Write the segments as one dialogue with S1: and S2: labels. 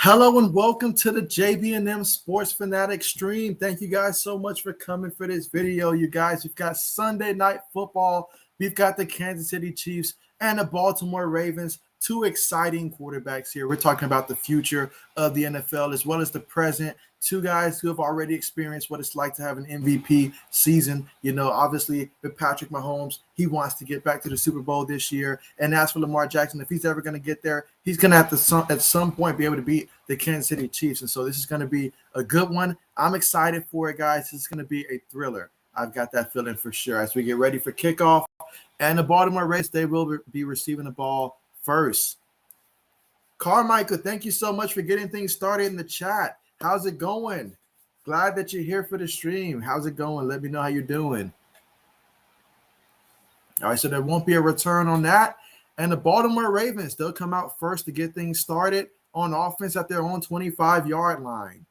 S1: Hello and welcome to the JB&M Sports Fanatic stream. Thank you guys so much for coming for this video. You guys, we've got Sunday Night Football. We've got the Kansas City Chiefs and the Baltimore Ravens. Two exciting quarterbacks here. We're talking about the future of the NFL as well as the present. Two guys who have already experienced what it's like to have an MVP season. You know, obviously with Patrick Mahomes, he wants to get back to the Super Bowl this year. And as for Lamar Jackson, if he's ever going to get there, he's going to have to at some point be able to beat the Kansas City Chiefs. And so this is going to be a good one. I'm excited for it, guys. This is going to be a thriller. I've got that feeling for sure. As we get ready for kickoff, and the Baltimore Ravens, they will be receiving the ball first. Carmichael, thank you so much for getting things started in the chat. How's it going? Glad that you're here for the stream. How's it going? Let me know how you're doing. All right, so there won't be a return on that. And the Baltimore Ravens, they'll come out first to get things started on offense at their own 25-yard line.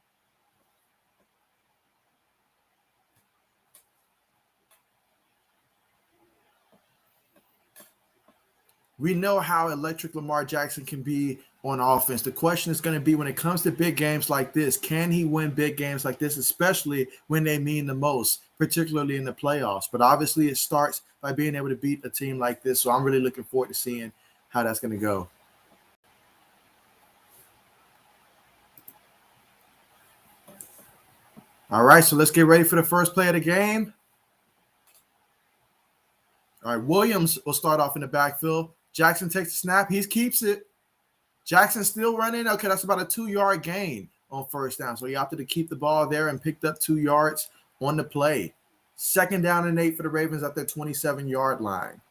S1: We know how electric Lamar Jackson can be on offense. The question is going to be when it comes to big games like this, can he win big games like this, especially when they mean the most, particularly in the playoffs? But obviously it starts by being able to beat a team like this. So I'm really looking forward to seeing how that's going to go. All right, so let's get ready for the first play of the game. All right, Williams will start off in the backfield. Jackson takes the snap. He keeps it. Jackson still running. Okay, that's about a 2-yard gain on first down. So he opted to keep the ball there and picked up 2 yards on the play. 2nd down and 8 for the Ravens at their 27-yard line.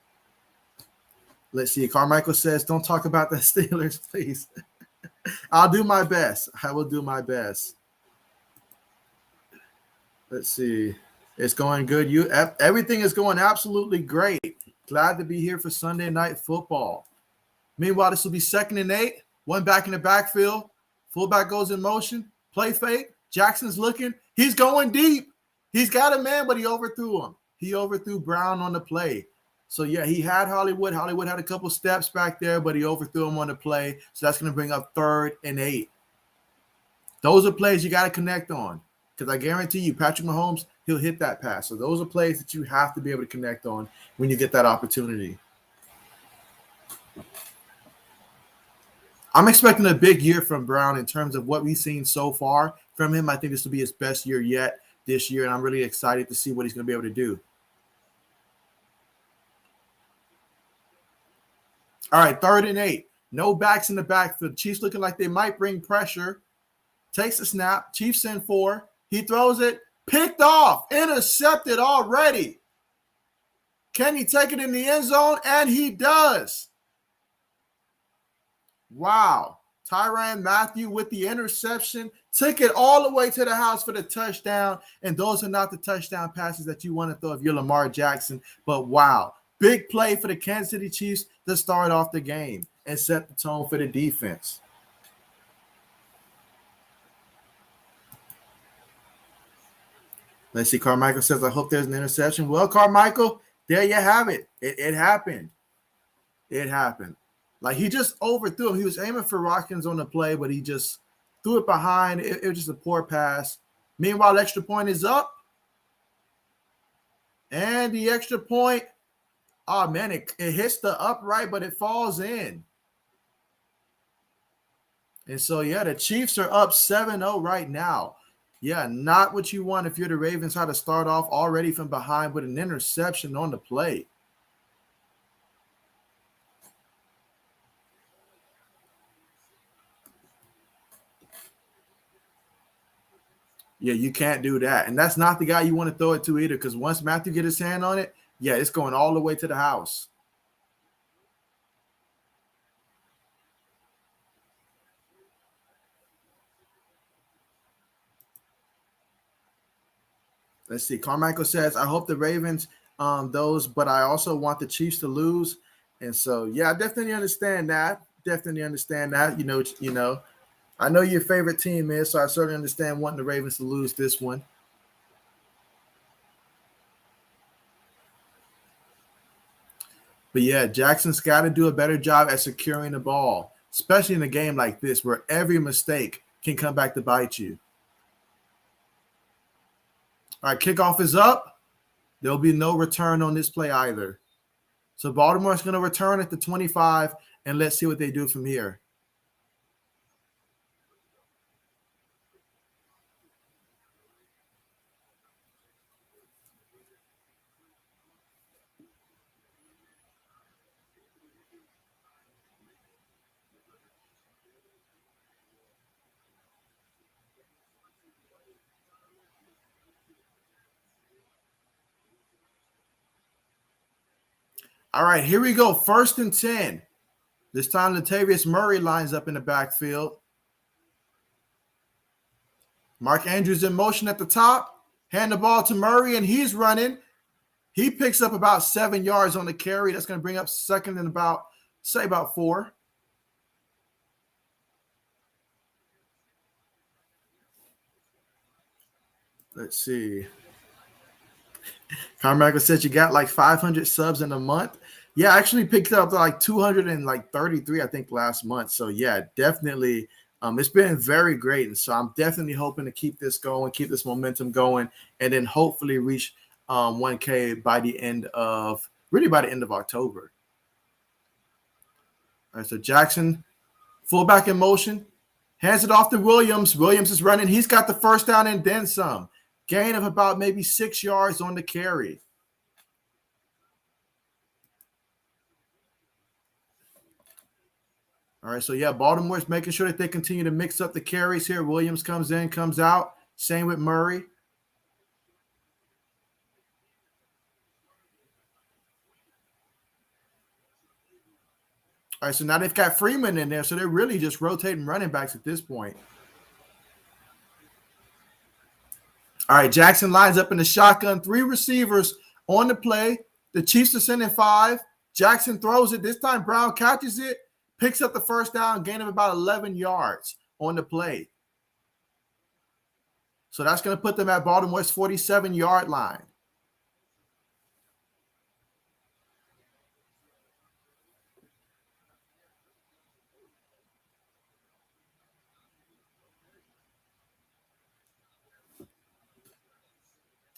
S1: Let's see. Carmichael says, don't talk about the Steelers, please. I'll do my best. I will do my best. Let's see. It's going good. Everything is going absolutely great. Glad to be here for Sunday Night Football. Meanwhile, this will be 2nd and 8. One back in the backfield. Fullback goes in motion. Play fake. Jackson's looking. He's going deep. He's got a man, but he overthrew him. He overthrew Brown on the play. So, yeah, he had Hollywood. Hollywood had a couple steps back there, but he overthrew him on the play. So that's going to bring up 3rd and 8. Those are plays you got to connect on. Because I guarantee you, Patrick Mahomes, he'll hit that pass. So those are plays that you have to be able to connect on when you get that opportunity. I'm expecting a big year from Brown in terms of what we've seen so far from him. I think this will be his best year yet this year, and I'm really excited to see what he's going to be able to do. All right, 3rd and 8. No backs in the backfield. Chiefs looking like they might bring pressure. Takes the snap. Chiefs in 4. He throws it. Picked off. Intercepted already. Can he take it in the end zone? And he does. Wow. Tyrann Mathieu with the interception. Took it all the way to the house for the touchdown. And those are not the touchdown passes that you want to throw if you're Lamar Jackson. But wow. Big play for the Kansas City Chiefs to start off the game and set the tone for the defense. Let's see. Carmichael says, I hope there's an interception. Well, Carmichael, there you have it. It happened. It happened. Like, he just overthrew him. He was aiming for Watkins on the play, but he just threw it behind. It was just a poor pass. Meanwhile, extra point is up. And the extra point, oh, man, it hits the upright, but it falls in. And so, yeah, the Chiefs are up 7-0 right now. Yeah, not what you want if you're the Ravens, how to start off already from behind with an interception on the play. Yeah, you can't do that. And that's not the guy you want to throw it to either, because once Matthew gets his hand on it, yeah, it's going all the way to the house. Let's see. Carmichael says, I hope the Ravens but I also want the Chiefs to lose. And so, yeah, I definitely understand that. You know, I know your favorite team is, so I certainly understand wanting the Ravens to lose this one. But yeah, Jackson's got to do a better job at securing the ball. especially in a game like this where every mistake can come back to bite you. All right, kickoff is up. There'll be no return on this play either. So Baltimore's going to return at the 25, and let's see what they do from here. All right, here we go. 1st and 10. This time, Latavius Murray lines up in the backfield. Mark Andrews in motion at the top. Hand the ball to Murray, and he's running. He picks up about 7 yards on the carry. That's going to bring up second and about 4. Let's see. Carmichael says you got like 500 subs in a month. Yeah, I actually picked up like 233, I think, last month. So yeah, definitely, it's been very great. And so I'm definitely hoping to keep this going, keep this momentum going, and then hopefully reach 1K by the end of October. All right, so Jackson, fullback in motion, hands it off to Williams. Williams is running. He's got the first down and then some. Gain of about maybe 6 yards on the carry. All right, so yeah, Baltimore's making sure that they continue to mix up the carries here. Williams comes in, comes out. Same with Murray. All right, so now they've got Freeman in there, so they're really just rotating running backs at this point. All right, Jackson lines up in the shotgun. 3 receivers on the play. The Chiefs are sending 5. Jackson throws it. This time Brown catches it, picks up the first down, gain of about 11 yards on the play. So that's going to put them at Baltimore's 47-yard line.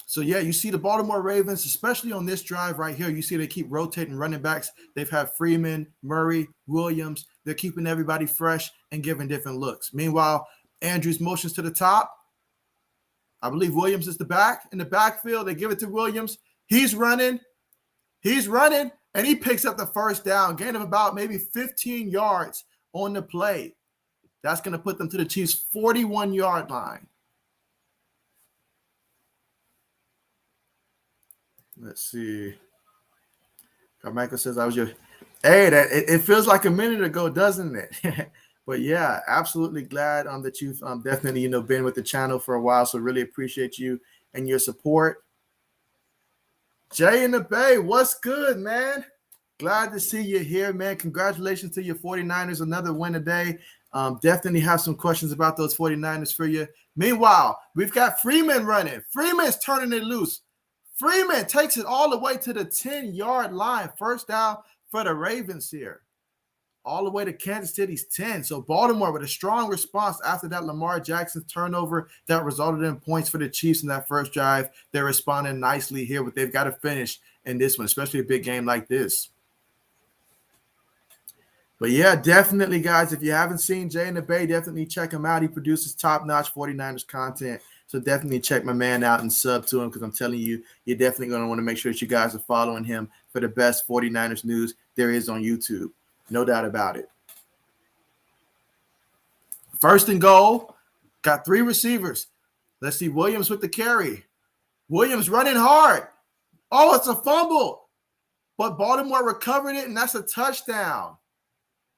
S1: So, yeah, you see the Baltimore Ravens, especially on this drive right here, you see they keep rotating running backs. They've had Freeman, Murray, Williams. They're keeping everybody fresh and giving different looks. Meanwhile, Andrews motions to the top. I believe Williams is the back in the backfield. They give it to Williams. He's running, and he picks up the first down, gain of about maybe 15 yards on the play. That's going to put them to the Chiefs' 41-yard line. Let's see. Carmichael says, Hey, it feels like a minute ago, doesn't it? But yeah, absolutely glad that you've definitely, been with the channel for a while. So really appreciate you and your support. Jay in the Bay, what's good, man? Glad to see you here, man. Congratulations to your 49ers. Another win today. Definitely have some questions about those 49ers for you. Meanwhile, we've got Freeman running. Freeman's turning it loose. Freeman takes it all the way to the 10-yard line. First down for the Ravens here. All the way to Kansas City's 10. So Baltimore with a strong response after that Lamar Jackson turnover that resulted in points for the Chiefs in that first drive. They're responding nicely here, but they've got to finish in this one, especially a big game like this. But yeah, definitely, guys, if you haven't seen Jay in the Bay, definitely check him out. He produces top-notch 49ers content. So definitely check my man out and sub to him because I'm telling you, you're definitely going to want to make sure that you guys are following him for the best 49ers news there is on YouTube. No doubt about it. 1st and goal. Got 3 receivers. Let's see Williams with the carry. Williams running hard. Oh, it's a fumble. But Baltimore recovered it, and that's a touchdown.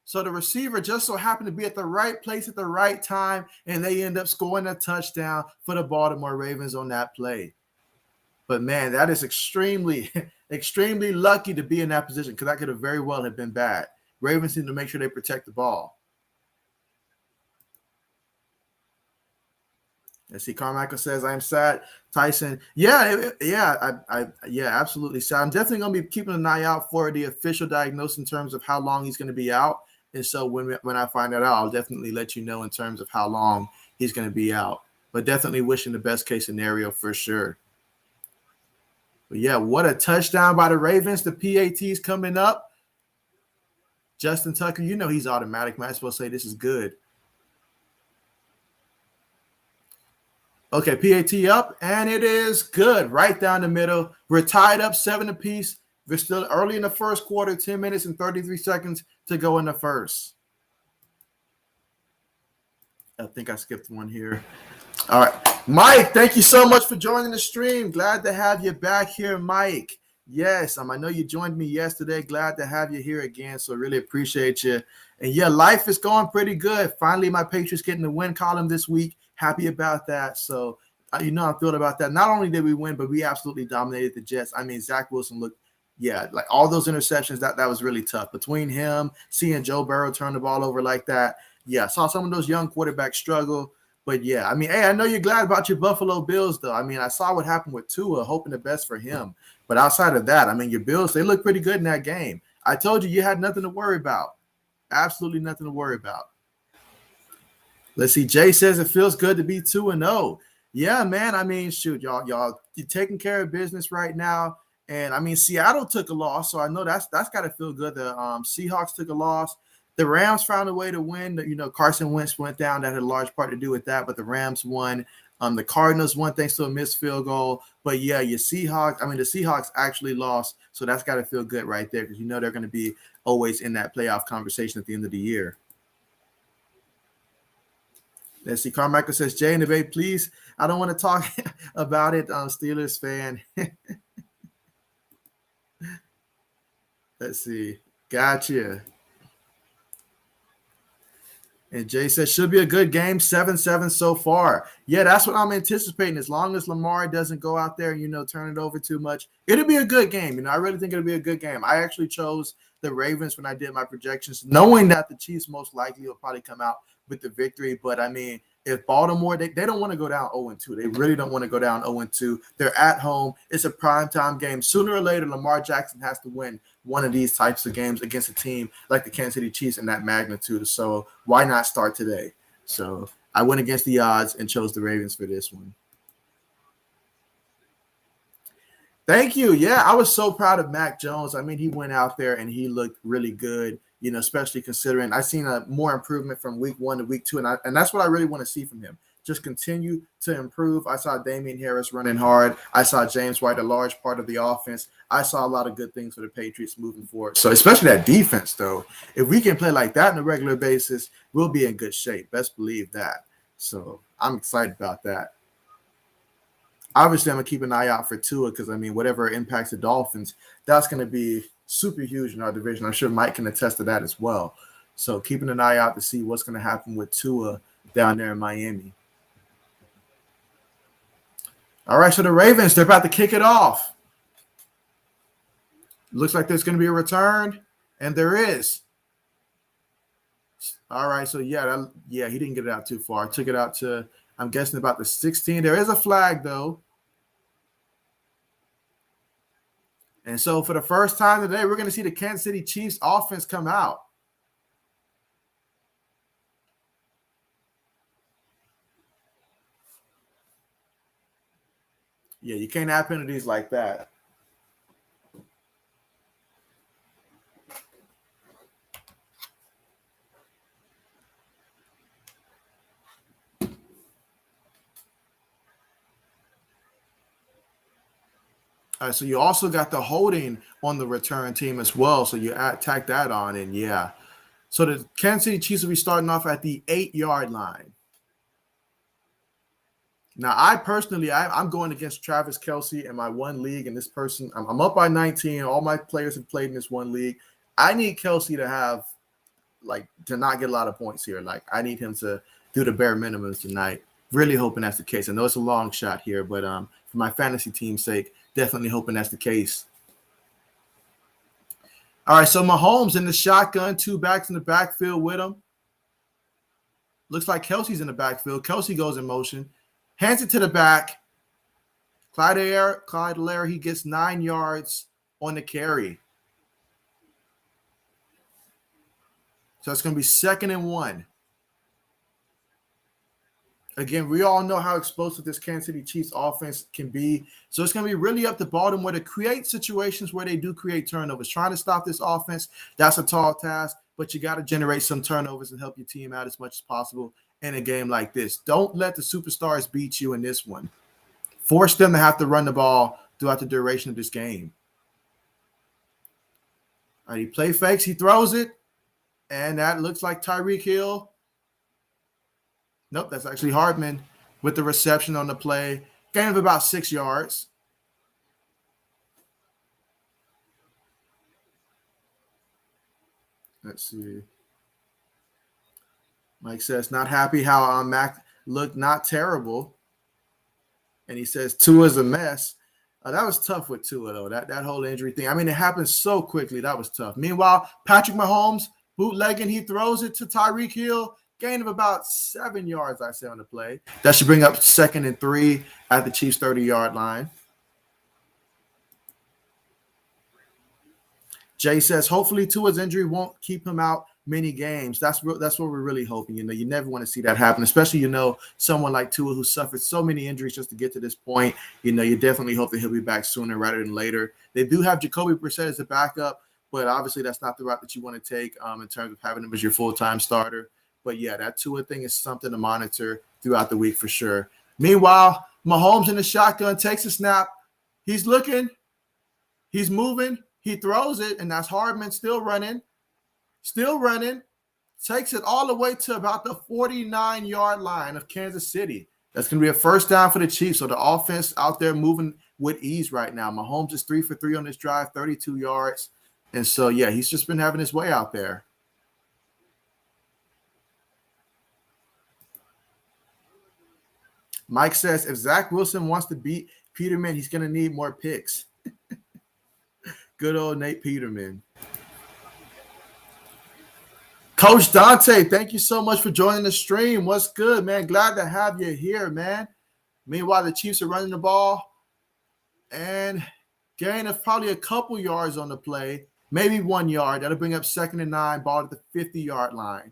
S1: So the receiver just so happened to be at the right place at the right time, and they end up scoring a touchdown for the Baltimore Ravens on that play. But, man, that is extremely, extremely lucky to be in that position because that could have very well have been bad. Ravens need to make sure they protect the ball. Let's see. Carmichael says, I'm sad. Tyson. Yeah, absolutely sad. I'm definitely going to be keeping an eye out for the official diagnosis in terms of how long he's going to be out. And so when I find that out, I'll definitely let you know in terms of how long he's going to be out. But definitely wishing the best case scenario for sure. But yeah, what a touchdown by the Ravens. The PAT's coming up. Justin Tucker, you know he's automatic. Might as well say this is good. Okay, PAT up, and it is good. Right down the middle. We're tied up 7 apiece. We're still early in the first quarter, 10 minutes and 33 seconds to go in the first. I think I skipped one here. All right. Mike, thank you so much for joining the stream. Glad to have you back here, Mike. Yes, I know you joined me yesterday. Glad to have you here again. So really appreciate you. And yeah, life is going pretty good. Finally, my Patriots getting the win column this week. Happy about that. So, I'm thrilled about that. Not only did we win, but we absolutely dominated the Jets. I mean, Zach Wilson looked, like all those interceptions, that was really tough. Between him, seeing Joe Burrow turn the ball over like that. Yeah, saw some of those young quarterbacks struggle. But yeah, I mean, hey, I know you're glad about your Buffalo Bills, though. I mean, I saw what happened with Tua, hoping the best for him. But outside of that, I mean, your Bills, they look pretty good in that game. I told you had nothing to worry about. Absolutely nothing to worry about. Let's see. Jay says it feels good to be 2-0. Yeah, man. I mean, shoot, y'all, you're taking care of business right now. And I mean, Seattle took a loss, so I know that's got to feel good. The Seahawks took a loss. The Rams found a way to win. Carson Wentz went down. That had a large part to do with that, but the Rams won. The Cardinals won thanks to a missed field goal. But yeah, the Seahawks actually lost, so that's got to feel good right there because they're going to be always in that playoff conversation at the end of the year. Let's see. Carmichael says, Jay and the Bay, please. I don't want to talk about it. Steelers fan. Let's see. Gotcha. And Jay says, should be a good game, 7-7 so far. Yeah, that's what I'm anticipating. As long as Lamar doesn't go out there and, turn it over too much, it'll be a good game. I really think it'll be a good game. I actually chose the Ravens when I did my projections, knowing that the Chiefs most likely will probably come out with the victory. But, I mean, if Baltimore, they don't want to go down 0-2. They really don't want to go down 0-2. They're at home. It's a primetime game. Sooner or later, Lamar Jackson has to win one of these types of games against a team like the Kansas City Chiefs in that magnitude. So why not start today? So I went against the odds and chose the Ravens for this one. Thank you. Yeah, I was so proud of Mac Jones. I mean, he went out there and he looked really good, especially considering I've seen a more improvement from week 1 to week 2. And that's what I really want to see from him. Just continue to improve. I saw Damian Harris running hard. I saw James White, a large part of the offense. I saw a lot of good things for the Patriots moving forward. So especially that defense, though, if we can play like that on a regular basis, we'll be in good shape. Best believe that. So I'm excited about that. Obviously, I'm going to keep an eye out for Tua because, I mean, whatever impacts the Dolphins, that's going to be super huge in our division. I'm sure Mike can attest to that as well. So keeping an eye out to see what's going to happen with Tua down there in Miami. All right, so the Ravens, they're about to kick it off. Looks like there's going to be a return, and there is. All right, so yeah, he didn't get it out too far. Took it out to, I'm guessing, about the 16. There is a flag, though. And so for the first time today, we're going to see the Kansas City Chiefs offense come out. Yeah, you can't have penalties like that. All right, so you also got the holding on the return team as well. So you tack that on, and yeah. So the Kansas City Chiefs will be starting off at the 8-yard line. Now, I personally, I'm going against Travis Kelce in my one league, and this person, I'm up by 19. All my players have played in this one league. I need Kelce to have, to not get a lot of points here. I need him to do the bare minimums tonight. Really hoping that's the case. I know it's a long shot here, but for my fantasy team's sake, definitely hoping that's the case. All right, so Mahomes in the shotgun, 2 backs in the backfield with him. Looks like Kelce's in the backfield. Kelce goes in motion. Hands it to the back. Clyde Allaire, he gets 9 yards on the carry. So it's going to be 2nd and 1. Again, we all know how explosive this Kansas City Chiefs offense can be. So it's going to be really up to Baltimore to create situations where they do create turnovers. Trying to stop this offense, that's a tall task, but you got to generate some turnovers and help your team out as much as possible in a game like this. Don't let the superstars beat you in this one. Force them to have to run the ball throughout the duration of this game. All right, he play fakes, he throws it, and that looks like Tyreek Hill. Nope, that's actually Hardman with the reception on the play. Gain of about 6 yards. Let's see. Mike says, not happy how Mac looked, not terrible. And he says, Tua's a mess. That was tough with Tua, though, that whole injury thing. I mean, it happened so quickly. That was tough. Meanwhile, Patrick Mahomes, bootlegging, he throws it to Tyreek Hill. Gain of about 7 yards, I say, on the play. That should bring up 2nd and 3 at the Chiefs' 30-yard line. Jay says, hopefully Tua's injury won't keep him out many games. That's what we're really hoping. You never want to see that happen, especially, someone like Tua who suffered so many injuries just to get to this point. You definitely hope that he'll be back sooner rather than later. They do have Jacoby Brissett as a backup, but obviously that's not the route that you want to take in terms of having him as your full-time starter. But, yeah, that Tua thing is something to monitor throughout the week for sure. Meanwhile, Mahomes in the shotgun takes a snap. He's looking. He's moving. He throws it, and that's Hardman still running. Takes it all the way to about the 49-yard line of Kansas City. That's going to be a first down for the Chiefs. So the offense out there moving with ease right now. Mahomes is 3 for 3 on this drive, 32 yards. And so, yeah, he's just been having his way out there. Mike says, if Zach Wilson wants to beat Peterman, he's going to need more picks. Good old Nate Peterman. Coach Dante, thank you so much for joining the stream. What's good, man? Glad to have you here, man. Meanwhile, the Chiefs are running the ball and gain of probably a couple yards on the play, maybe 1 yard. That'll bring up 2nd and 9, ball at the 50-yard line.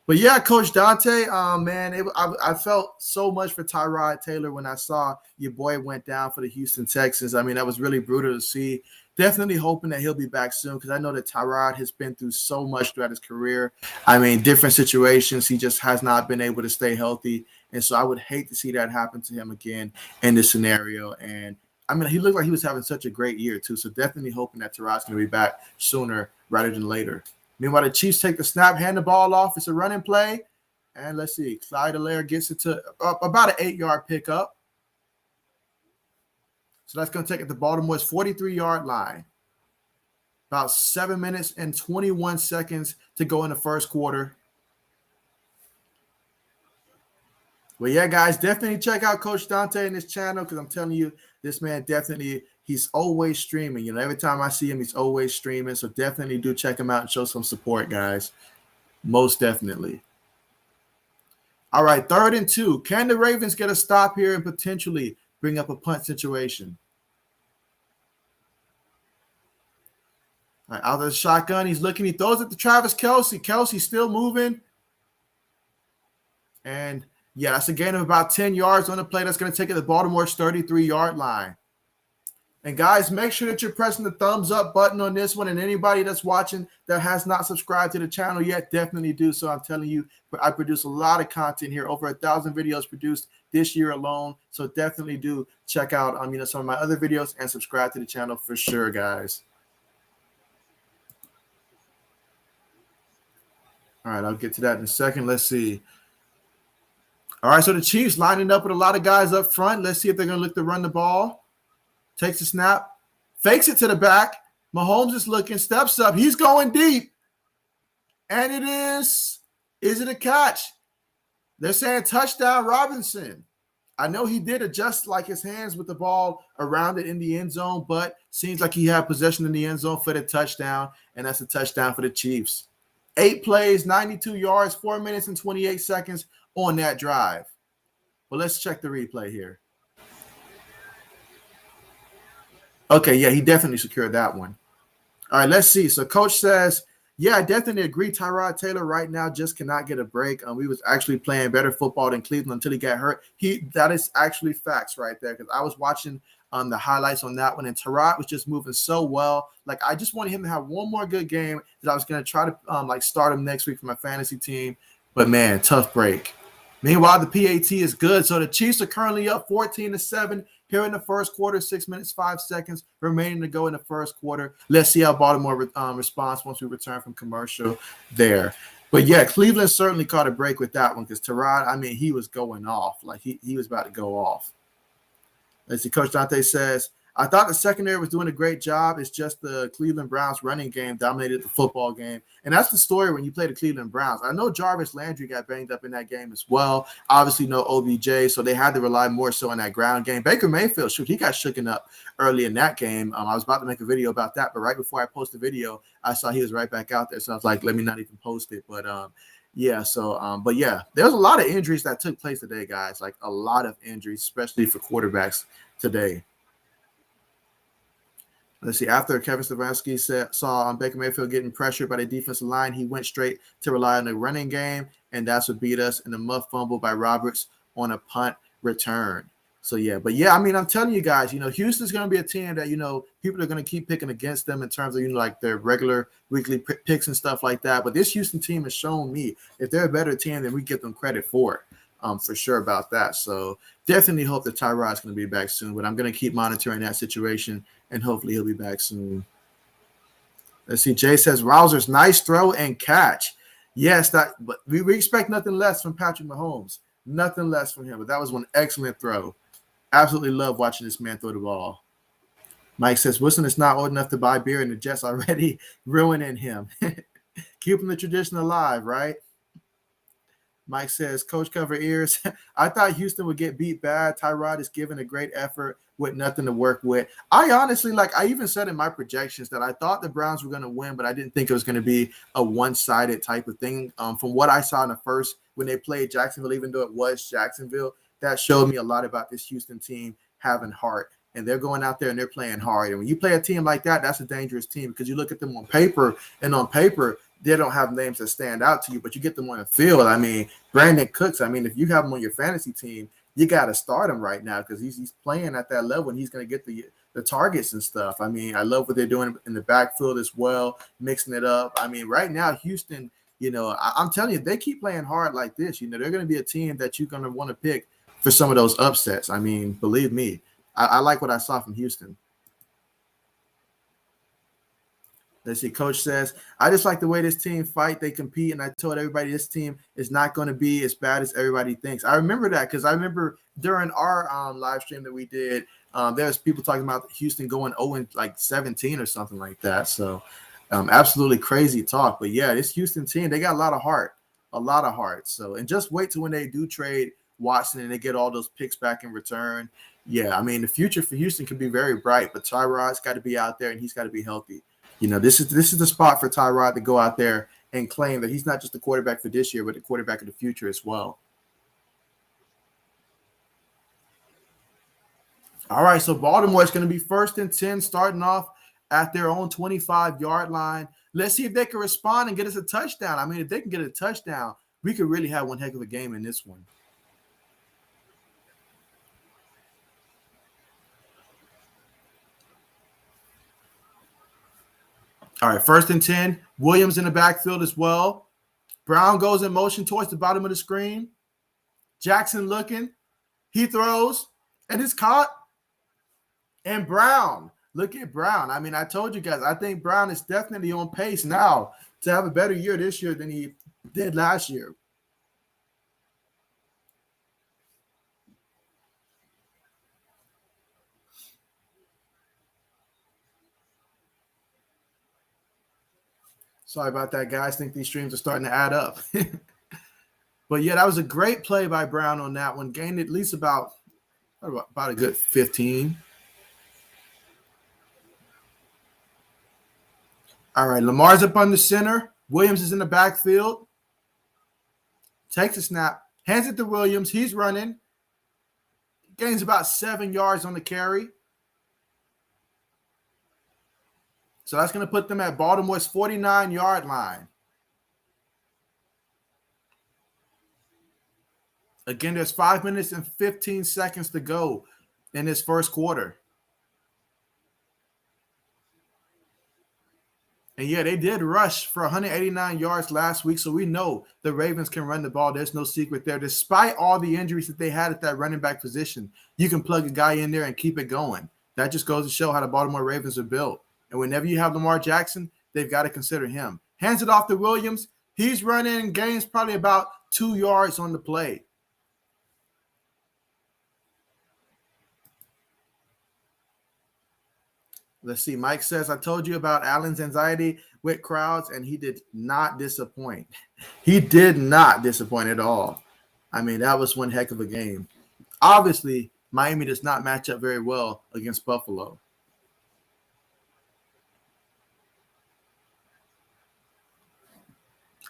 S1: But, yeah, Coach Dante, man, I felt so much for Tyrod Taylor when I saw your boy went down for the Houston Texans. I mean, that was really brutal to see. Definitely hoping that he'll be back soon because I know that Tyrod has been through so much throughout his career. I mean, different situations. He just has not been able to stay healthy. And so I would hate to see that happen to him again in this scenario. And, I mean, he looked like he was having such a great year, too. So definitely hoping that Tyrod's going to be back sooner rather than later. Meanwhile, the Chiefs take the snap, hand the ball off. It's a running play. And let's see. Clyde Allaire gets it to about an 8-yard pickup. So that's going to take it to Baltimore's 43-yard line. About 7 minutes and 21 seconds to go in the first quarter. Well, yeah, guys, definitely check out Coach Dante in this channel because I'm telling you, this man definitely – he's always streaming. Every time I see him, he's always streaming. So definitely do check him out and show some support, guys. Most definitely. All right, 3rd and 2. Can the Ravens get a stop here and potentially bring up a punt situation? All right, out of the shotgun, he's looking. He throws it to Travis Kelce. Kelce still moving. And, yeah, that's a gain of about 10 yards on the play. That's going to take it to Baltimore's 33-yard line. And, guys, make sure that you're pressing the thumbs up button on this one. And anybody that's watching that has not subscribed to the channel yet, definitely do so. I'm telling you, I produce a lot of content here, over 1,000 videos produced this year alone. So definitely do check out some of my other videos and subscribe to the channel for sure, guys. All right, I'll get to that in a second. Let's see. All right, so the Chiefs lining up with a lot of guys up front. Let's see if they're going to look to run the ball. Takes the snap, fakes it to the back. Mahomes is looking, steps up. He's going deep. And it is it a catch? They're saying touchdown Robinson. I know he did adjust like his hands with the ball around it in the end zone, but seems like he had possession in the end zone for the touchdown, and that's a touchdown for the Chiefs. 8 plays, 92 yards, 4 minutes and 28 seconds on that drive. Well, let's check the replay here. Okay, yeah, he definitely secured that one. All right, let's see. So Coach says, Yeah, I definitely agree. Tyrod Taylor right now just cannot get a break. We was actually playing better football than Cleveland until he got hurt. That is actually facts right there, because I was watching the highlights on that one, and Tyrod was just moving so well. Like, I just wanted him to have one more good game that I was going to try to like start him next week for my fantasy team. But man, tough break. Meanwhile, the PAT is good. So the Chiefs are currently up 14-7 here in the first quarter, 6 minutes, 5 seconds remaining to go in the first quarter. Let's see how Baltimore responds once we return from commercial there. But yeah, Cleveland certainly caught a break with that one, because Tyrod, I mean, he was going off. Like, he was about to go off. Let's see, Coach Dante says, I thought the secondary was doing a great job. It's just the Cleveland Browns running game dominated the football game. And that's the story when you play the Cleveland Browns. I know Jarvis Landry got banged up in that game as well. Obviously, no OBJ, so they had to rely more so on that ground game. Baker Mayfield, shoot, he got shooken up early in that game. I was about to make a video about that, but right before I post the video, I saw he was right back out there. So I was like, let me not even post it. But yeah, so but yeah, there's a lot of injuries that took place today, guys. Like, a lot of injuries, especially for quarterbacks today. Let's see. After Kevin Stefanski saw Baker Mayfield getting pressured by the defensive line, he went straight to rely on the running game, and that's what beat us in the muff fumble by Roberts on a punt return. So, yeah. But, yeah, I mean, I'm telling you guys, Houston's going to be a team that, people are going to keep picking against them in terms of, like their regular weekly picks and stuff like that. But this Houston team has shown me if they're a better team, then we give them credit for it. For sure about that. So definitely hope that Tyrod's going to be back soon, but I'm going to keep monitoring that situation, and hopefully he'll be back soon. Let's see. Jay says, Rousers, nice throw and catch. Yes, but we expect nothing less from Patrick Mahomes. Nothing less from him, but that was one excellent throw. Absolutely love watching this man throw the ball. Mike says, Wilson is not old enough to buy beer, and the Jets already ruining him. Keeping the tradition alive, right? Mike says, Coach cover ears. I thought Houston would get beat bad. Tyrod is giving a great effort with nothing to work with. I honestly, I even said in my projections that I thought the Browns were going to win, but I didn't think it was going to be a one-sided type of thing. From what I saw in the first, when they played Jacksonville, even though it was Jacksonville, that showed me a lot about this Houston team having heart. And they're going out there and they're playing hard. And when you play a team like that, that's a dangerous team, because you look at them on paper, and on paper, they don't have names that stand out to you, but you get them on the field. I mean, Brandon Cooks, I mean, if you have him on your fantasy team, you got to start him right now, because he's playing at that level, and he's going to get the targets and stuff. I mean, I love what they're doing in the backfield as well, mixing it up. I mean, right now, Houston, I'm telling you, they keep playing hard like this. They're going to be a team that you're going to want to pick for some of those upsets. I mean, believe me, I like what I saw from Houston. Let's see. Coach says, I just like the way this team fight. They compete, and I told everybody this team is not going to be as bad as everybody thinks. I remember that, because I remember during our live stream that we did, there's people talking about Houston going 0-17 or something like that. So absolutely crazy talk. But, yeah, this Houston team, they got a lot of heart. So, and just wait till when they do trade Watson and they get all those picks back in return. Yeah, I mean, the future for Houston could be very bright, but Tyrod's got to be out there, and he's got to be healthy. This is the spot for Tyrod to go out there and claim that he's not just the quarterback for this year, but the quarterback of the future as well. All right, so Baltimore is going to be 1st and 10, starting off at their own 25-yard line. Let's see if they can respond and get us a touchdown. I mean, if they can get a touchdown, we could really have one heck of a game in this one. All right, 1st and 10. Williams in the backfield as well. Brown goes in motion towards the bottom of the screen. Jackson looking. He throws, and it's caught. And Brown, look at Brown. I mean, I told you guys, I think Brown is definitely on pace now to have a better year this year than he did last year. Sorry about that, guys. I think these streams are starting to add up. But, yeah, that was a great play by Brown on that one. Gained at least about a good 15. All right, Lamar's up on the center. Williams is in the backfield. Takes a snap. Hands it to Williams. He's running. Gains about 7 yards on the carry. So that's going to put them at Baltimore's 49-yard line. Again, there's 5 minutes and 15 seconds to go in this first quarter. And yeah, they did rush for 189 yards last week, so we know the Ravens can run the ball. There's no secret there. Despite all the injuries that they had at that running back position, you can plug a guy in there and keep it going. That just goes to show how the Baltimore Ravens are built. And whenever you have Lamar Jackson, they've got to consider him. Hands it off to Williams. He's running, gains probably about 2 yards on the play. Let's see. Mike says, I told you about Allen's anxiety with crowds, and he did not disappoint. He did not disappoint at all. I mean, that was one heck of a game. Obviously, Miami does not match up very well against Buffalo.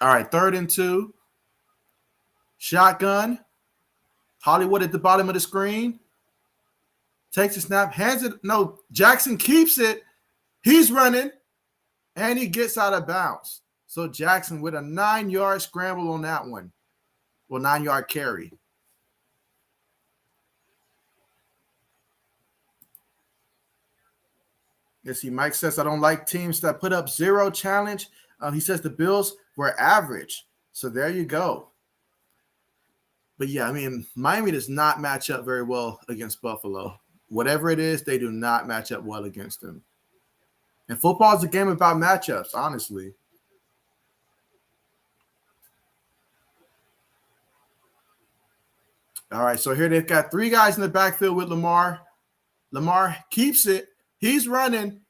S1: All right, 3rd and 2. Shotgun. Hollywood at the bottom of the screen. Takes a snap, hands it. No, Jackson keeps it. He's running, and he gets out of bounds. So Jackson with a 9-yard scramble on that one. Well, 9-yard carry. Let's see. Mike says, I don't like teams that put up 0 challenge. He says the Bills were average. So there you go. But yeah, I mean, Miami does not match up very well against Buffalo. Whatever it is, they do not match up well against them. And football is a game about matchups, honestly. All right, so here they've got 3 guys in the backfield with Lamar. Lamar keeps it. He's running.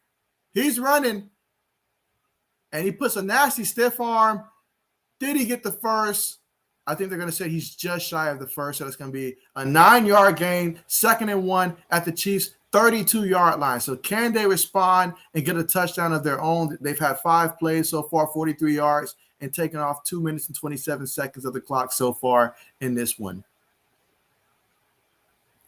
S1: And he puts a nasty stiff arm. Did he get the first? I think they're going to say he's just shy of the first, so it's going to be a 9-yard gain, 2nd and 1 at the Chiefs' 32-yard line. So can they respond and get a touchdown of their own? They've had 5 plays so far, 43 yards, and taken off 2 minutes and 27 seconds of the clock so far in this one.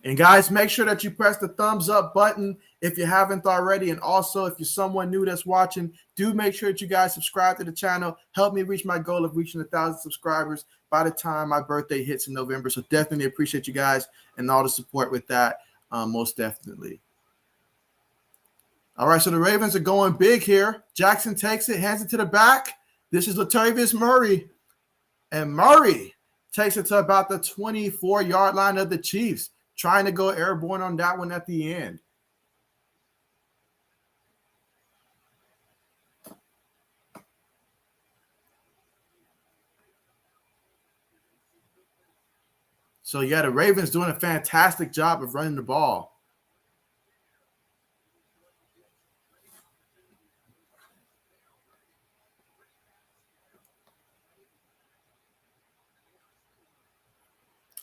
S1: And guys, make sure that you press the thumbs up button if you haven't already. And also, if you're someone new that's watching, do make sure that you guys subscribe to the channel. Help me reach my goal of reaching 1,000 subscribers by the time my birthday hits in November. So definitely appreciate you guys and all the support with that, most definitely. All right, so the Ravens are going big here. Jackson takes it, hands it to the back. This is Latavius Murray. And Murray takes it to about the 24-yard line of the Chiefs, trying to go airborne on that one at the end. So, yeah, the Ravens doing a fantastic job of running the ball.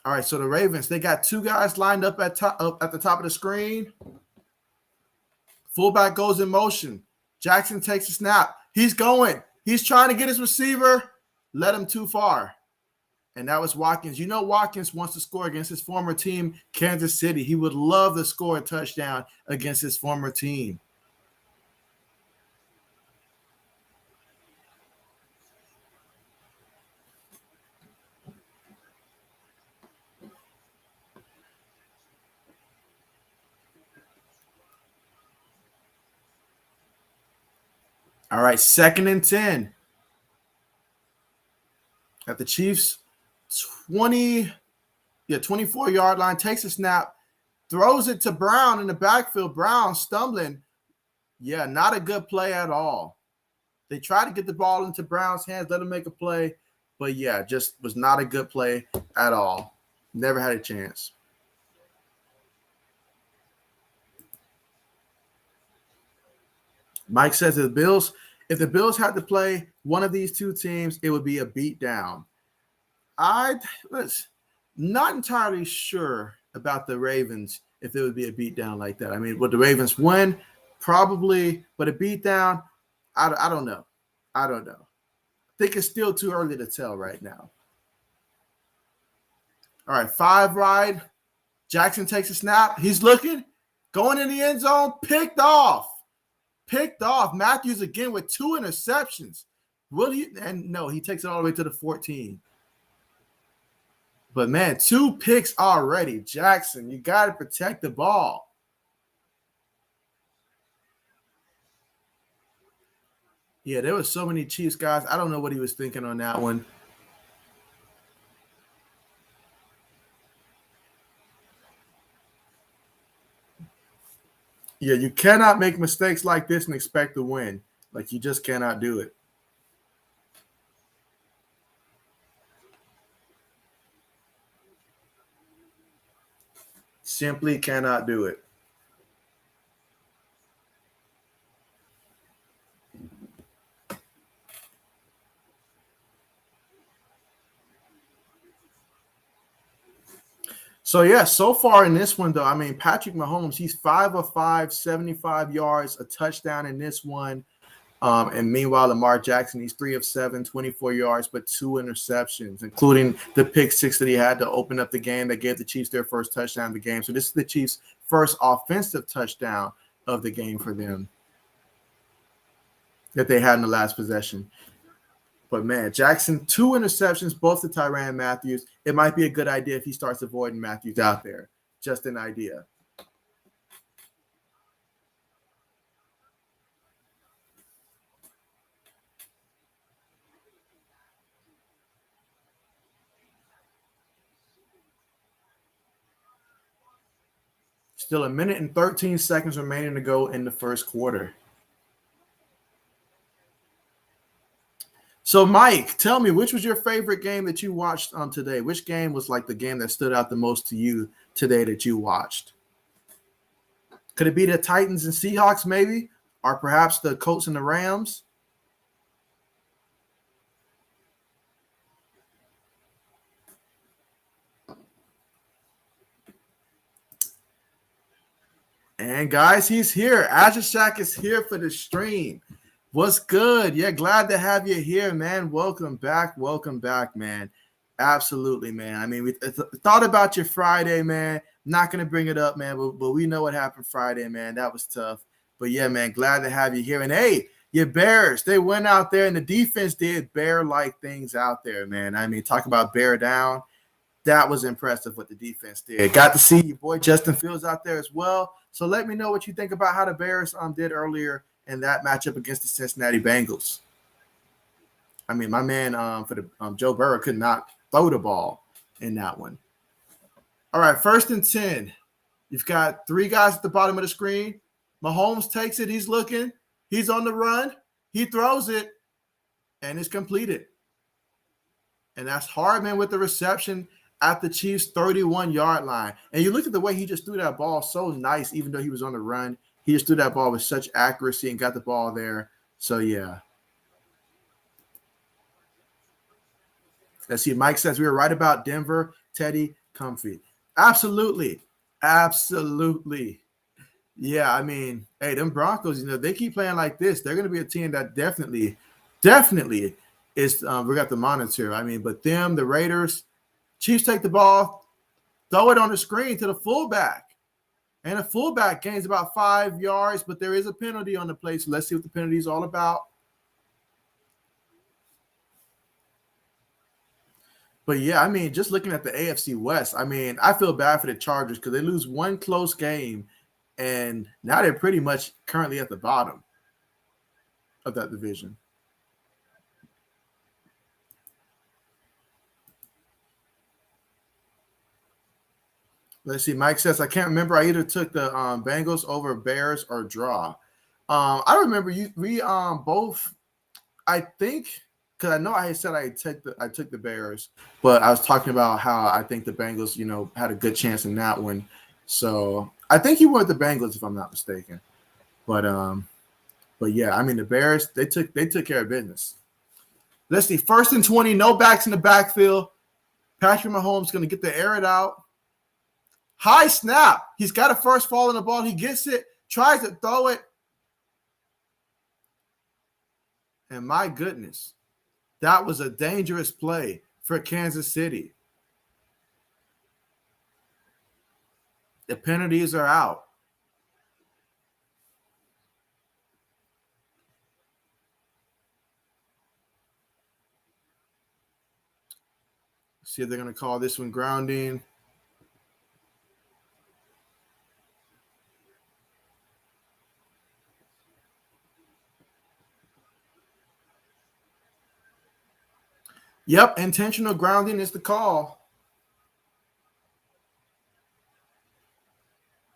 S1: All right, so the Ravens, they got 2 guys lined up at the top of the screen. Fullback goes in motion. Jackson takes a snap. He's going. He's trying to get his receiver. Let him too far. And that was Watkins. You know Watkins wants to score against his former team, Kansas City. He would love to score a touchdown against his former team. All right, 2nd and 10. At the Chiefs' 24-yard line, takes a snap, throws it to Brown in the backfield. Brown stumbling. Yeah, not a good play at all. They tried to get the ball into Brown's hands, let him make a play, but yeah, just was not a good play at all. Never had a chance. Mike says if the Bills had to play one of these 2 teams, it would be a beatdown. I'm not entirely sure about the Ravens if it would be a beatdown like that. I mean, would the Ravens win? Probably, but a beatdown, I don't know. I think it's still too early to tell right now. All right, 5 ride. Jackson takes a snap. He's looking, going in the end zone, picked off. picked off. Matthews again with 2 interceptions. Will he? And no, he takes it all the way to the 14. But man, 2 picks already. Jackson, you got to protect the ball. Yeah, there were so many Chiefs guys. I don't know what he was thinking on that one. Yeah, you cannot make mistakes like this and expect to win. Like, you just cannot do it. Simply cannot do it. So, yeah, so far in this one, though, I mean, Patrick Mahomes, he's 5 of 5, 75 yards, a touchdown in this one. And meanwhile, Lamar Jackson, he's 3 of 7, 24 yards, but 2 interceptions, including the pick 6 that he had to open up the game that gave the Chiefs their first touchdown of the game. So this is the Chiefs' first offensive touchdown of the game for them that they had in the last possession. But, man, Jackson, 2 interceptions, both to Tyrann Matthews. It might be a good idea if he starts avoiding Matthews out there. Just an idea. Still a minute and 13 seconds remaining to go in the first quarter. So, Mike, tell me, which was your favorite game that you watched today? Which game was like the game that stood out the most to you today that you watched? Could it be the Titans and Seahawks maybe? Or perhaps the Colts and the Rams? And guys, he's here. Azure Shack is here for the stream. What's good? Yeah, glad to have you here, man. Welcome back, man. Absolutely, man. I mean, we thought about your Friday, man. Not going to bring it up, man, but we know what happened Friday, man. That was tough. But yeah, man, glad to have you here. And hey, your Bears, they went out there and the defense did bear-like things out there, man. I mean, talk about bear down. That was impressive what the defense did. Got to see your boy Justin Fields out there as well. So let me know what you think about how the Bears did earlier in that matchup against the Cincinnati Bengals. I mean, my man for the Joe Burrow could not throw the ball in that one. All right, 1st and 10. You've got 3 guys at the bottom of the screen. Mahomes takes it. He's looking. He's on the run. He throws it, and it's completed. And that's Hardman with the reception at the Chiefs' 31-yard line. And you look at the way he just threw that ball, so nice, even though he was on the run. He just threw that ball with such accuracy and got the ball there. So, yeah. Let's see. Mike says we were right about Denver, Teddy, comfy. Absolutely. Absolutely. Yeah, I mean, hey, them Broncos, they keep playing like this. They're going to be a team that definitely is we got to monitor. I mean, but them, the Raiders, Chiefs take the ball, throw it on the screen to the fullback. And a fullback gains about 5 yards, but there is a penalty on the play. So let's see what the penalty is all about. But yeah, I mean, just looking at the AFC West, I mean, I feel bad for the Chargers because they lose one close game, and now they're pretty much currently at the bottom of that division. Let's see. Mike says, I can't remember. I either took the Bengals over Bears or draw. I remember we both, I think, because I know I said I took the Bears, but I was talking about how I think the Bengals, had a good chance in that one. So I think you went the Bengals if I'm not mistaken. But yeah, I mean the Bears, they took care of business. Let's see. 1st and 20, no backs in the backfield. Patrick Mahomes going to get the air it out. High snap. He's got a first fall on the ball. He gets it, tries to throw it. And my goodness, that was a dangerous play for Kansas City. The penalties are out. See if they're going to call this one grounding. Yep, intentional grounding is the call.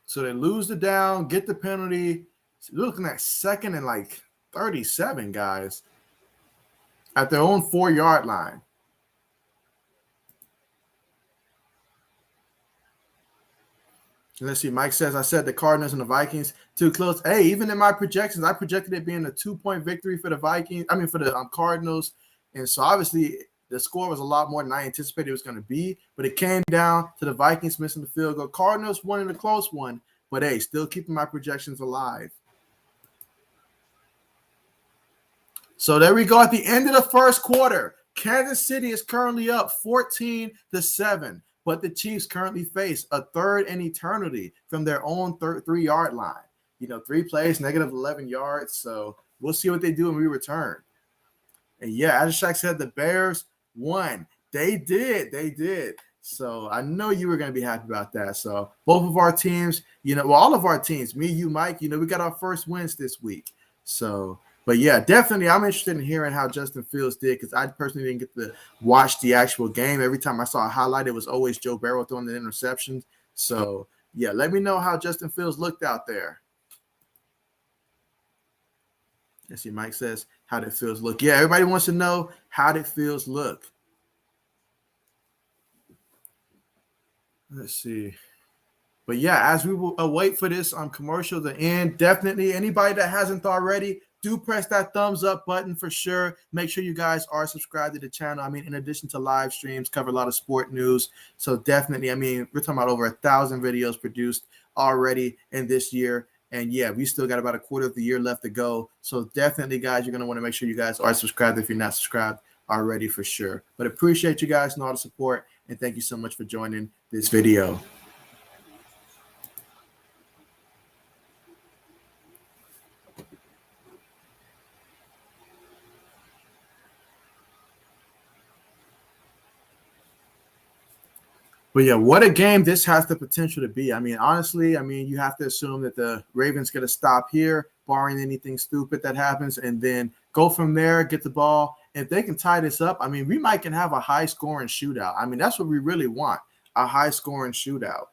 S1: So they lose the down, get the penalty. So you're looking at 2nd and like 37, guys, at their own 4-yard line. Let's see. Mike says, I said the Cardinals and the Vikings too close. Hey, even in my projections, I projected it being a 2-point victory for the Vikings. I mean, for the Cardinals. And so obviously the score was a lot more than I anticipated it was going to be. But it came down to the Vikings missing the field goal. Cardinals won in a close one. But, hey, still keeping my projections alive. So there we go at the end of the first quarter. Kansas City is currently up 14-7. But the Chiefs currently face a 3rd and eternity from their own 3-yard line. 3 plays, negative 11 yards. So we'll see what they do when we return. And yeah, as Shaq said, the Bears won. They did. So I know you were going to be happy about that. So both of our teams, all of our teams, me, you, Mike, we got our first wins this week. So, but yeah, definitely I'm interested in hearing how Justin Fields did because I personally didn't get to watch the actual game. Every time I saw a highlight, it was always Joe Burrow throwing the interceptions. So yeah, let me know how Justin Fields looked out there. Let's see, Mike says, how did Fields look? Yeah, everybody wants to know how did Fields look. Let's see. But yeah, as we will wait for this commercial to end, definitely anybody that hasn't already, do press that thumbs up button for sure. Make sure you guys are subscribed to the channel. I mean, in addition to live streams, cover a lot of sport news. So definitely, we're talking about over 1,000 videos produced already in this year. And yeah, we still got about a quarter of the year left to go. So definitely, guys, you're going to want to make sure you guys are subscribed if you're not subscribed already for sure. But appreciate you guys and all the support. And thank you so much for joining this video. But yeah, what a game this has the potential to be. Honestly, you have to assume that the Ravens going to stop here, barring anything stupid that happens, and then go from there, get the ball. If they can tie this up, we might can have a high-scoring shootout. That's what we really want, a high-scoring shootout.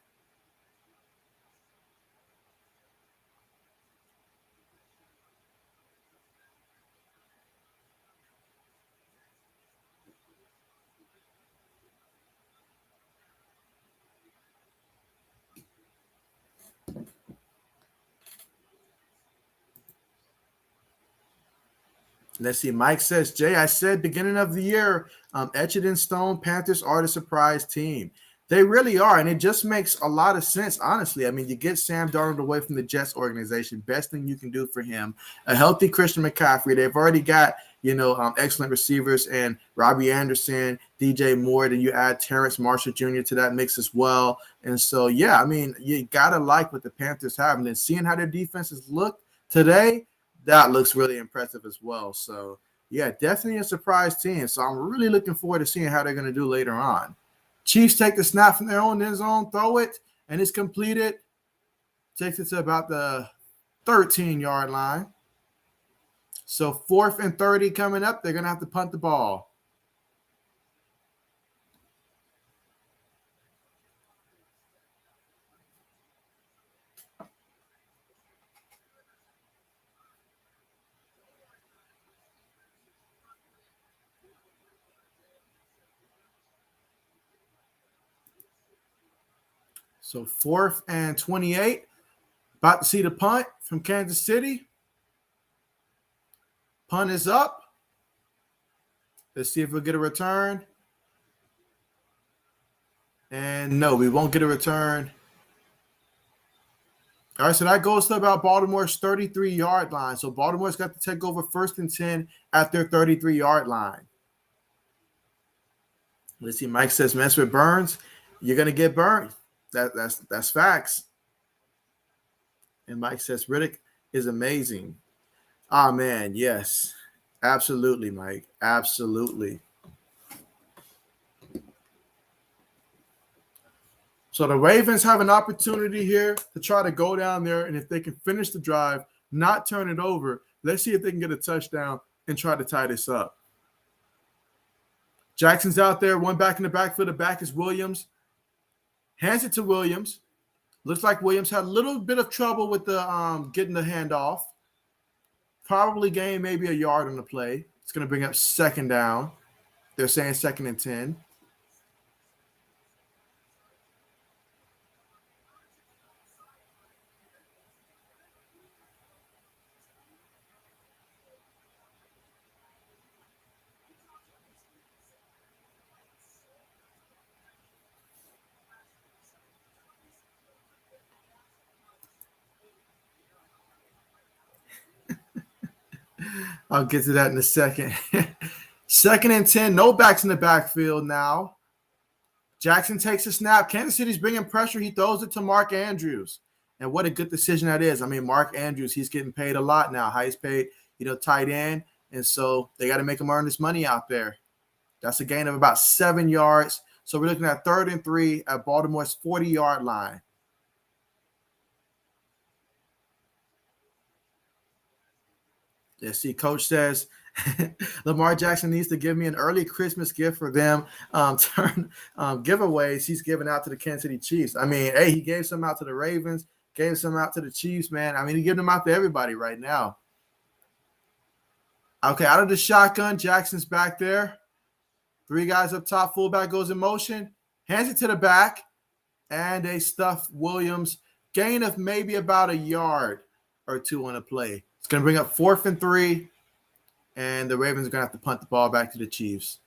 S1: Let's see. Mike says, Jay, I said beginning of the year, etched in stone, Panthers are the surprise team. They really are, and it just makes a lot of sense, honestly. You get Sam Darnold away from the Jets organization. Best thing you can do for him. A healthy Christian McCaffrey. They've already got, excellent receivers and Robbie Anderson, DJ Moore. Then you add Terrence Marshall Jr. to that mix as well. And so, yeah, you got to like what the Panthers have. And then seeing how their defenses look today, that looks really impressive as well. So, yeah, definitely a surprise team. So I'm really looking forward to seeing how they're going to do later on. Chiefs take the snap from their own end zone, throw it, and it's completed. Takes it to about the 13-yard line. So 4th and 30 coming up. They're going to have to punt the ball. So 4th and 28. About to see the punt from Kansas City. Punt is up. Let's see if we'll get a return. And no, we won't get a return. All right, so that goes to about Baltimore's 33-yard line. So Baltimore's got to take over 1st and 10 at their 33-yard line. Let's see. Mike says, mess with Burns, you're going to get burned. That's facts. And Mike says, Riddick is amazing. Oh, man, yes. Absolutely, Mike. Absolutely. So the Ravens have an opportunity here to try to go down there, and if they can finish the drive, not turn it over, let's see if they can get a touchdown and try to tie this up. Jackson's out there, one back in the backfield. The back is Williams. Hands it to Williams. Looks like Williams had a little bit of trouble with the getting the handoff. Probably gained maybe a yard on the play. It's going to bring up second down. They're saying 2nd and 10. I'll get to that in a second. 2nd and 10. No backs in the backfield now. Jackson takes a snap. Kansas City's bringing pressure. He throws it to Mark Andrews. And what a good decision that is. I mean, Mark Andrews, he's getting paid a lot now. Highest paid, tight end. And so they got to make him earn his money out there. That's a gain of about 7 yards. So we're looking at 3rd and 3 at Baltimore's 40-yard line. Yeah, see, Coach says Lamar Jackson needs to give me an early Christmas gift for them. Giveaways he's giving out to the Kansas City Chiefs. I mean, hey, he gave some out to the Ravens, gave some out to the Chiefs, man. I mean, he giving them out to everybody right now. Okay, out of the shotgun, Jackson's back there. 3 guys up top. Fullback goes in motion, hands it to the back, and they stuff Williams. Gain of maybe about a yard or 2 on the play. It's going to bring up 4th and 3, and the Ravens are going to have to punt the ball back to the Chiefs.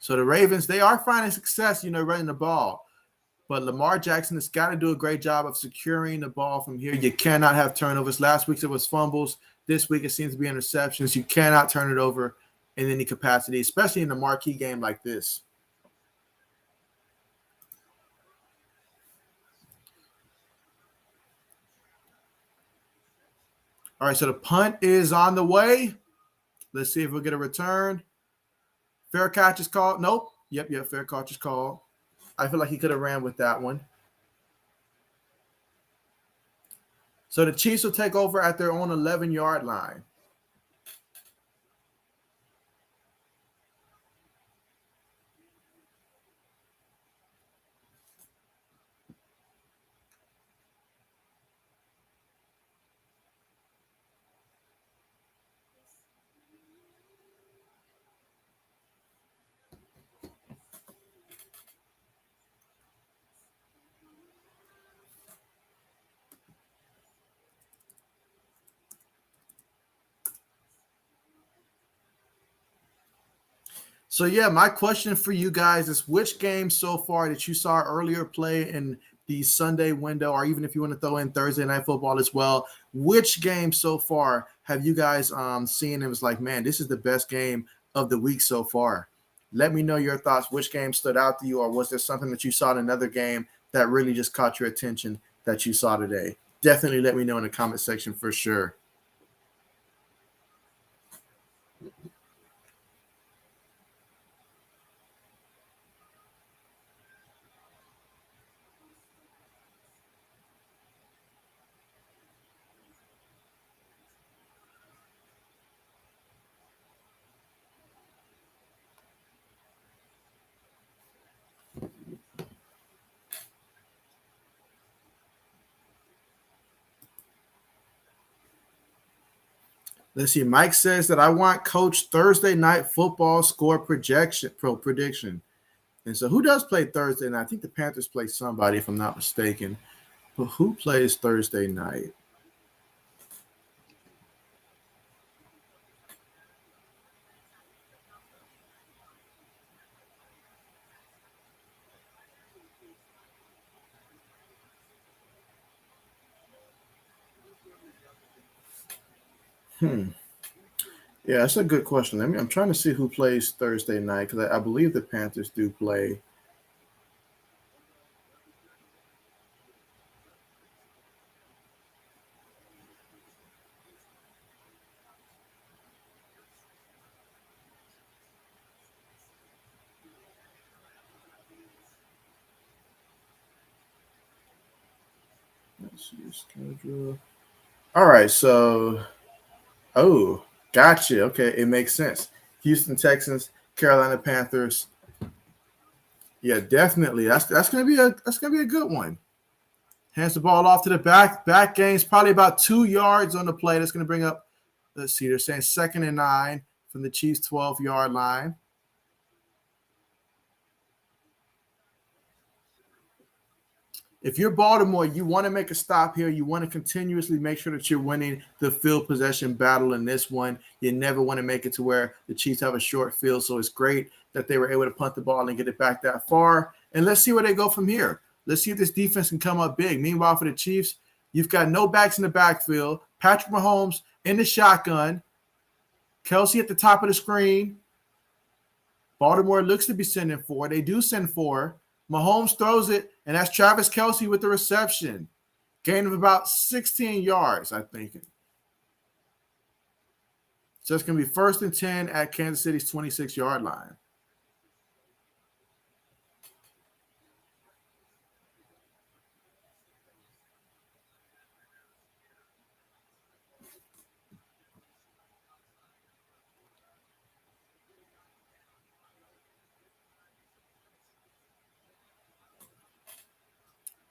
S1: So the Ravens, they are finding success, running the ball. But Lamar Jackson has got to do a great job of securing the ball from here. You cannot have turnovers. Last week it was fumbles. This week it seems to be interceptions. You cannot turn it over in any capacity, especially in a marquee game like this. All right, so the punt is on the way. Let's see if we'll get a return. Fair catch is called. Nope. Yep, fair catch is called. I feel like he could have ran with that one. So the Chiefs will take over at their own 11-yard line. So, yeah, my question for you guys is which game so far that you saw earlier play in the Sunday window, or even if you want to throw in Thursday Night Football as well, which game so far have you guys seen and was like, man, this is the best game of the week so far? Let me know your thoughts. Which game stood out to you, or was there something that you saw in another game that really just caught your attention that you saw today? Definitely let me know in the comment section for sure. Let's see. Mike says that I want Coach Thursday Night Football score prediction. And so who does play Thursday night? I think the Panthers play somebody, if I'm not mistaken. But who plays Thursday night? Yeah, that's a good question. I'm trying to see who plays Thursday night because I believe the Panthers do play. Let's see your schedule. All right, so gotcha. Okay, it makes sense. Houston Texans, Carolina Panthers. Yeah, definitely. That's gonna be a good one. Hands the ball off to the back. Back gains probably about 2 yards on the play. That's gonna bring up. Let's see. They're saying 2nd and 9 from the Chiefs' 12-yard line. If you're Baltimore, you want to make a stop here. You want to continuously make sure that you're winning the field possession battle in this one. You never want to make it to where the Chiefs have a short field. So it's great that they were able to punt the ball and get it back that far. And let's see where they go from here. Let's see if this defense can come up big. Meanwhile, for the Chiefs, you've got no backs in the backfield. Patrick Mahomes in the shotgun. Kelsey at the top of the screen. Baltimore looks to be sending 4. They do send 4. Mahomes throws it, and that's Travis Kelsey with the reception. Gain of about 16 yards, I think. So it's going to be 1st and 10 at Kansas City's 26-yard line.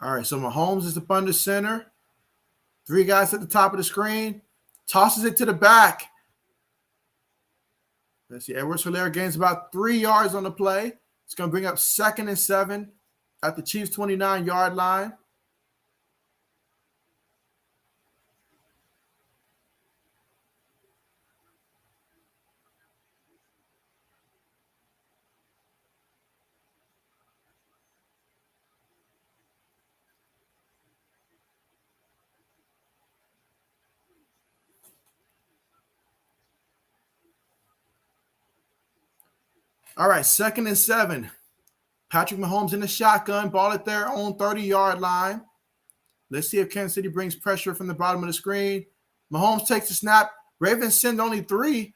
S1: All right, so Mahomes is up under center. 3 guys at the top of the screen. Tosses it to the back. Let's see. Edwards-Helaire gains about 3 yards on the play. It's going to bring up 2nd and 7 at the Chiefs' 29-yard line. All right, 2nd and 7. Patrick Mahomes in the shotgun, ball at their own 30-yard line. Let's see if Kansas City brings pressure from the bottom of the screen. Mahomes takes the snap. Ravens send only 3,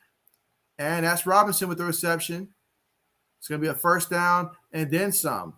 S1: and that's Robinson with the reception. It's going to be a 1st down and then some.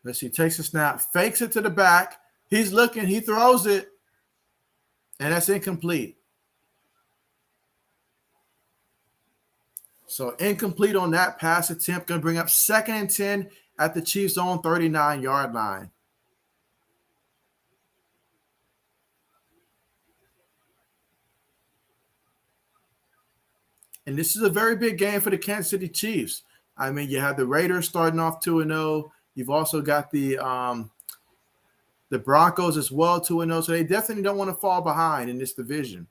S1: Let's see, takes the snap, fakes it to the back. He's looking, he throws it, and that's incomplete. So incomplete on that pass attempt. Going to bring up 2nd and 10 at the Chiefs' own 39-yard line. And this is a very big game for the Kansas City Chiefs. I mean, you have the Raiders starting off 2-0. You've also got the Broncos as well 2-0. So they definitely don't want to fall behind in this division.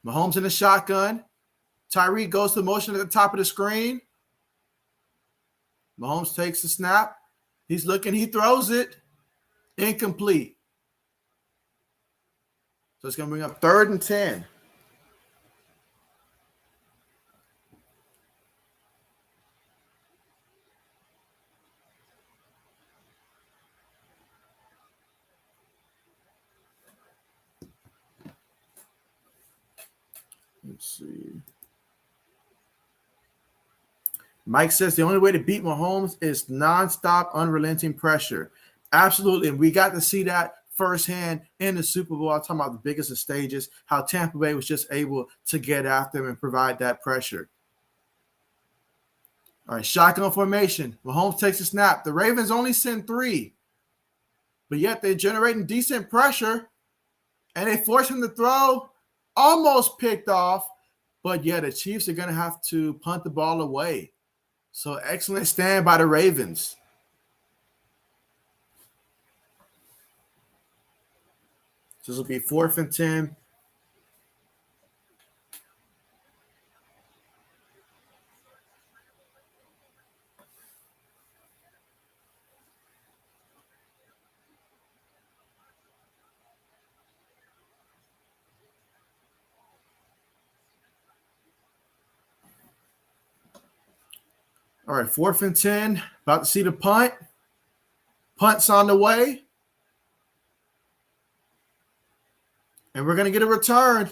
S1: Mahomes in the shotgun. Tyreek goes to motion at the top of the screen. Mahomes takes the snap. He's looking. He throws it. Incomplete. So it's going to bring up 3rd and 10. Let's see. Mike says the only way to beat Mahomes is nonstop, unrelenting pressure. Absolutely. And we got to see that firsthand in the Super Bowl. I'm talking about the biggest of stages, how Tampa Bay was just able to get after him and provide that pressure. All right, shotgun formation. Mahomes takes a snap. The Ravens only send 3, but yet they're generating decent pressure, and they force him to throw. Almost picked off, but yeah, the Chiefs are going to have to punt the ball away. So excellent stand by the Ravens. So this will be 4th and 10. All right, 4th and 10. About to see the punt. Punt's on the way. And we're going to get a return.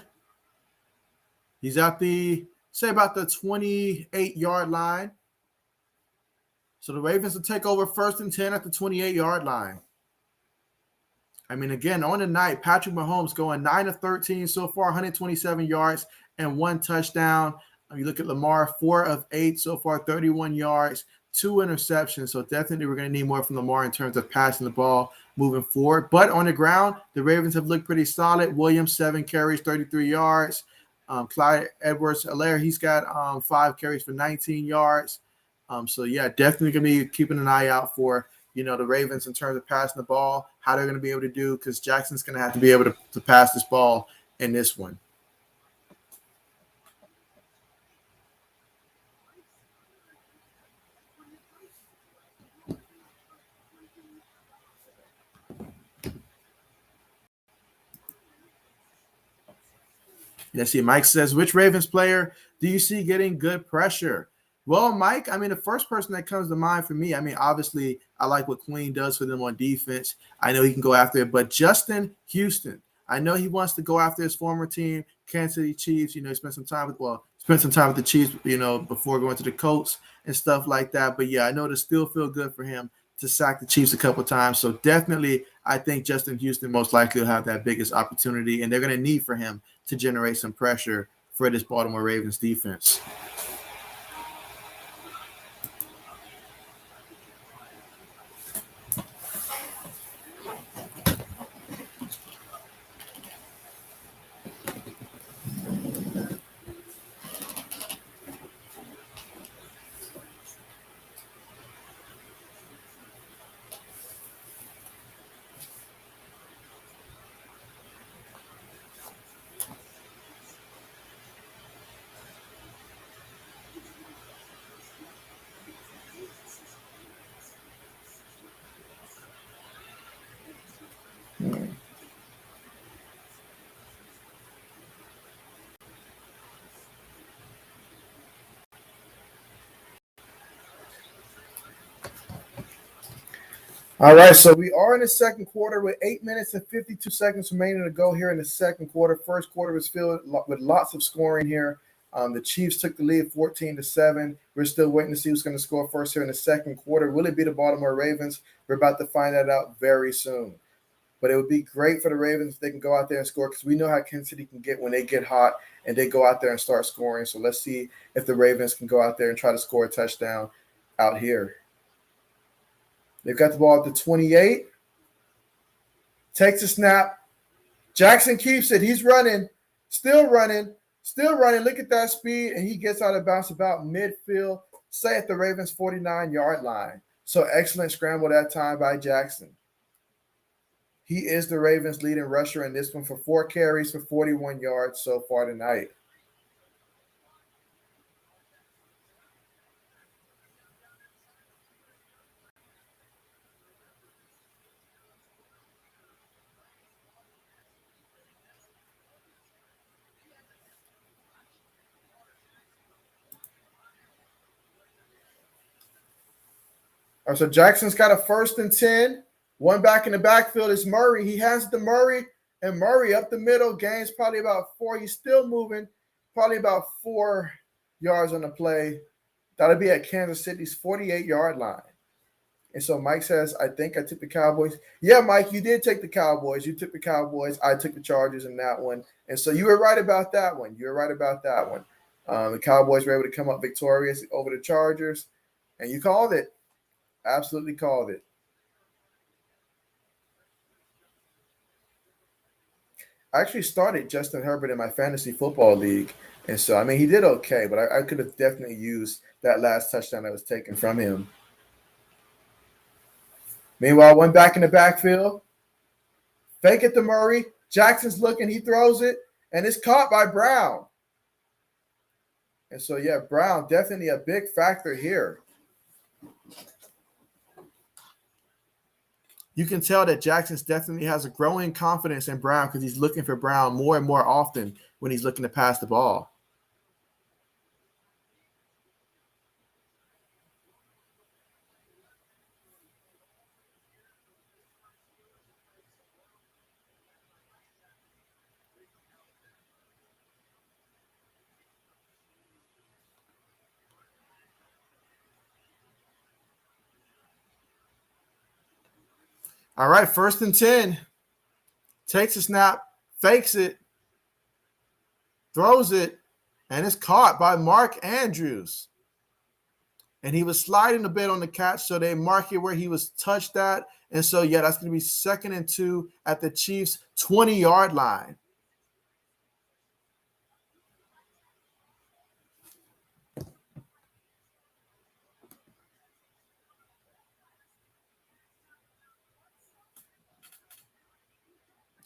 S1: He's at about the 28-yard line. So the Ravens will take over 1st and 10 at the 28-yard line. I mean, again, on the night, Patrick Mahomes going 9 of 13 so far, 127 yards and 1 touchdown. You look at Lamar, 4 of 8 so far, 31 yards, 2 interceptions. So definitely we're going to need more from Lamar in terms of passing the ball moving forward. But on the ground, the Ravens have looked pretty solid. Williams, 7 carries, 33 yards. Clyde Edwards-Helaire, he's got 5 carries for 19 yards. So, yeah, definitely going to be keeping an eye out for, the Ravens in terms of passing the ball, how they're going to be able to do, because Jackson's going to have to be able to pass this ball in this one. Let's see. Mike says, which Ravens player do you see getting good pressure? Well, Mike, I mean, the first person that comes to mind for me, I mean, obviously, I like what Queen does for them on defense. I know he can go after it, but Justin Houston, I know he wants to go after his former team, Kansas City Chiefs. He spent some time with the Chiefs, before going to the Colts and stuff like that. But yeah, I know it'll still feel good for him to sack the Chiefs a couple times. So definitely, I think Justin Houston most likely will have that biggest opportunity, and they're going to need for him to generate some pressure for this Baltimore Ravens defense. All right, so we are in the second quarter with 8 minutes and 52 seconds remaining to go here in the second quarter. First quarter was filled with lots of scoring here. The Chiefs took the lead 14-7. We're still waiting to see who's going to score first here in the second quarter. Will it be the Baltimore Ravens? We're about to find that out very soon. But it would be great for the Ravens if they can go out there and score, because we know how Kansas City can get when they get hot and they go out there and start scoring. So let's see if the Ravens can go out there and try to score a touchdown out here. They've got the ball at the 28. Takes a snap. Jackson keeps it. He's running. Still running. Look at that speed. And he gets out of bounds about midfield, say at the Ravens' 49-yard line. So excellent scramble that time by Jackson. He is the Ravens' leading rusher in this one for 4 carries for 41 yards so far tonight. All right, so Jackson's got a 1st and 10. One back in the backfield is Murray. He has the Murray, and Murray up the middle, gains probably about 4. He's still moving, probably about 4 yards on the play. That'll be at Kansas City's 48-yard line. And so Mike says, I think I took the Cowboys. Yeah, Mike, you did take the Cowboys. You took the Cowboys. I took the Chargers in that one. And so you were right about that one. The Cowboys were able to come up victorious over the Chargers, and you called it. Absolutely called it. I actually started Justin Herbert in my fantasy football league. And so, I mean, he did okay, but I could have definitely used that last touchdown that was taken from him. Meanwhile, one back in the backfield. Fake it to Murray. Jackson's looking. He throws it, and it's caught by Brown. And so, yeah, Brown definitely a big factor here. You can tell that Jackson definitely has a growing confidence in Brown, because he's looking for Brown more and more often when he's looking to pass the ball. All right, 1st and 10. Takes a snap, fakes it, throws it, and it's caught by Mark Andrews. And he was sliding a bit on the catch, so they mark it where he was touched at. And so, yeah, that's going to be 2nd and 2 at the Chiefs' 20-yard line.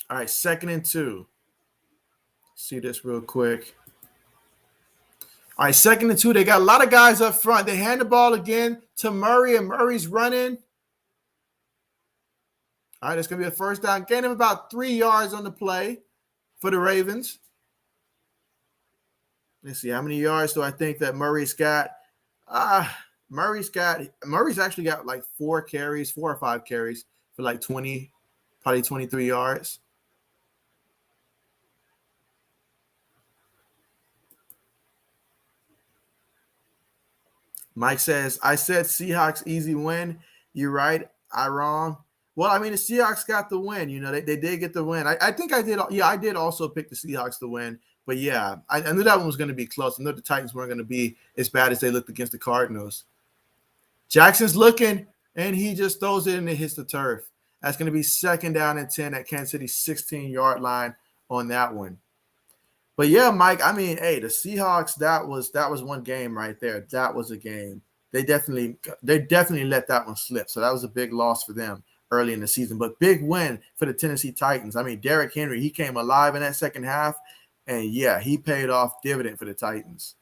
S1: All right, 2nd and 2. See this real quick. All right, 2nd and 2. They got a lot of guys up front. They hand the ball again to Murray, and Murray's running. All right, it's going to be a 1st down. Gain him about 3 yards on the play for the Ravens. Let's see, how many yards do I think that Murray's got? Murray's actually got like 4 or 5 carries for like 20, probably 23 yards. Mike says, I said Seahawks easy win. You're right. I wrong. Well, I mean, the Seahawks got the win. You know, they did get the win. I think I did. Yeah, I did also pick the Seahawks to win. But, yeah, I knew that one was going to be close. I knew the Titans weren't going to be as bad as they looked against the Cardinals. Jackson's looking, and he just throws it and it hits the turf. That's going to be 2nd down and 10 at Kansas City's 16-yard on that one. But yeah, Mike, I mean, hey, the Seahawks, that was one game right there. That was a game. They definitely let that one slip. So that was a big loss for them early in the season. But big win for the Tennessee Titans. I mean, Derrick Henry, he came alive in that second half. And yeah, he paid off dividend for the Titans.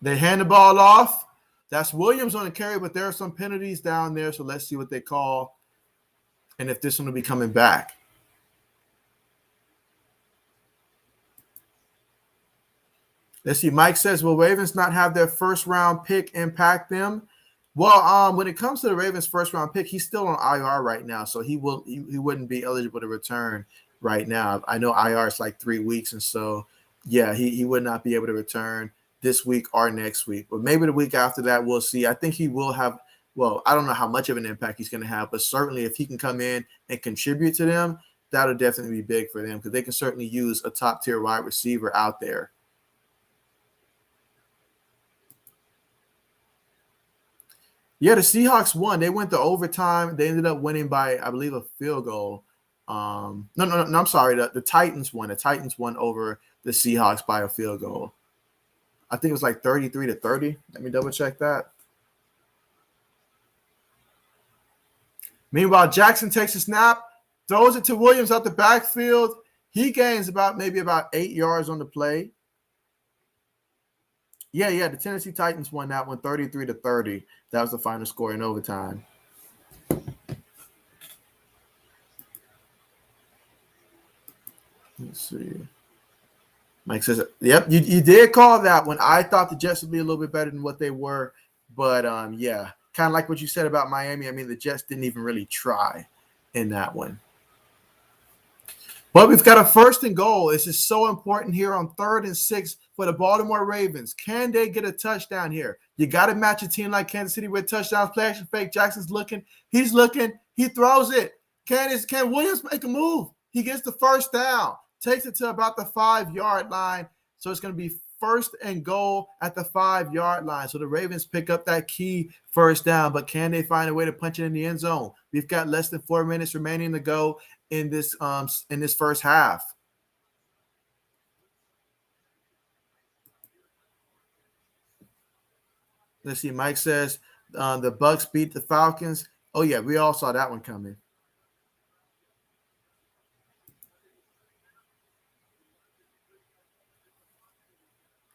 S1: They hand the ball off. That's Williams on the carry, but there are some penalties down there. So let's see what they call and if this one will be coming back. Let's see. Mike says, will Ravens not have their 1st-round pick impact them? Well, when it comes to the Ravens' 1st-round pick, he's still on IR right now, so he wouldn't be eligible to return right now. I know IR is like 3 weeks, and so, yeah, he would not be able to return this week or next week. But maybe the week after that, we'll see. I think he will have – well, I don't know how much of an impact he's going to have, but certainly if he can come in and contribute to them, that'll definitely be big for them because they can certainly use a top-tier wide receiver out there. Yeah, the Seahawks won. They went to overtime. They ended up winning by, I believe, a field goal. No, I'm sorry. The Titans won. The Titans won over the Seahawks by a field goal. I think it was like 33-30. Let me double check that. Meanwhile, Jackson takes a snap, throws it to Williams out the backfield. He gains maybe about 8 yards on the play. Yeah, the Tennessee Titans won that one 33-30. That was the final score in overtime. Let's see. Mike says, yep, you did call that one. I thought the Jets would be a little bit better than what they were. But, yeah, kind of like what you said about Miami. I mean, the Jets didn't even really try in that one. But we've got a 1st and goal. This is so important here on 3rd and 6 for the Baltimore Ravens. Can they get a touchdown here? You got to match a team like Kansas City with touchdowns. Play action fake. Jackson's looking. He's looking. He throws it. Can Williams make a move? He gets the 1st down. Takes it to about the 5-yard line. So it's going to be 1st and goal at the 5-yard line. So the Ravens pick up that key 1st down. But can they find a way to punch it in the end zone? We've got less than 4 minutes remaining to go in this first half. Let's see. Mike says the Bucks beat the Falcons. Oh yeah, we all saw that one coming.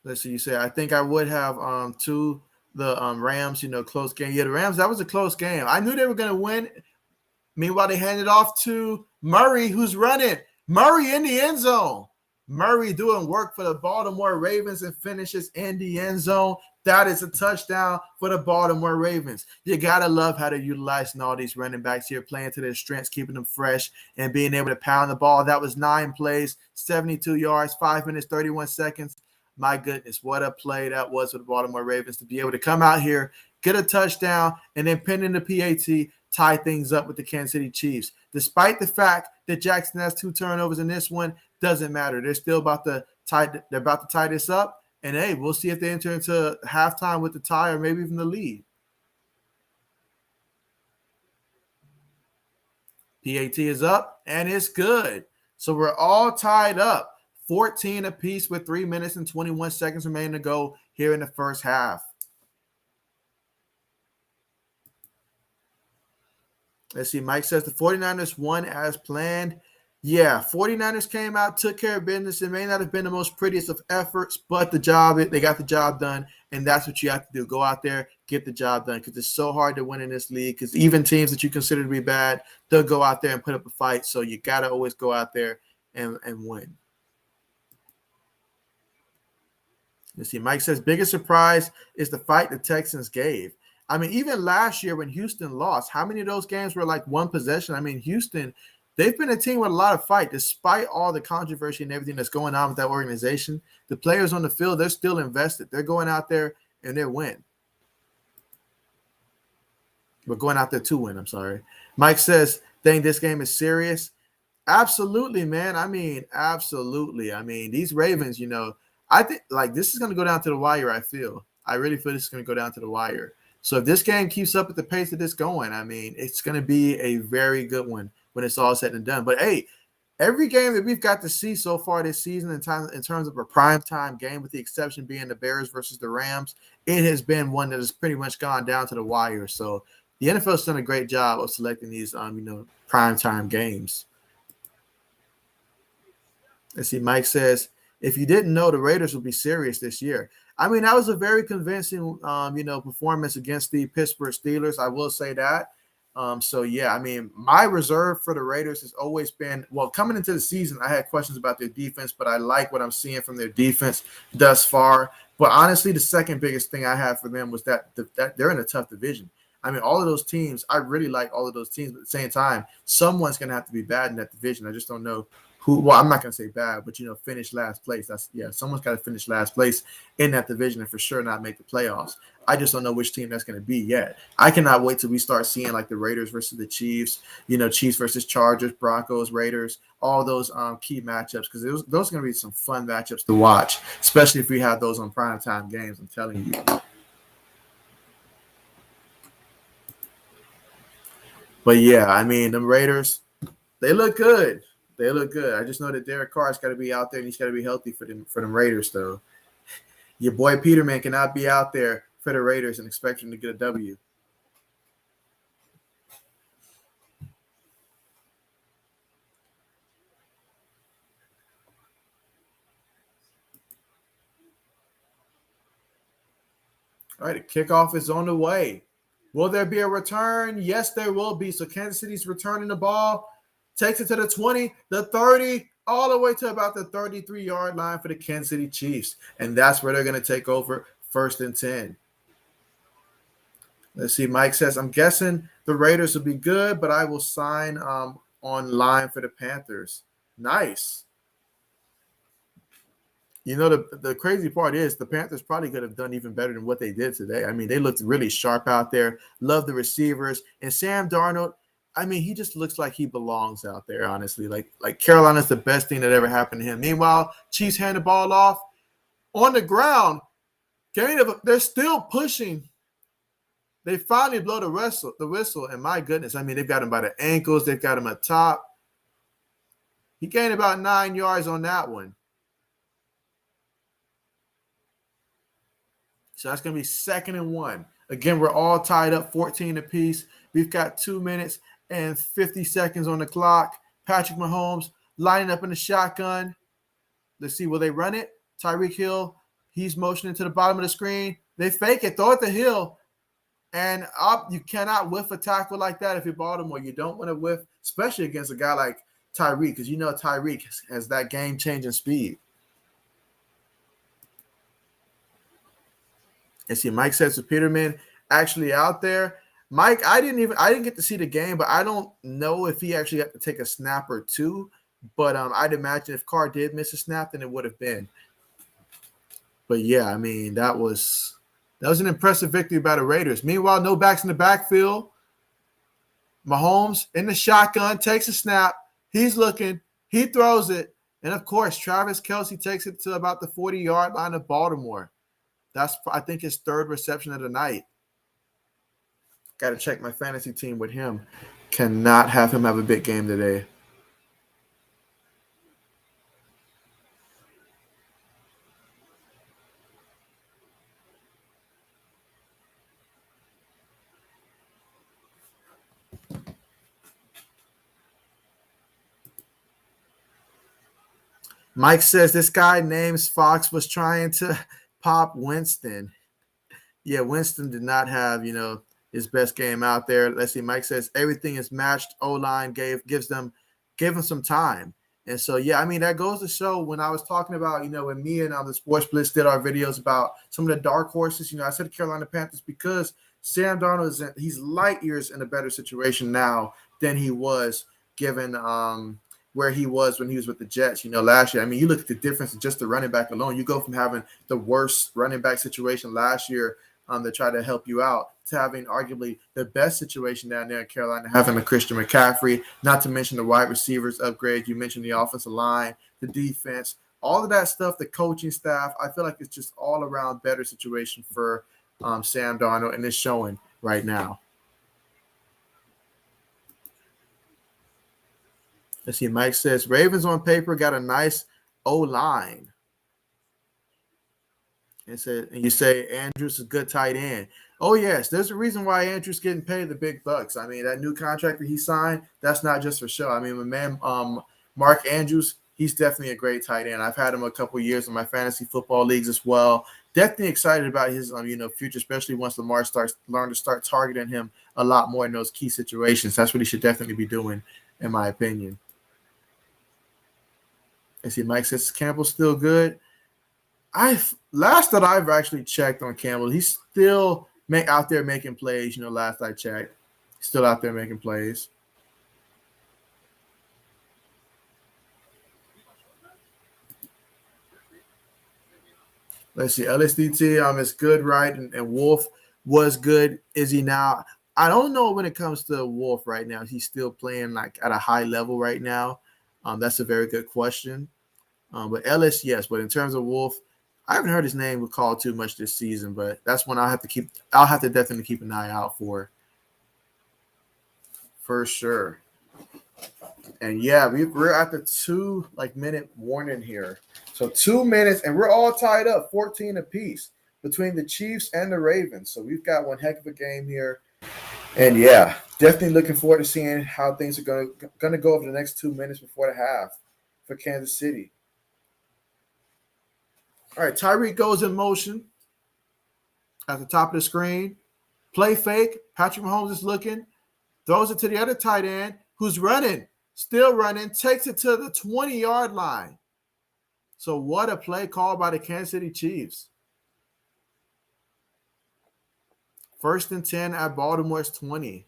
S1: Let's see. You say I think I would have to the Rams. Close game. Yeah, the Rams. That was a close game. I knew they were going to win. Meanwhile, they handed off to Murray, who's running. Murray in the end zone. Murray doing work for the Baltimore Ravens and finishes in the end zone. That is a touchdown for the Baltimore Ravens. You got to love how they're utilizing all these running backs here, playing to their strengths, keeping them fresh, and being able to pound the ball. That was 9 plays, 72 yards, 5 minutes, 31 seconds. My goodness, what a play that was for the Baltimore Ravens to be able to come out here, get a touchdown, and then pin in the PAT, tie things up with the Kansas City Chiefs. Despite the fact that Jackson has 2 turnovers in this one, doesn't matter. They're still about to tie this up. And hey, we'll see if they enter into halftime with the tie or maybe even the lead. PAT is up, and it's good. So we're all tied up, 14 apiece with 3 minutes and 21 seconds remaining to go here in the first half. Let's see. Mike says the 49ers won as planned. Yeah, 49ers came out, took care of business. It may not have been the most prettiest of efforts, but they got the job done, and that's what you have to do. Go out there, get the job done, because it's so hard to win in this league, because even teams that you consider to be bad, they'll go out there and put up a fight, so you got to always go out there and win. Let's see. Mike says biggest surprise is the fight the Texans gave. I mean, even last year when Houston lost, how many of those games were like one possession? I mean, Houston, they've been a team with a lot of fight, despite all the controversy and everything that's going on with that organization. The players on the field, they're still invested. They're going out there and they're winning. We're going out there to win, I'm sorry. Mike says, think this game is serious. Absolutely, man. I mean, absolutely. I mean, these Ravens, I think like this is going to go down to the wire, I really feel this is going to go down to the wire. So if this game keeps up at the pace that it's going, I mean, it's going to be a very good one when it's all said and done. But, hey, every game that we've got to see so far this season in terms of a primetime game, with the exception being the Bears versus the Rams, it has been one that has pretty much gone down to the wire. So the NFL's done a great job of selecting these, primetime games. Let's see, Mike says, if you didn't know, the Raiders will be serious this year. I mean, that was a very convincing, performance against the Pittsburgh Steelers. I will say that. So, yeah, I mean, my reserve for the Raiders has always been, well, coming into the season, I had questions about their defense, but I like what I'm seeing from their defense thus far. But honestly, the second biggest thing I have for them was that they're in a tough division. I mean, all of those teams, I really like all of those teams, but at the same time, someone's going to have to be bad in that division. I just don't know who. Well, I'm not going to say bad, but, finish last place. Someone's got to finish last place in that division and for sure not make the playoffs. I just don't know which team that's going to be yet. I cannot wait till we start seeing like the Raiders versus the Chiefs, Chiefs versus Chargers, Broncos, Raiders, all those key matchups, because those are going to be some fun matchups to watch, especially if we have those on primetime games, I'm telling you. But, yeah, I mean, the Raiders, they look good. They look good. I just know that Derek Carr's got to be out there, and he's got to be healthy for them Raiders, though. Your boy Peterman cannot be out there for the Raiders and expect him to get a W. All right, the kickoff is on the way. Will there be a return? Yes, there will be. So Kansas City's returning the ball, takes it to the 20, the 30, all the way to about the 33-yard line for the Kansas City Chiefs. And that's where they're going to take over, 1st and 10. Let's see. Mike says, I'm guessing the Raiders will be good, but I will sign online for the Panthers. Nice. The crazy part is the Panthers probably could have done even better than what they did today. I mean, they looked really sharp out there. Love the receivers. And Sam Darnold, I mean, he just looks like he belongs out there, honestly. Like Carolina's the best thing that ever happened to him. Meanwhile, Chiefs hand the ball off on the ground. They're still pushing. They finally blow the whistle, and my goodness, I mean, they've got him by the ankles. They've got him up top. He gained about 9 yards on that one. So that's going to be 2nd and 1. Again, we're all tied up 14 apiece. We've got 2 minutes and 50 seconds on the clock. Patrick Mahomes lining up in the shotgun. Let's see, will they run it? Tyreek Hill, he's motioning to the bottom of the screen. They fake it, throw it to Hill. And up, you cannot whiff a tackle like that if you're Baltimore. You don't want to whiff, especially against a guy like Tyreek, because Tyreek has that game-changing speed. And see, Mike says to Peterman actually out there. Mike, I didn't get to see the game, but I don't know if he actually got to take a snap or two. But I'd imagine if Carr did miss a snap, then it would have been. But yeah, I mean, that was an impressive victory by the Raiders. Meanwhile, no backs in the backfield. Mahomes in the shotgun takes a snap. He's looking. He throws it. And, of course, Travis Kelce takes it to about the 40-yard line of Baltimore. That's, I think, his third reception of the night. Got to check my fantasy team with him. Cannot have him have a big game today. Mike says this guy named Fox was trying to pop Winston. Yeah, Winston did not have, his best game out there. Let's see. Mike says everything is matched. O-line gave him some time. And so, yeah, I mean, that goes to show when I was talking about, when me and the Sports Blitz did our videos about some of the dark horses, I said Carolina Panthers because Sam Darnold he's light years in a better situation now than he was given where he was when he was with the Jets, last year. I mean, you look at the difference in just the running back alone. You go from having the worst running back situation last year to try to help you out to having arguably the best situation down there in Carolina, having a Christian McCaffrey, not to mention the wide receivers upgrade. You mentioned the offensive line, the defense, all of that stuff, the coaching staff. I feel like it's just all around better situation for Sam Darnold, and it's showing right now. Let's see. Mike says Ravens on paper got a nice O-line. And you say Andrews is a good tight end. Oh, yes. There's a reason why Andrews getting paid the big bucks. I mean, that new contract that he signed, that's not just for show. I mean, my man Mark Andrews, he's definitely a great tight end. I've had him a couple of years in my fantasy football leagues as well. Definitely excited about his future, especially once Lamar learn to start targeting him a lot more in those key situations. That's what he should definitely be doing, in my opinion. I see Mike says Campbell's still good. Last that I've actually checked on Campbell, he's still out there making plays. Last I checked, still out there making plays. Let's see, LSDT is good, right? And Wolf was good. Is he now? I don't know when it comes to Wolf right now. He's still playing like at a high level right now. That's a very good question. But Ellis, yes. But in terms of Wolf, I haven't heard his name called too much this season, but that's one I'll have to definitely keep an eye out for sure. And yeah, we're at the 2-minute warning here. So 2 minutes, and we're all tied up, 14 apiece between the Chiefs and the Ravens. So we've got one heck of a game here. And yeah, definitely looking forward to seeing how things are going to go over the next 2 minutes before the half for Kansas City. All right, Tyreek goes in motion at the top of the screen. Play fake. Patrick Mahomes is looking. Throws it to the other tight end who's running. Still running. Takes it to the 20-yard line. So what a play call by the Kansas City Chiefs. 1st and 10 at Baltimore's 20.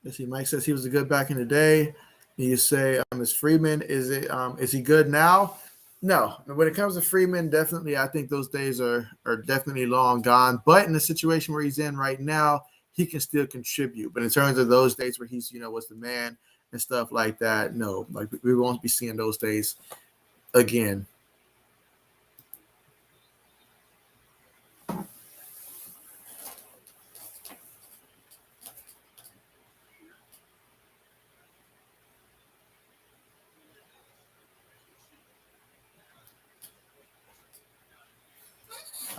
S1: Let's see. Mike says he was a good back in the day. And you say, is Freeman, is he good now? No. When it comes to Freeman, definitely, I think those days are definitely long gone. But in the situation where he's in right now, he can still contribute. But in terms of those days where he's, was the man and stuff like that, no. Like, we won't be seeing those days again.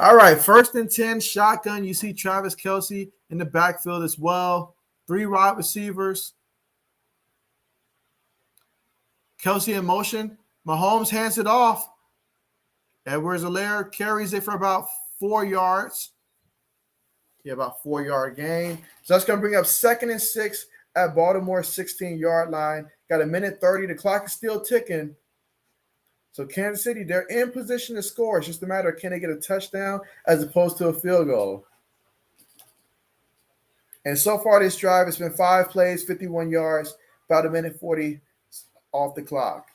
S1: All right, 1st and 10, shotgun. You see Travis Kelce in the backfield as well. 3 wide receivers. Kelce in motion. Mahomes hands it off. Edwards-Helaire carries it for about 4 yards. Yeah, about 4-yard gain. So that's going to bring up 2nd and 6 at Baltimore's 16-yard line. Got 1:30. The clock is still ticking. So Kansas City, they're in position to score. It's just a matter of can they get a touchdown as opposed to a field goal. And so far this drive, it's been 5 plays, 51 yards, about a minute 40 off the clock.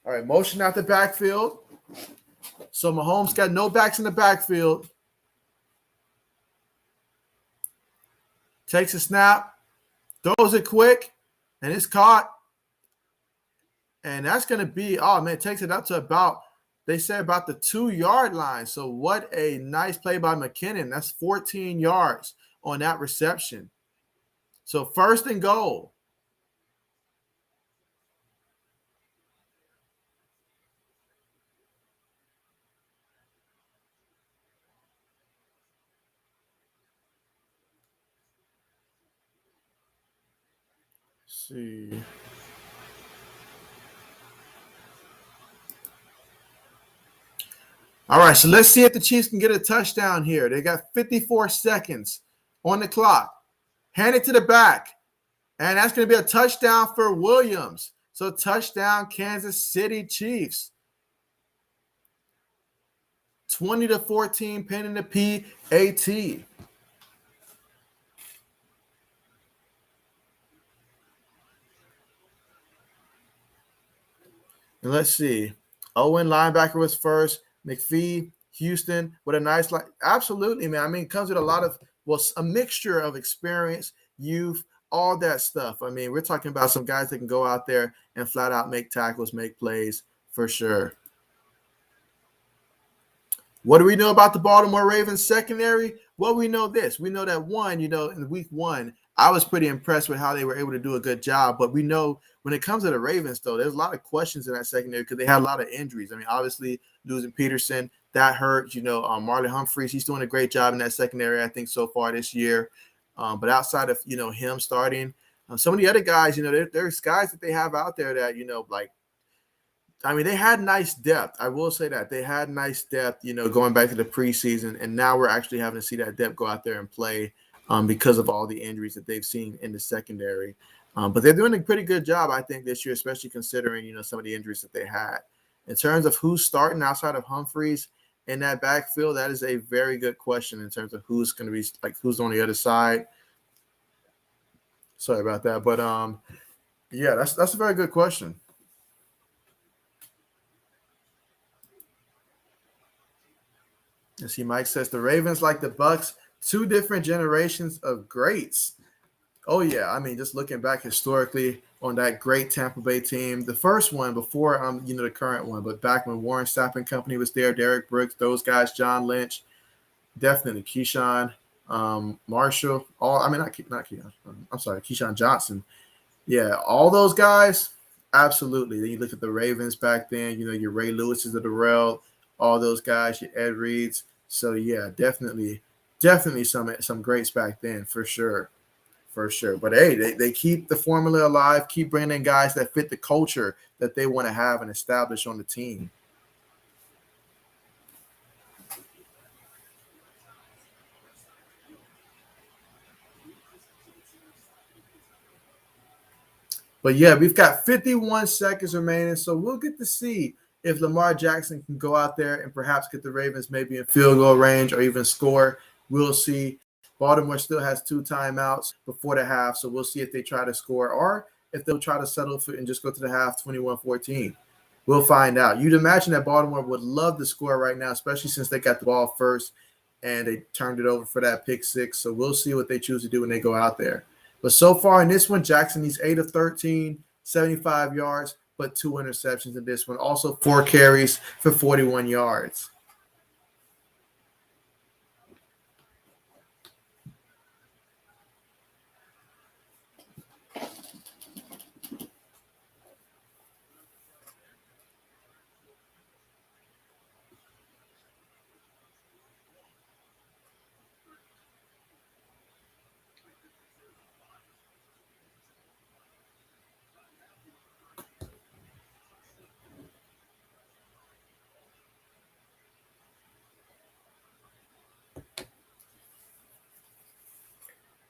S1: All right, motion out the backfield. So Mahomes got no backs in the backfield. Takes a snap, throws it quick, and it's caught. And that's going to be, oh, man, it takes it up to about, they say about the 2-yard line. So what a nice play by McKinnon. That's 14 yards on that reception. So 1st and goal. Let's see. All right, so let's see if the Chiefs can get a touchdown here. They got 54 seconds on the clock. Hand it to the back. And that's going to be a touchdown for Williams. So touchdown, Kansas City Chiefs. 20-14, pending the PAT. And let's see. Owen, linebacker, was first. McPhee, Houston, with a nice line. Absolutely, man. I mean, it comes with a lot of, well, a mixture of experience, youth, all that stuff. I mean, we're talking about some guys that can go out there and flat out make tackles, make plays for sure. What do we know about the Baltimore Ravens secondary? Well, we know this. We know that one, in week 1, I was pretty impressed with how they were able to do a good job. But we know when it comes to the Ravens, though, there's a lot of questions in that secondary because they had a lot of injuries. I mean, obviously, losing Peterson, that hurts. Marlon Humphreys, he's doing a great job in that secondary, I think, so far this year. But outside of, him starting, some of the other guys, there's guys that they have out there that, they had nice depth. I will say that. They had nice depth, going back to the preseason. And now we're actually having to see that depth go out there and play because of all the injuries that they've seen in the secondary. But they're doing a pretty good job, I think, this year, especially considering, some of the injuries that they had. In terms of who's starting outside of Humphreys in that backfield, that is a very good question in terms of who's going to be, who's on the other side. Sorry about that. But, yeah, that's a very good question. Let's see, Mike says the Ravens, like the Bucks, 2 different generations of greats. Oh, yeah. I mean, just looking back historically on that great Tampa Bay team, the first one before, the current one, but back when Warren Sapp and company was there, Derek Brooks, those guys, John Lynch, definitely Keyshawn, Marshall, Keyshawn Johnson. Yeah, all those guys, absolutely. Then you look at the Ravens back then, your Ray Lewis's of the world, all those guys, your Ed Reeds. So, yeah, definitely some greats back then for sure. For sure. But, hey, they keep the formula alive, keep bringing in guys that fit the culture that they want to have and establish on the team. But, yeah, we've got 51 seconds remaining, so we'll get to see if Lamar Jackson can go out there and perhaps get the Ravens maybe in field goal range or even score. We'll see. Baltimore still has 2 timeouts before the half, so we'll see if they try to score or if they'll try to settle for and just go to the half 21-14. We'll find out. You'd imagine that Baltimore would love to score right now, especially since they got the ball first and they turned it over for that pick 6. So we'll see what they choose to do when they go out there. But so far in this one, Jackson needs 8 of 13, 75 yards, but 2 interceptions in this one. Also 4 carries for 41 yards.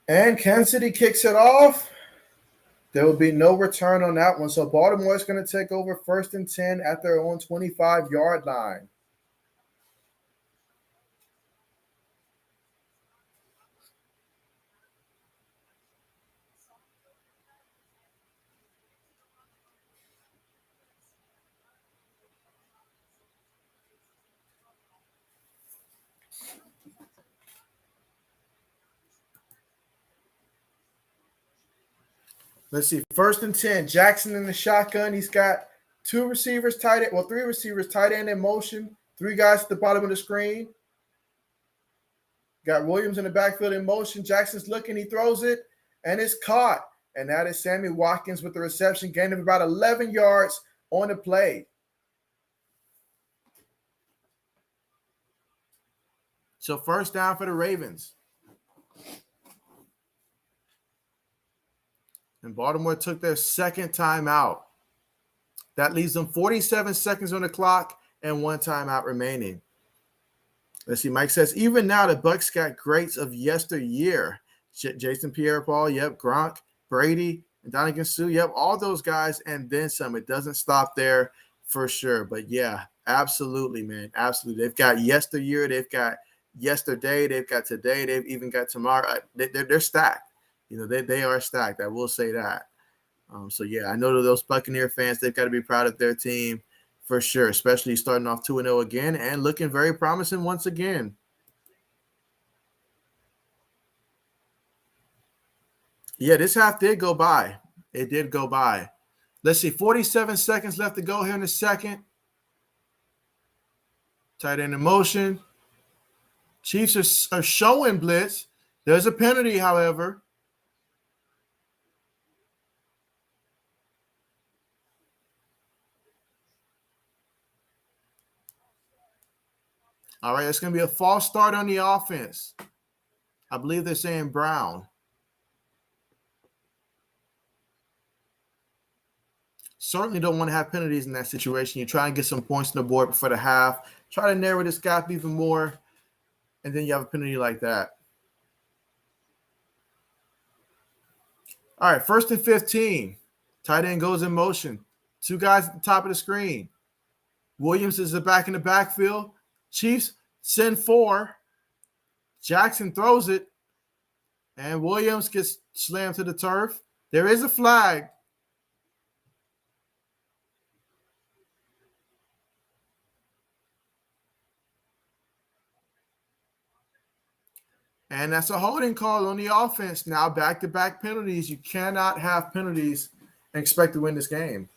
S1: And Kansas City kicks it off. There will be no return on that one. So Baltimore is going to take over 1st and 10 at their own 25-yard line. Let's see. 1st and 10. Jackson in the shotgun. He's got three receivers tight end in motion. 3 guys at the bottom of the screen. Got Williams in the backfield in motion. Jackson's looking. He throws it, and it's caught. And that is Sammy Watkins with the reception, gain of about 11 yards on the play. So 1st down for the Ravens. And Baltimore took their 2nd timeout. That leaves them 47 seconds on the clock and 1 timeout remaining. Let's see. Mike says, even now the Bucs got greats of yesteryear. Jason Pierre-Paul, yep. Gronk, Brady, and Donovan Sue, yep. All those guys and then some. It doesn't stop there for sure. But yeah, absolutely, man. Absolutely. They've got yesteryear. They've got yesterday. They've got today. They've even got tomorrow. They're stacked. You know, they are stacked. I will say that. So, yeah, I know those Buccaneer fans, they've got to be proud of their team for sure, especially starting off 2-0 again and looking very promising once again. Yeah, this half did go by. It did go by. Let's see, 47 seconds left to go here in the second. Tight end in motion. Chiefs are showing blitz. There's a penalty, however. All right, it's going to be a false start on the offense. I believe they're saying Brown. Certainly don't want to have penalties in that situation. You try and get some points on the board before the half. Try to narrow this gap even more, and then you have a penalty like that. All right, 1st and 15. Tight end goes in motion. 2 guys at the top of the screen. Williams is back in the backfield. Chiefs send 4. Jackson throws it, and Williams gets slammed to the turf. There is a flag. And that's a holding call on the offense. Now back-to-back penalties. You cannot have penalties and expect to win this game.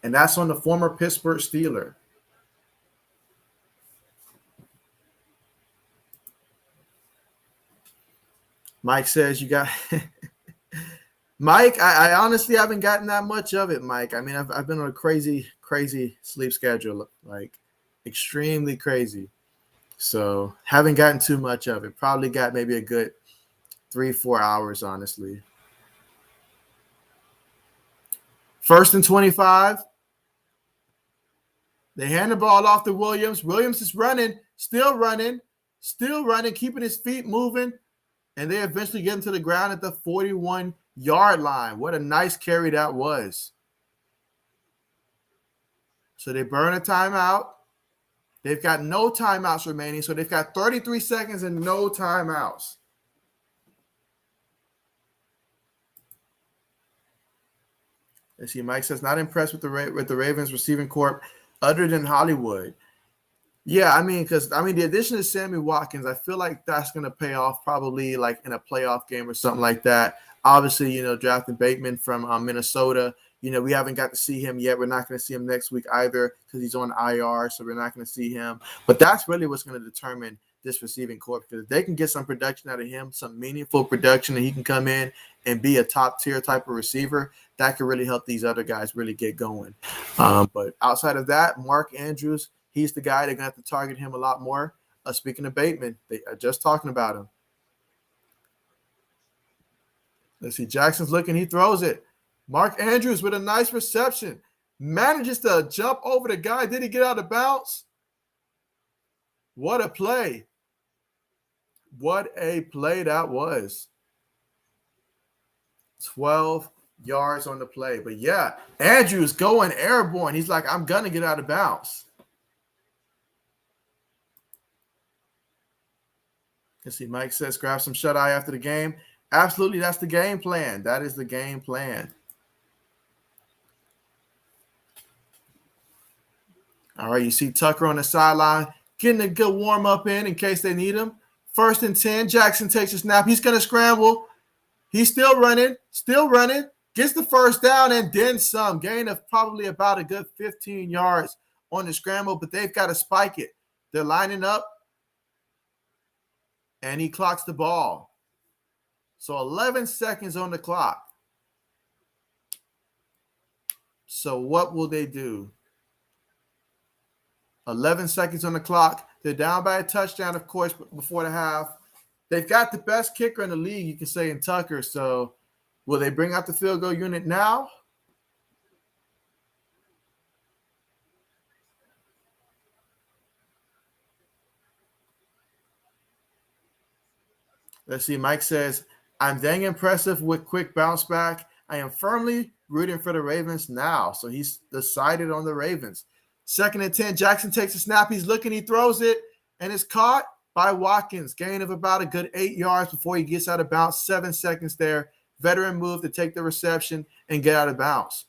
S1: And that's on the former Pittsburgh Steeler. Mike says you got Mike, I honestly haven't gotten that much of it, Mike. I mean, I've been on a crazy sleep schedule, like extremely crazy. So haven't gotten too much of it. Probably got maybe a good 3-4 hours, honestly. 1st and 25. They hand the ball off to Williams. Williams is running, still running, keeping his feet moving. And they eventually get him to the ground at the 41-yard line. What a nice carry that was. So they burn a timeout. They've got no timeouts remaining. So they've got 33 seconds and no timeouts. Let's see, Mike says, not impressed with the Ravens receiving corps other than Hollywood. Yeah, the addition of Sammy Watkins, I feel like that's going to pay off probably like in a playoff game or something like that. Obviously, drafting Bateman from Minnesota. We haven't got to see him yet. We're not going to see him next week either because he's on IR, so we're not going to see him. But that's really what's going to determine this receiving corps, because if they can get some production out of him, some meaningful production, and he can come in and be a top-tier type of receiver, that could really help these other guys really get going. But outside of that, Mark Andrews, he's the guy. They're going to have to target him a lot more. Speaking of Bateman, they are just talking about him. Let's see. Jackson's looking. He throws it. Mark Andrews with a nice reception. Manages to jump over the guy. Did he get out of bounds? What a play. What a play that was. 12 yards on the play. But yeah, Andrews going airborne. He's like, I'm going to get out of bounds. Let's see, Mike says grab some shut-eye after the game. Absolutely, that's the game plan. That is the game plan. All right, you see Tucker on the sideline getting a good warm-up in case they need him. 1st and 10, Jackson takes a snap. He's going to scramble. He's still running, gets the first down and then some. Gain of probably about a good 15 yards on the scramble, but they've got to spike it. They're lining up, and he clocks the ball. So 11 seconds on the clock. So what will they do? 11 seconds on the clock. They're down by a touchdown, of course, before the half. They've got the best kicker in the league, you can say, in Tucker. So will they bring out the field goal unit now? Let's see. Mike says, I'm dang impressive with quick bounce back. I am firmly rooting for the Ravens now. So he's decided on the Ravens. 2nd and 10. Jackson takes a snap. He's looking. He throws it, and it's caught by Watkins. Gain of about a good 8 yards before he gets out of bounds. 7 seconds there. Veteran move to take the reception and get out of bounds.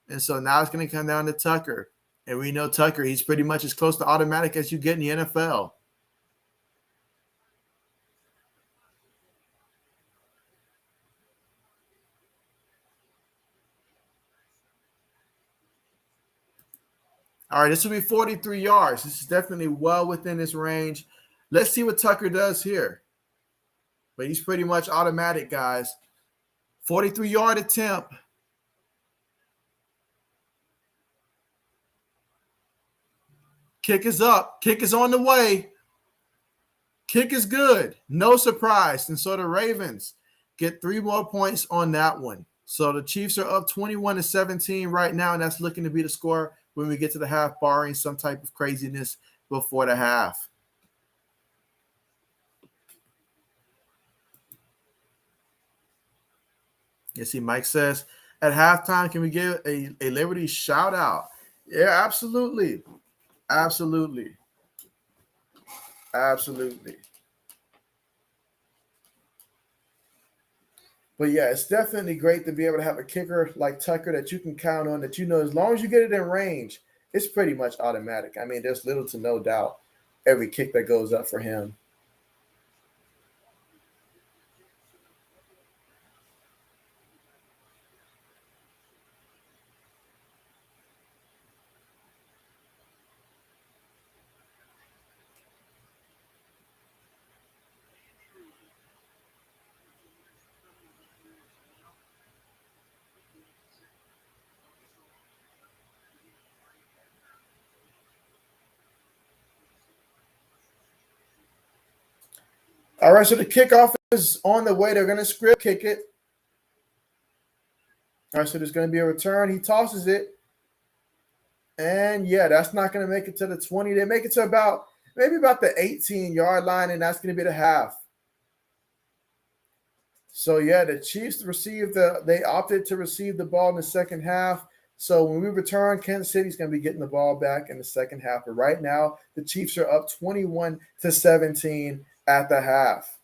S1: And so now it's going to come down to Tucker. And we know Tucker, he's pretty much as close to automatic as you get in the NFL. All right, this will be 43 yards. This is definitely well within his range. Let's see what Tucker does here. But he's pretty much automatic, guys. 43-yard attempt. Kick is up. Kick is on the way. Kick is good. No surprise. And so the Ravens get 3 more points on that one. So the Chiefs are up 21-17 right now, and that's looking to be the score when we get to the half, barring some type of craziness before the half. You see, Mike says, at halftime, can we give a Liberty shout out? Yeah, absolutely. Absolutely. Absolutely. But yeah, it's definitely great to be able to have a kicker like Tucker that you can count on, that you know as long as you get it in range, it's pretty much automatic. I mean, there's little to no doubt every kick that goes up for him. All right, so the kickoff is on the way. They're going to script kick it. All right, so there's going to be a return. He tosses it. And yeah, that's not going to make it to the 20. They make it to about maybe about the 18-yard line, and that's going to be the half. So yeah, the Chiefs they opted to receive the ball in the second half. So when we return, Kansas City's going to be getting the ball back in the second half. But right now, the Chiefs are up 21-17 at the half.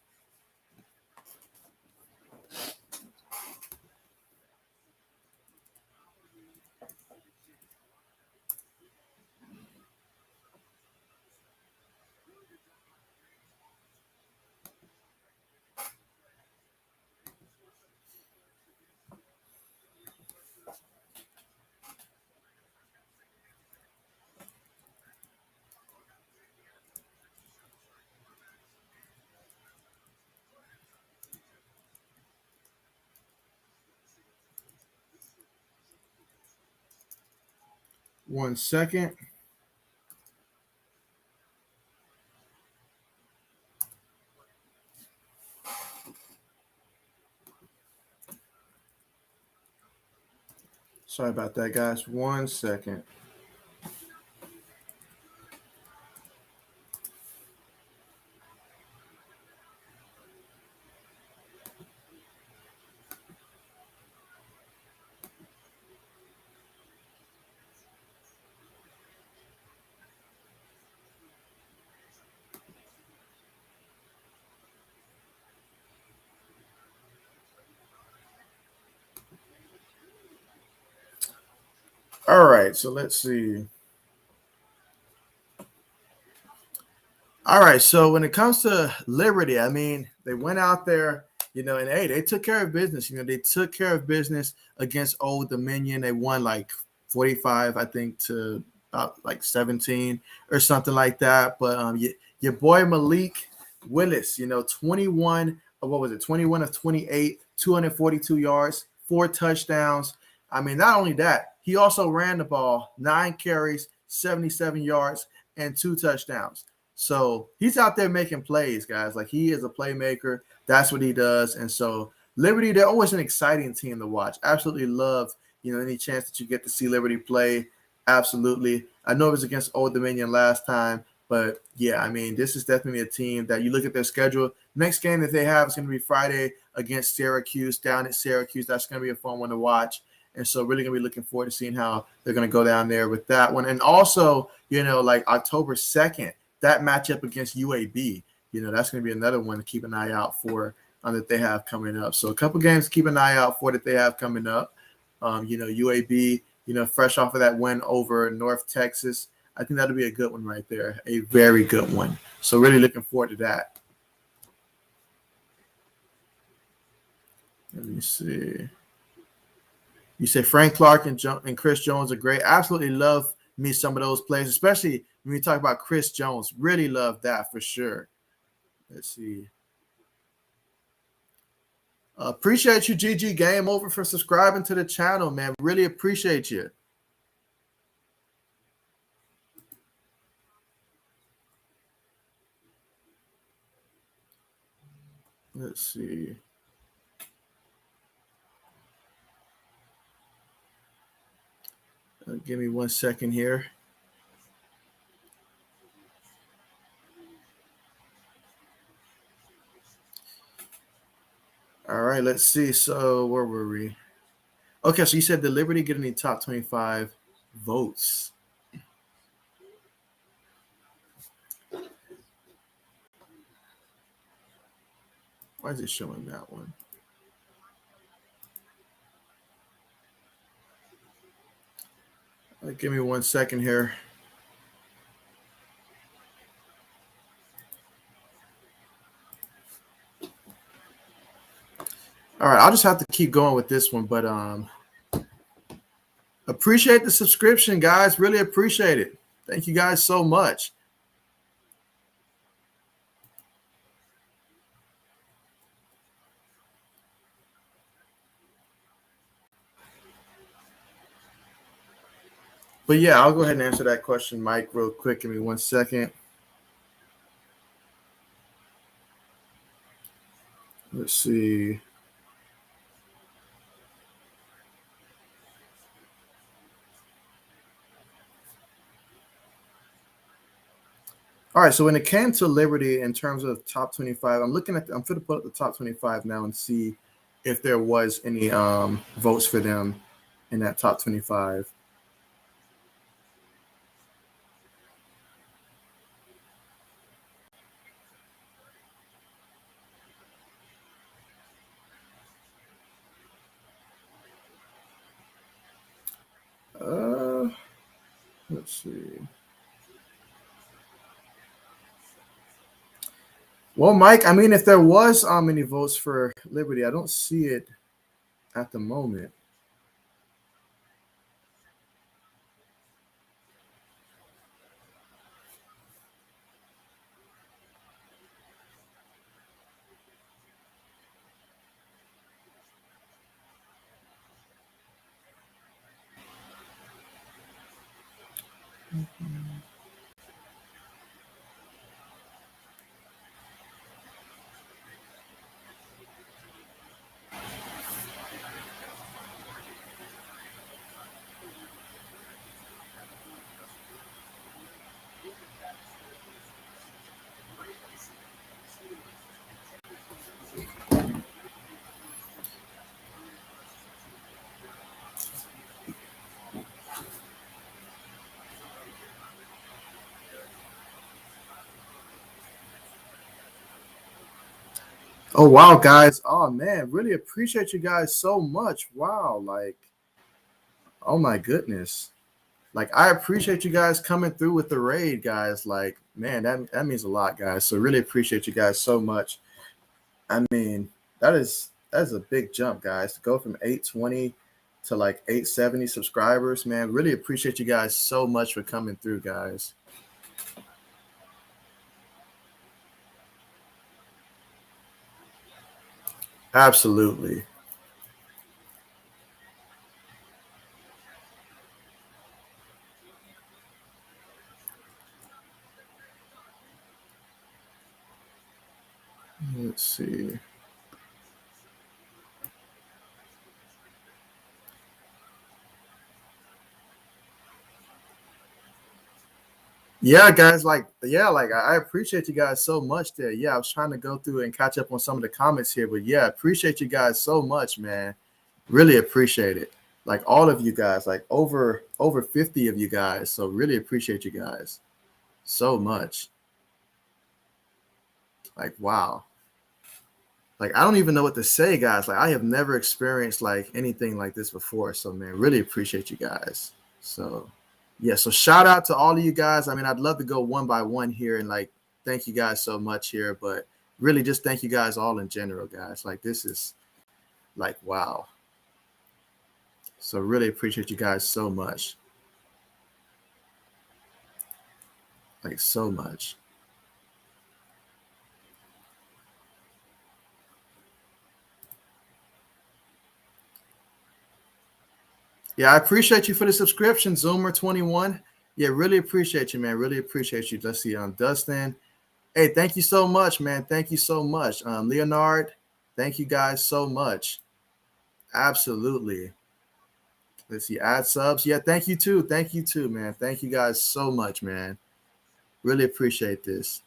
S1: One second. Sorry about that, guys. 1 second. All right, so let's see. All right, so when it comes to Liberty, I mean, they went out there And hey, they took care of business. They took care of business against Old Dominion. They won like 45, I think, to about like 17 or something like that. But your boy Malik Willis, 21, what was it? 21 of 28, 242 yards, 4 touchdowns. I mean, not only that, he also ran the ball, 9 carries, 77 yards, and 2 touchdowns. So he's out there making plays, guys. Like, he is a playmaker. That's what he does. And so Liberty, they're always an exciting team to watch. Absolutely love, any chance that you get to see Liberty play. Absolutely. I know it was against Old Dominion last time, but yeah, I mean, this is definitely a team that you look at their schedule. Next game that they have is going to be Friday against Syracuse, down at Syracuse. That's going to be a fun one to watch. And so really going to be looking forward to seeing how they're going to go down there with that one. And also, like October 2nd, that matchup against UAB, that's going to be another one to keep an eye out for that they have coming up. So a couple games to keep an eye out for that they have coming up. UAB, fresh off of that win over North Texas. I think that'll be a good one right there, a very good one. So really looking forward to that. Let me see. You say Frank Clark and Chris Jones are great. Absolutely love me some of those plays, especially when we talk about Chris Jones. Really love that for sure. Let's see. Appreciate you, GG Game Over, for subscribing to the channel, man. Really appreciate you. Let's see. Give me 1 second here. All right, let's see. So where were we? Okay, so you said the Liberty getting the top 25 votes. Why is it showing that one? Give me 1 second here. All right, I'll just have to keep going with this one, but appreciate the subscription, guys. Really appreciate it. Thank you guys so much. But yeah, I'll go ahead and answer that question, Mike, real quick. Give me 1 second. Let's see. All right, so when it came to Liberty in terms of top 25, I'm going to put up the top 25 now and see if there was any votes for them in that top 25. Let's see. Well, Mike, I mean, if there was any votes for Liberty, I don't see it at the moment. Oh, wow, guys. Oh, man, really appreciate you guys so much. Wow, like, oh my goodness. Like, I appreciate you guys coming through with the raid, guys. Like, man, that means a lot, guys. So really appreciate you guys so much. I mean, That is a big jump, guys. To go from 820 to like 870 subscribers, man. Really appreciate you guys so much for coming through, guys. Absolutely. Let's see. Yeah, guys, I appreciate you guys so much there. Yeah, I was trying to go through and catch up on some of the comments here, but yeah, appreciate you guys so much, man. Really appreciate it. Like all of you guys, like over 50 of you guys. So really appreciate you guys so much. Like wow. Like I don't even know what to say, guys. Like I have never experienced like anything like this before. So man, really appreciate you guys. So yeah, so shout out to all of you guys. I mean, I'd love to go one by one here and like thank you guys so much here, but really just thank you guys all in general, guys. Like this is like wow. So really appreciate you guys so much. Like so much. Yeah, I appreciate you for the subscription, Zoomer21. Yeah, really appreciate you, man. Really appreciate you. Let's see, Dustin. Hey, thank you so much, man. Thank you so much. Leonard, thank you guys so much. Absolutely. Let's see, add subs. Yeah, thank you too. Thank you too, man. Thank you guys so much, man. Really appreciate this.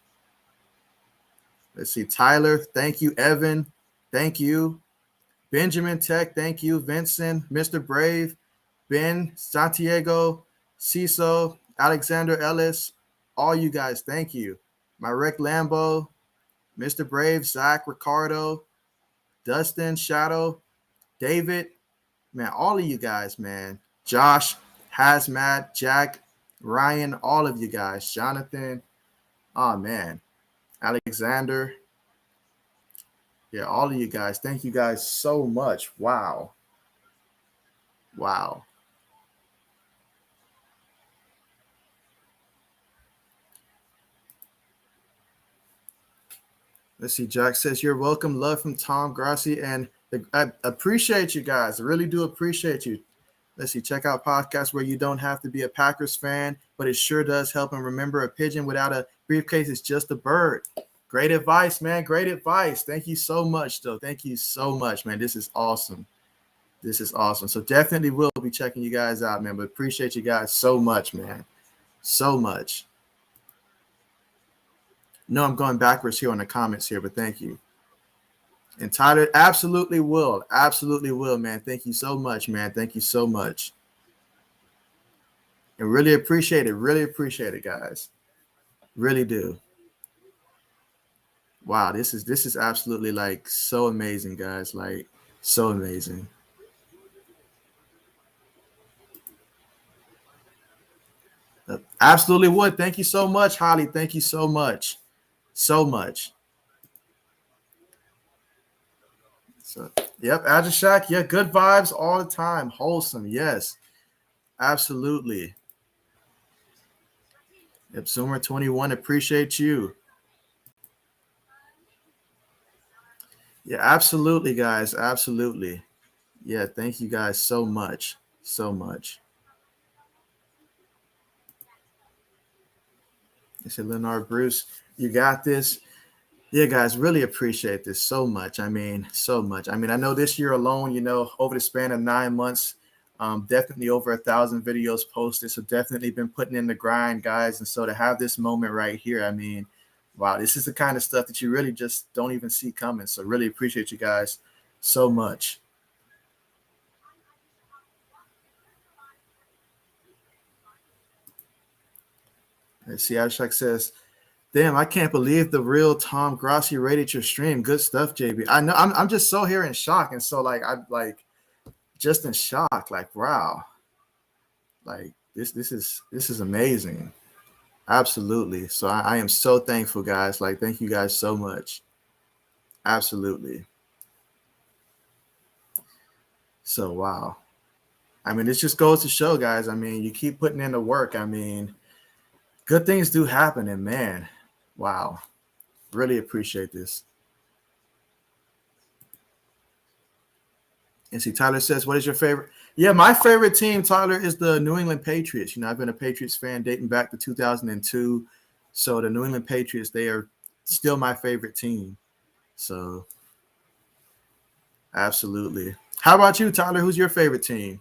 S1: Let's see, Tyler, thank you. Evan, thank you. Benjamin Tech, thank you. Vincent, Mr. Brave, Ben, Santiago, Ciso, Alexander Ellis, all you guys, thank you. Marek Lambo, Mr. Brave, Zach, Ricardo, Dustin, Shadow, David, man, all of you guys, man. Josh, Hazmat, Jack, Ryan, all of you guys. Jonathan, oh man. Alexander, yeah, all of you guys. Thank you guys so much. Wow. Wow. Let's see. Jack says, you're welcome. Love from Tom Grassi. And I appreciate you guys. I really do appreciate you. Let's see. Check out podcasts where you don't have to be a Packers fan, but it sure does help. And remember, a pigeon without a briefcase is just a bird. Great advice, man. Great advice. Thank you so much, though. Thank you so much, man. This is awesome. This is awesome. So definitely will be checking you guys out, man. But appreciate you guys so much, man. So much. No, I'm going backwards here on the comments here, but thank you. And Tyler, absolutely will. Absolutely will, man. Thank you so much, man. Thank you so much. And really appreciate it. Really appreciate it, guys. Really do. Wow, this is absolutely like so amazing, guys. Like so amazing. Absolutely would. Thank you so much, Holly. Thank you so much. So much. So, yep, Ajashak. Yeah, good vibes all the time. Wholesome. Yes, absolutely. Yep, Zoomer21. Appreciate you. Yeah, absolutely, guys. Absolutely. Yeah, thank you guys so much. So much. I said, Leonard Bruce, you got this. Yeah, guys, really appreciate this so much. I mean, so much. I mean, I know this year alone, over the span of 9 months, definitely over 1,000 videos posted. So definitely been putting in the grind, guys. And so to have this moment right here, I mean, wow, this is the kind of stuff that you really just don't even see coming. So really appreciate you guys so much. Let's see, Abstract says, damn, I can't believe the real Tom Grossi rated your stream. Good stuff, JB. I know I'm just so here in shock. And so like I'm like just in shock. Like, wow. Like this is amazing. Absolutely. So I am so thankful, guys. Like, thank you guys so much. Absolutely. So, wow. I mean, this just goes to show, guys. I mean, you keep putting in the work. I mean, good things do happen. And man, wow. Really appreciate this. And see, Tyler says, what is your favorite? Yeah, my favorite team, Tyler, is the New England Patriots. You know, I've been a Patriots fan dating back to 2002. So the New England Patriots, they are still my favorite team. So absolutely. How about you, Tyler? Who's your favorite team?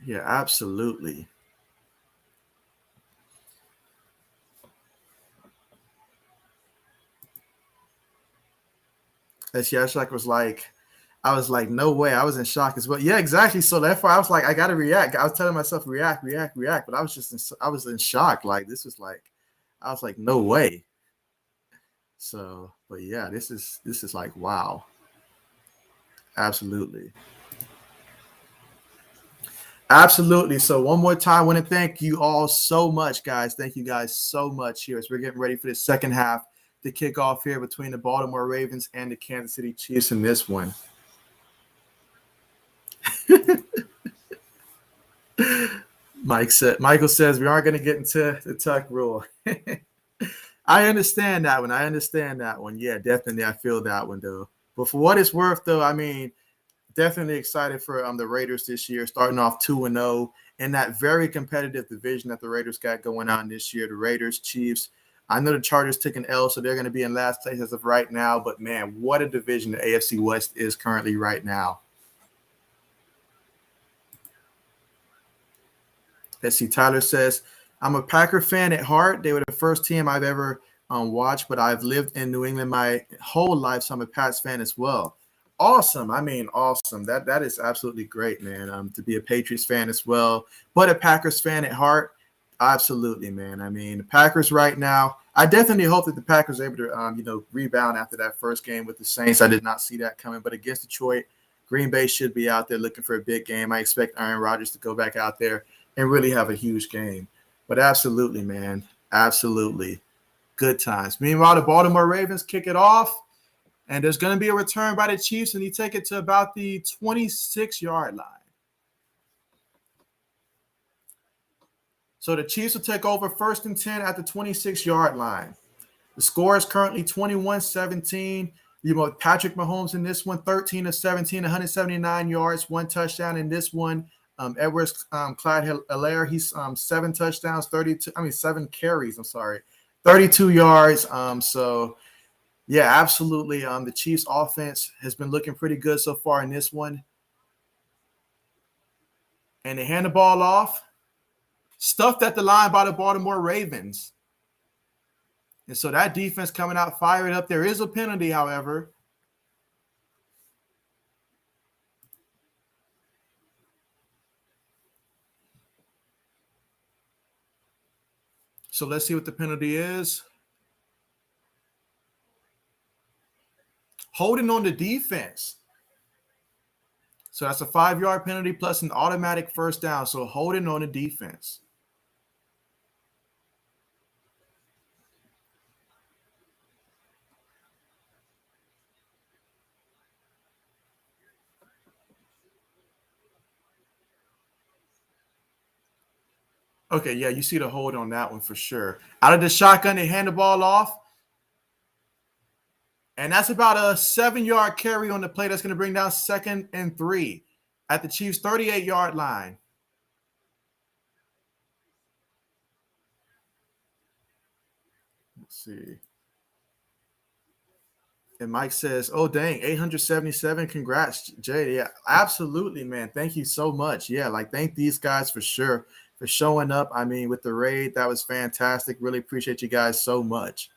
S1: Yeah, absolutely. That's yeah, like was like, I was like, no way. I was in shock as well. Yeah, exactly. So therefore, I was like, I gotta react. I was telling myself, react, react, react. But I was I was in shock. Like this was like, I was like, no way. So, but yeah, this is like, wow, absolutely, absolutely. So one more time, I want to thank you all so much, guys. Thank you guys so much here as we're getting ready for the second half to kick off here between the Baltimore Ravens and the Kansas City Chiefs in this one. Michael says we aren't going to get into the tuck rule. I understand that one. I understand that one. Yeah, definitely. I feel that one though. But for what it's worth, though, I mean, definitely excited for the Raiders this year, starting off 2-0 in that very competitive division that the Raiders got going on this year. The Raiders, Chiefs. I know the Chargers took an L, so they're going to be in last place as of right now. But man, what a division the AFC West is currently right now. Let's see. Tyler says, I'm a Packer fan at heart. They were the first team I've ever watched, but I've lived in New England my whole life, so I'm a Pats fan as well. Awesome. I mean, awesome. That is absolutely great, man. To be a Patriots fan as well, but a Packers fan at heart. Absolutely, man. I mean, the Packers right now. I definitely hope that the Packers are able to, rebound after that first game with the Saints. I did not see that coming, but against Detroit, Green Bay should be out there looking for a big game. I expect Aaron Rodgers to go back out there and really have a huge game. But absolutely, man. Absolutely. Good times. Meanwhile, the Baltimore Ravens kick it off. And there's going to be a return by the Chiefs, and you take it to about the 26-yard line. So the Chiefs will take over 1st and 10 at the 26-yard line. The score is currently 21-17. You know, Patrick Mahomes in this one, 13 of 17, 179 yards, 1 touchdown in this one. Edwards Clyde Hilaire, he's 7 touchdowns, 7 carries, 32 yards. So yeah, absolutely. The Chiefs offense has been looking pretty good so far in this one. And they hand the ball off, stuffed at the line by the Baltimore Ravens. And so that defense coming out fired up. There is a penalty, however. So let's see what the penalty is. Holding on the defense. So that's a 5-yard penalty plus an automatic first down. So holding on the defense. Okay, yeah, you see the hold on that one for sure. Out of the shotgun, they hand the ball off. And that's about a 7-yard carry on the play. That's going to bring down 2nd and 3 at the Chiefs' 38-yard line. Let's see. And Mike says, oh, dang, 877. Congrats, Jay. Yeah, absolutely, man. Thank you so much. Yeah, like thank these guys for sure for showing up. I mean, with the raid, that was fantastic. Really appreciate you guys so much.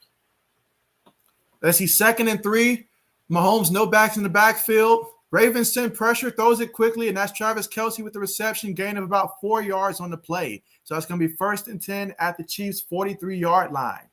S1: Let's see, 2nd and 3. Mahomes, no backs in the backfield. Ravens send pressure, throws it quickly, and that's Travis Kelce with the reception, gain of about 4 yards on the play. So that's going to be 1st and 10 at the Chiefs' 43-yard line.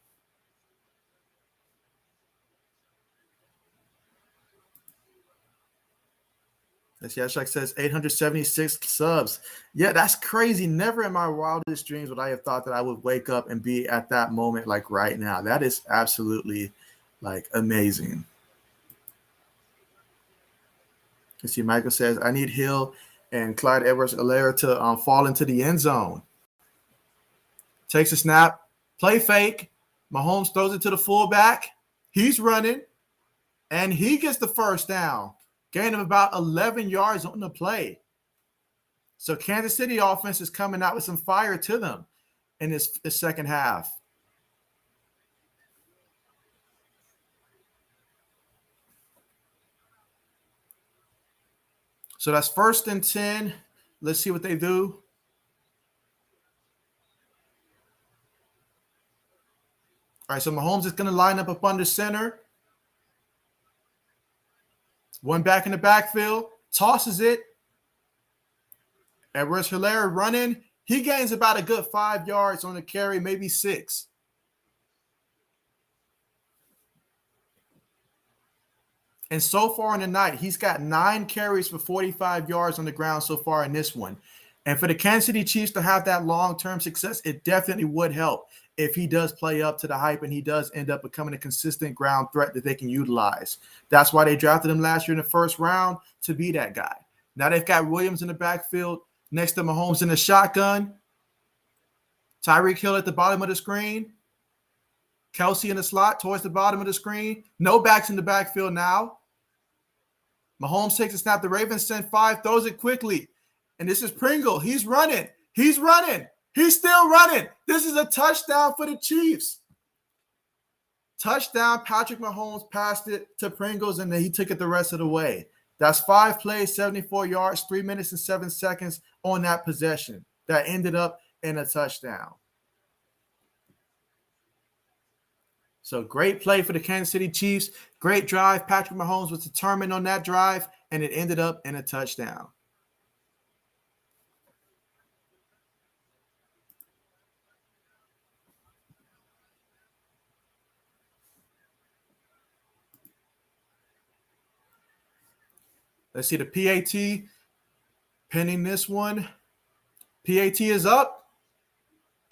S1: That's Yashak says 876 subs. Yeah, that's crazy. Never in my wildest dreams would I have thought that I would wake up and be at that moment like right now. That is absolutely Like, amazing. You see, Michael says, I need Hill and Clyde Edwards-Helaire to fall into the end zone. Takes a snap, play fake. Mahomes throws it to the fullback. He's running, and he gets the first down. Gain of about 11 yards on the play. So Kansas City offense is coming out with some fire to them in this second half. So that's 1st and 10. Let's see what they do. All right, so Mahomes is going to line up under center. One back in the backfield, tosses it. Edwards-Helaire running. He gains about a good 5 yards on the carry, maybe 6. And so far in the night, he's got 9 carries for 45 yards on the ground so far in this one. And for the Kansas City Chiefs to have that long-term success, it definitely would help if he does play up to the hype and he does end up becoming a consistent ground threat that they can utilize. That's why they drafted him last year in the 1st round, to be that guy. Now they've got Williams in the backfield next to Mahomes in the shotgun. Tyreek Hill at the bottom of the screen. Kelsey in the slot towards the bottom of the screen. No backs in the backfield now. Mahomes takes a snap. The Ravens send 5, throws it quickly. And this is Pringle. He's running. He's running. He's still running. This is a touchdown for the Chiefs. Touchdown. Patrick Mahomes passed it to Pringles, and then he took it the rest of the way. That's 5 plays, 74 yards, 3 minutes and 7 seconds on that possession. That ended up in a touchdown. So great play for the Kansas City Chiefs. Great drive. Patrick Mahomes was determined on that drive, and it ended up in a touchdown. Let's see the PAT pending this one. PAT is up,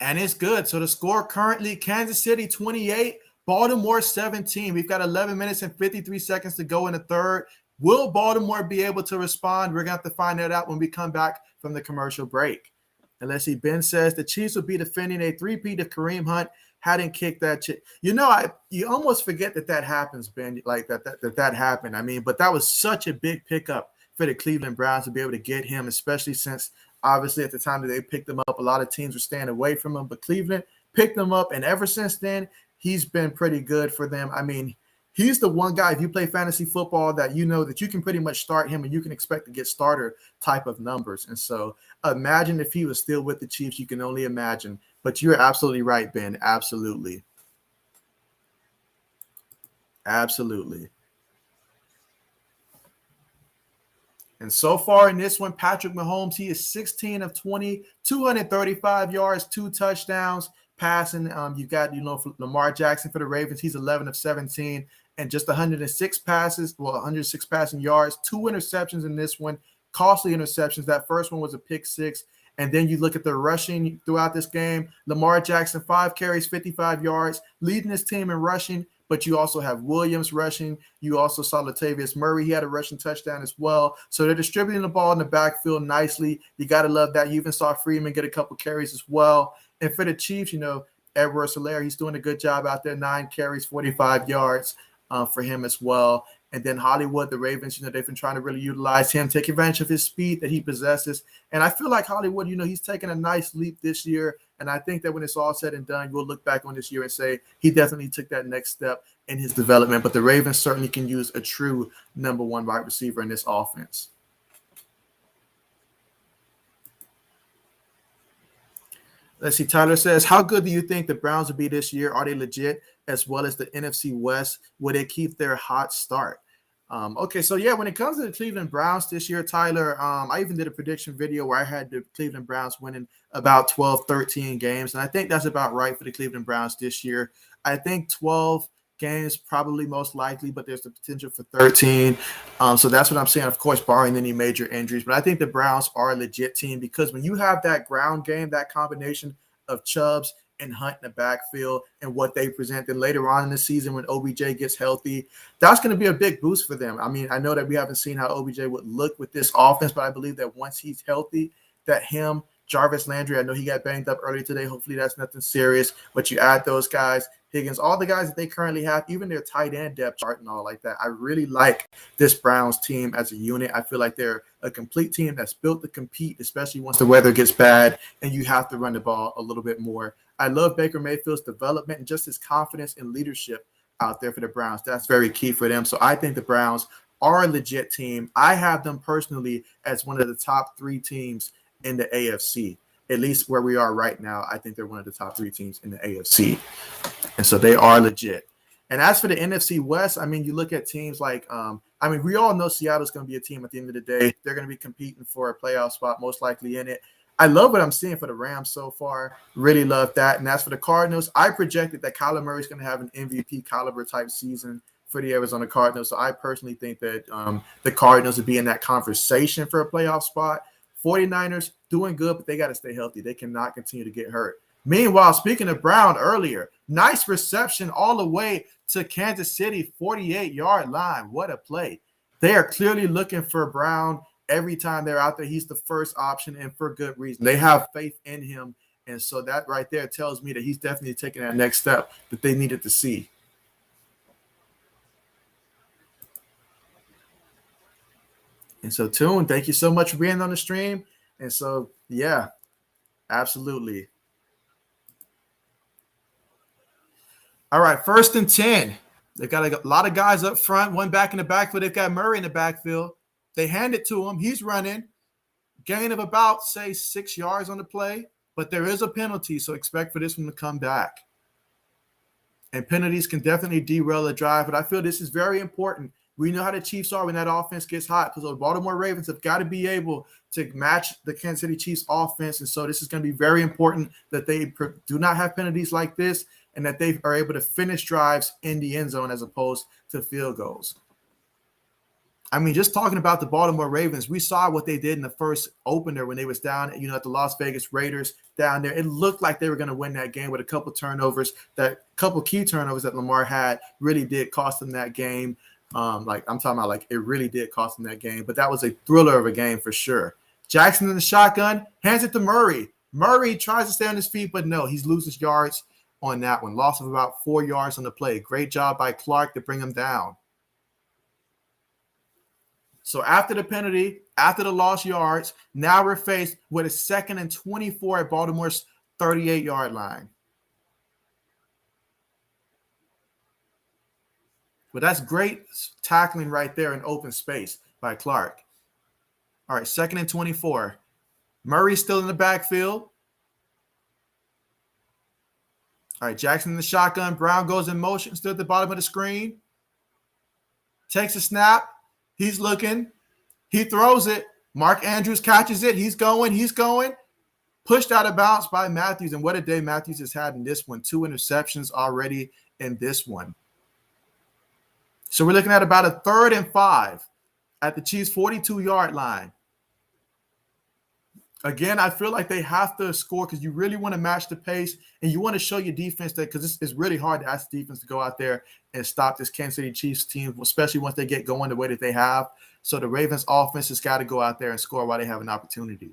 S1: and it's good. So the score currently, Kansas City 28, Baltimore 17. We've got 11 minutes and 53 seconds to go in the third. Will Baltimore be able to respond? We're going to have to find that out when we come back from the commercial break. And let's see, Ben says the Chiefs will be defending a three-peat if Kareem Hunt hadn't kicked that chip. You almost forget that happens, Ben, like that happened. I mean, but that was such a big pickup for the Cleveland Browns to be able to get him, especially since obviously at the time that they picked him up, a lot of teams were staying away from him, but Cleveland picked him up, and ever since then, he's been pretty good for them. I mean, he's the one guy, if you play fantasy football, that you know that you can pretty much start him and you can expect to get starter type of numbers. And so imagine if he was still with the Chiefs. You can only imagine. But you're absolutely right, Ben. Absolutely. Absolutely. And so far in this one, Patrick Mahomes, he is 16 of 20, 235 yards, 2 touchdowns. Passing, you got, for Lamar Jackson for the Ravens, he's 11 of 17 and just 106 passes, 106 passing yards, 2 interceptions in this one, costly interceptions. That first one was a pick 6. And then you look at the rushing throughout this game. Lamar Jackson, 5 carries, 55 yards, leading his team in rushing. But you also have Williams rushing. You also saw Latavius Murray. He had a rushing touchdown as well. So they're distributing the ball in the backfield nicely. You got to love that. You even saw Freeman get a couple carries as well. And for the Chiefs, Edwards-Helaire, he's doing a good job out there. 9 carries, 45 yards for him as well. And then Hollywood, the Ravens, they've been trying to really utilize him, take advantage of his speed that he possesses. And I feel like Hollywood, he's taken a nice leap this year. And I think that when it's all said and done, you'll look back on this year and say he definitely took that next step in his development. But the Ravens certainly can use a true number 1 wide receiver in this offense. Let's see. Tyler says, how good do you think the Browns will be this year? Are they legit as well as the NFC West? Will they keep their hot start? Okay, so yeah, when it comes to the Cleveland Browns this year, Tyler, I even did a prediction video where I had the Cleveland Browns winning about 12, 13 games. And I think that's about right for the Cleveland Browns this year. I think 12 games probably most likely, but there's the potential for 13. So that's what I'm saying, of course, barring any major injuries. But I think the Browns are a legit team because when you have that ground game, that combination of Chubbs and Hunt in the backfield and what they present. Then later on in the season when OBJ gets healthy, that's going to be a big boost for them. I mean, I know that we haven't seen how OBJ would look with this offense, but I believe that once he's healthy, that him, Jarvis Landry, I know he got banged up earlier today. Hopefully that's nothing serious. But you add those guys, Higgins, all the guys that they currently have, even their tight end depth chart and all like that. I really like this Browns team as a unit. I feel like they're a complete team that's built to compete, especially once the weather gets bad and you have to run the ball a little bit more. I love Baker Mayfield's development and just his confidence and leadership out there for the Browns. That's very key for them. So I think the Browns are a legit team. I have them personally as one of the top 3 teams in the AFC, at least where we are right now. I think they're one of the top 3 teams in the AFC. And so they are legit. And as for the NFC West, I mean, you look at teams like, we all know Seattle's going to be a team at the end of the day. They're going to be competing for a playoff spot, most likely in it. I love what I'm seeing for the Rams so far. Really love that. And as for the Cardinals, I projected that Kyler Murray's going to have an MVP caliber type season for the Arizona Cardinals. So I personally think that the Cardinals would be in that conversation for a playoff spot. 49ers doing good, but they got to stay healthy. They cannot continue to get hurt. Meanwhile, speaking of Brown earlier, nice reception all the way to Kansas City, 48-yard line. What a play. They are clearly looking for Brown every time they're out there. He's the first option, and for good reason. They have faith in him, and so that right there tells me that he's definitely taking that next step that they needed to see. And so, Toon, thank you so much for being on the stream. And so, yeah, absolutely. All right, 1st and 10. They got a lot of guys up front, one back in the backfield. They've got Murray in the backfield. They hand it to him. He's running. Gain of about, say, 6 yards on the play. But there is a penalty, so expect for this one to come back. And penalties can definitely derail a drive, but I feel this is very important. We know how the Chiefs are when that offense gets hot, because the Baltimore Ravens have got to be able to match the Kansas City Chiefs offense. And so this is going to be very important that they do not have penalties like this and that they are able to finish drives in the end zone as opposed to field goals. I mean, just talking about the Baltimore Ravens, we saw what they did in the first opener when they was down, at the Las Vegas Raiders down there. It looked like they were going to win that game with a couple turnovers. That couple key turnovers that Lamar had really did cost them that game. I'm talking about it really did cost them that game, but that was a thriller of a game for sure. Jackson in the shotgun, hands it to Murray. Murray tries to stay on his feet, but no, he loses yards on that one. Loss of about 4 yards on the play. Great job by Clark to bring him down. So after the penalty, after the lost yards, now we're faced with a 2nd and 24 at Baltimore's 38-yard line. But that's great tackling right there in open space by Clark. All right, 2nd and 24. Murray's still in the backfield. All right, Jackson in the shotgun. Brown goes in motion, still at the bottom of the screen. Takes a snap. He's looking. He throws it. Mark Andrews catches it. He's going. Pushed out of bounds by Matthews. And what a day Matthews has had in this one. 2 interceptions already in this one. So we're looking at about a 3rd and 5 at the Chiefs' 42-yard line. Again, I feel like they have to score because you really want to match the pace and you want to show your defense that, because it's really hard to ask the defense to go out there and stop this Kansas City Chiefs team, especially once they get going the way that they have. So the Ravens offense has got to go out there and score while they have an opportunity.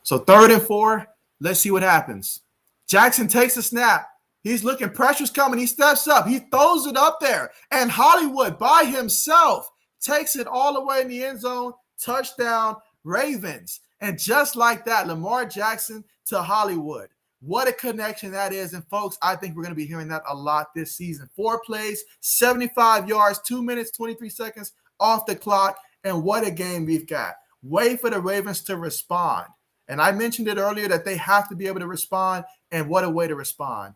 S1: So 3rd and 4, let's see what happens. Jackson takes a snap. He's looking, pressure's coming. He steps up. He throws it up there. And Hollywood by himself takes it all the way in the end zone. Touchdown, Ravens. And just like that, Lamar Jackson to Hollywood. What a connection that is. And folks, I think we're going to be hearing that a lot this season. 4 plays, 75 yards, 2 minutes, 23 seconds off the clock. And what a game we've got. Wait for the Ravens to respond. And I mentioned it earlier that they have to be able to respond. And what a way to respond.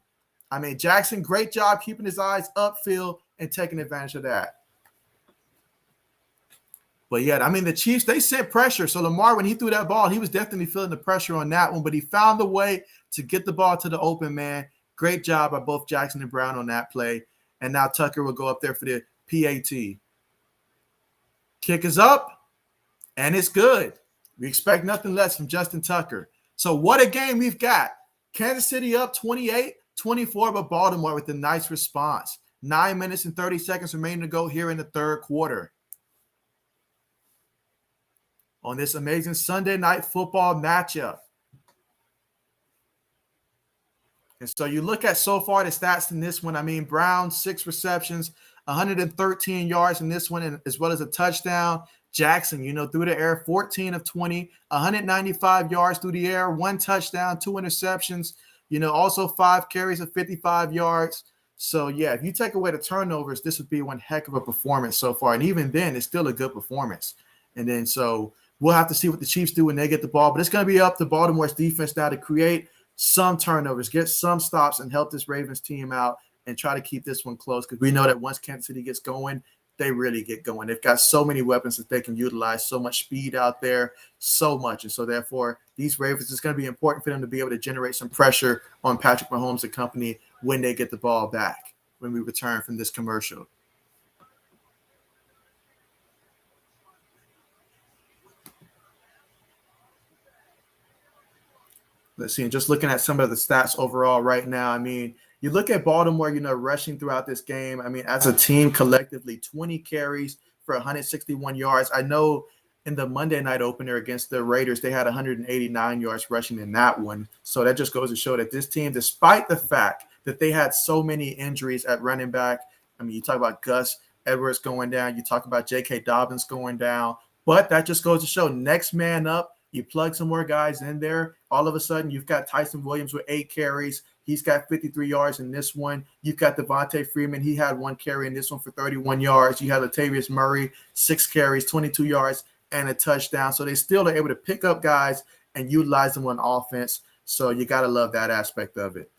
S1: I mean, Jackson, great job keeping his eyes upfield and taking advantage of that. But yeah, I mean, the Chiefs, they sent pressure. So Lamar, when he threw that ball, he was definitely feeling the pressure on that one, but he found a way to get the ball to the open man. Great job by both Jackson and Brown on that play. And now Tucker will go up there for the PAT. Kick is up, and it's good. We expect nothing less from Justin Tucker. So what a game we've got. Kansas City up 28-24, but Baltimore with a nice response. 9 minutes and 30 seconds remaining to go here in the third quarter. On this amazing Sunday night football matchup. And so you look at so far the stats in this one. I mean, Brown, 6 receptions, 113 yards in this one, as well as a touchdown. Jackson, through the air, 14 of 20, 195 yards through the air, 1 touchdown, 2 interceptions, also 5 carries of 55 yards. So, yeah, if you take away the turnovers, this would be one heck of a performance so far. And even then, it's still a good performance. And then so we'll have to see what the Chiefs do when they get the ball. But it's going to be up to Baltimore's defense now to create some turnovers, get some stops, and help this Ravens team out and try to keep this one close, because we know that once Kansas City gets going, they really get going. They've got so many weapons that they can utilize, so much speed out there, so much. And so, therefore, these Ravens, it's going to be important for them to be able to generate some pressure on Patrick Mahomes and company when they get the ball back, when we return from this commercial. Let's see. And just looking at some of the stats overall right now, I mean, you look at Baltimore, rushing throughout this game. I mean, as a team collectively, 20 carries for 161 yards. I know in the Monday night opener against the Raiders, they had 189 yards rushing in that one. So that just goes to show that this team, despite the fact that they had so many injuries at running back, I mean, you talk about Gus Edwards going down, you talk about J.K. Dobbins going down, but that just goes to show next man up. You plug some more guys in there, all of a sudden you've got Tyson Williams with 8 carries. He's got 53 yards in this one. You've got Devontae Freeman. He had 1 carry in this one for 31 yards. You have Latavius Murray, 6 carries, 22 yards, and a touchdown. So they still are able to pick up guys and utilize them on offense. So you got to love that aspect of it.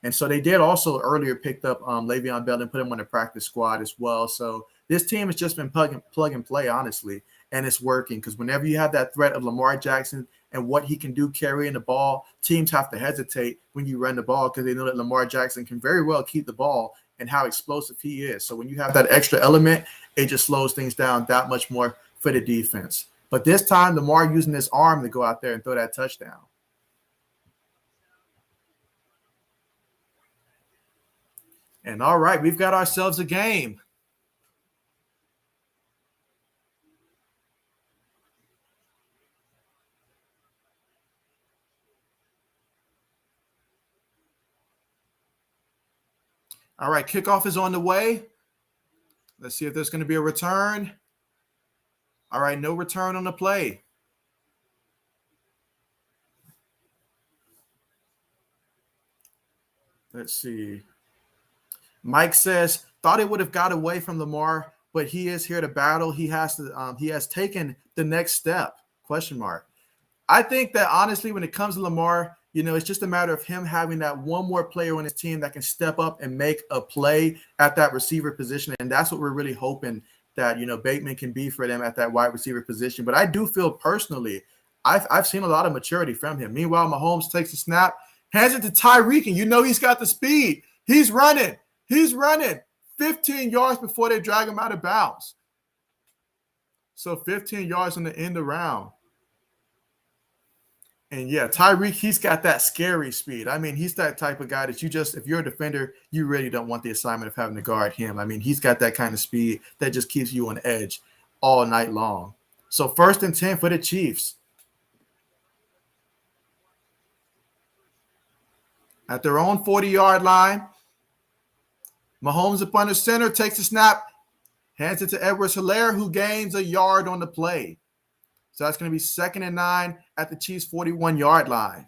S1: And so they did also earlier picked up Le'Veon Bell and put him on the practice squad as well. So this team has just been plug and play, honestly, and it's working, because whenever you have that threat of Lamar Jackson and what he can do carrying the ball, teams have to hesitate when you run the ball, because they know that Lamar Jackson can very well keep the ball and how explosive he is. So when you have that extra element, it just slows things down that much more for the defense. But this time, Lamar using his arm to go out there and throw that touchdown. And all right, we've got ourselves a game. All right, kickoff is on the way. Let's see if there's going to be a return. All right, no return on the play. Let's see. Mike says, thought it would have got away from Lamar, but he is here to battle. He has taken the next step, ? I think that honestly, when it comes to Lamar, it's just a matter of him having that one more player on his team that can step up and make a play at that receiver position. And that's what we're really hoping that, Bateman can be for them at that wide receiver position. But I do feel personally, I've seen a lot of maturity from him. Meanwhile, Mahomes takes the snap, hands it to Tyreek, and he's got the speed. He's running 15 yards before they drag him out of bounds. So 15 yards on the end around. And yeah, Tyreek, he's got that scary speed. I mean, he's that type of guy that if you're a defender, you really don't want the assignment of having to guard him. I mean, he's got that kind of speed that just keeps you on edge all night long. So 1st and 10 for the Chiefs. At their own 40-yard line, Mahomes up under center, takes the snap, hands it to Edwards-Helaire, who gains a yard on the play. So that's going to be 2nd and 9 at the Chiefs' 41-yard line.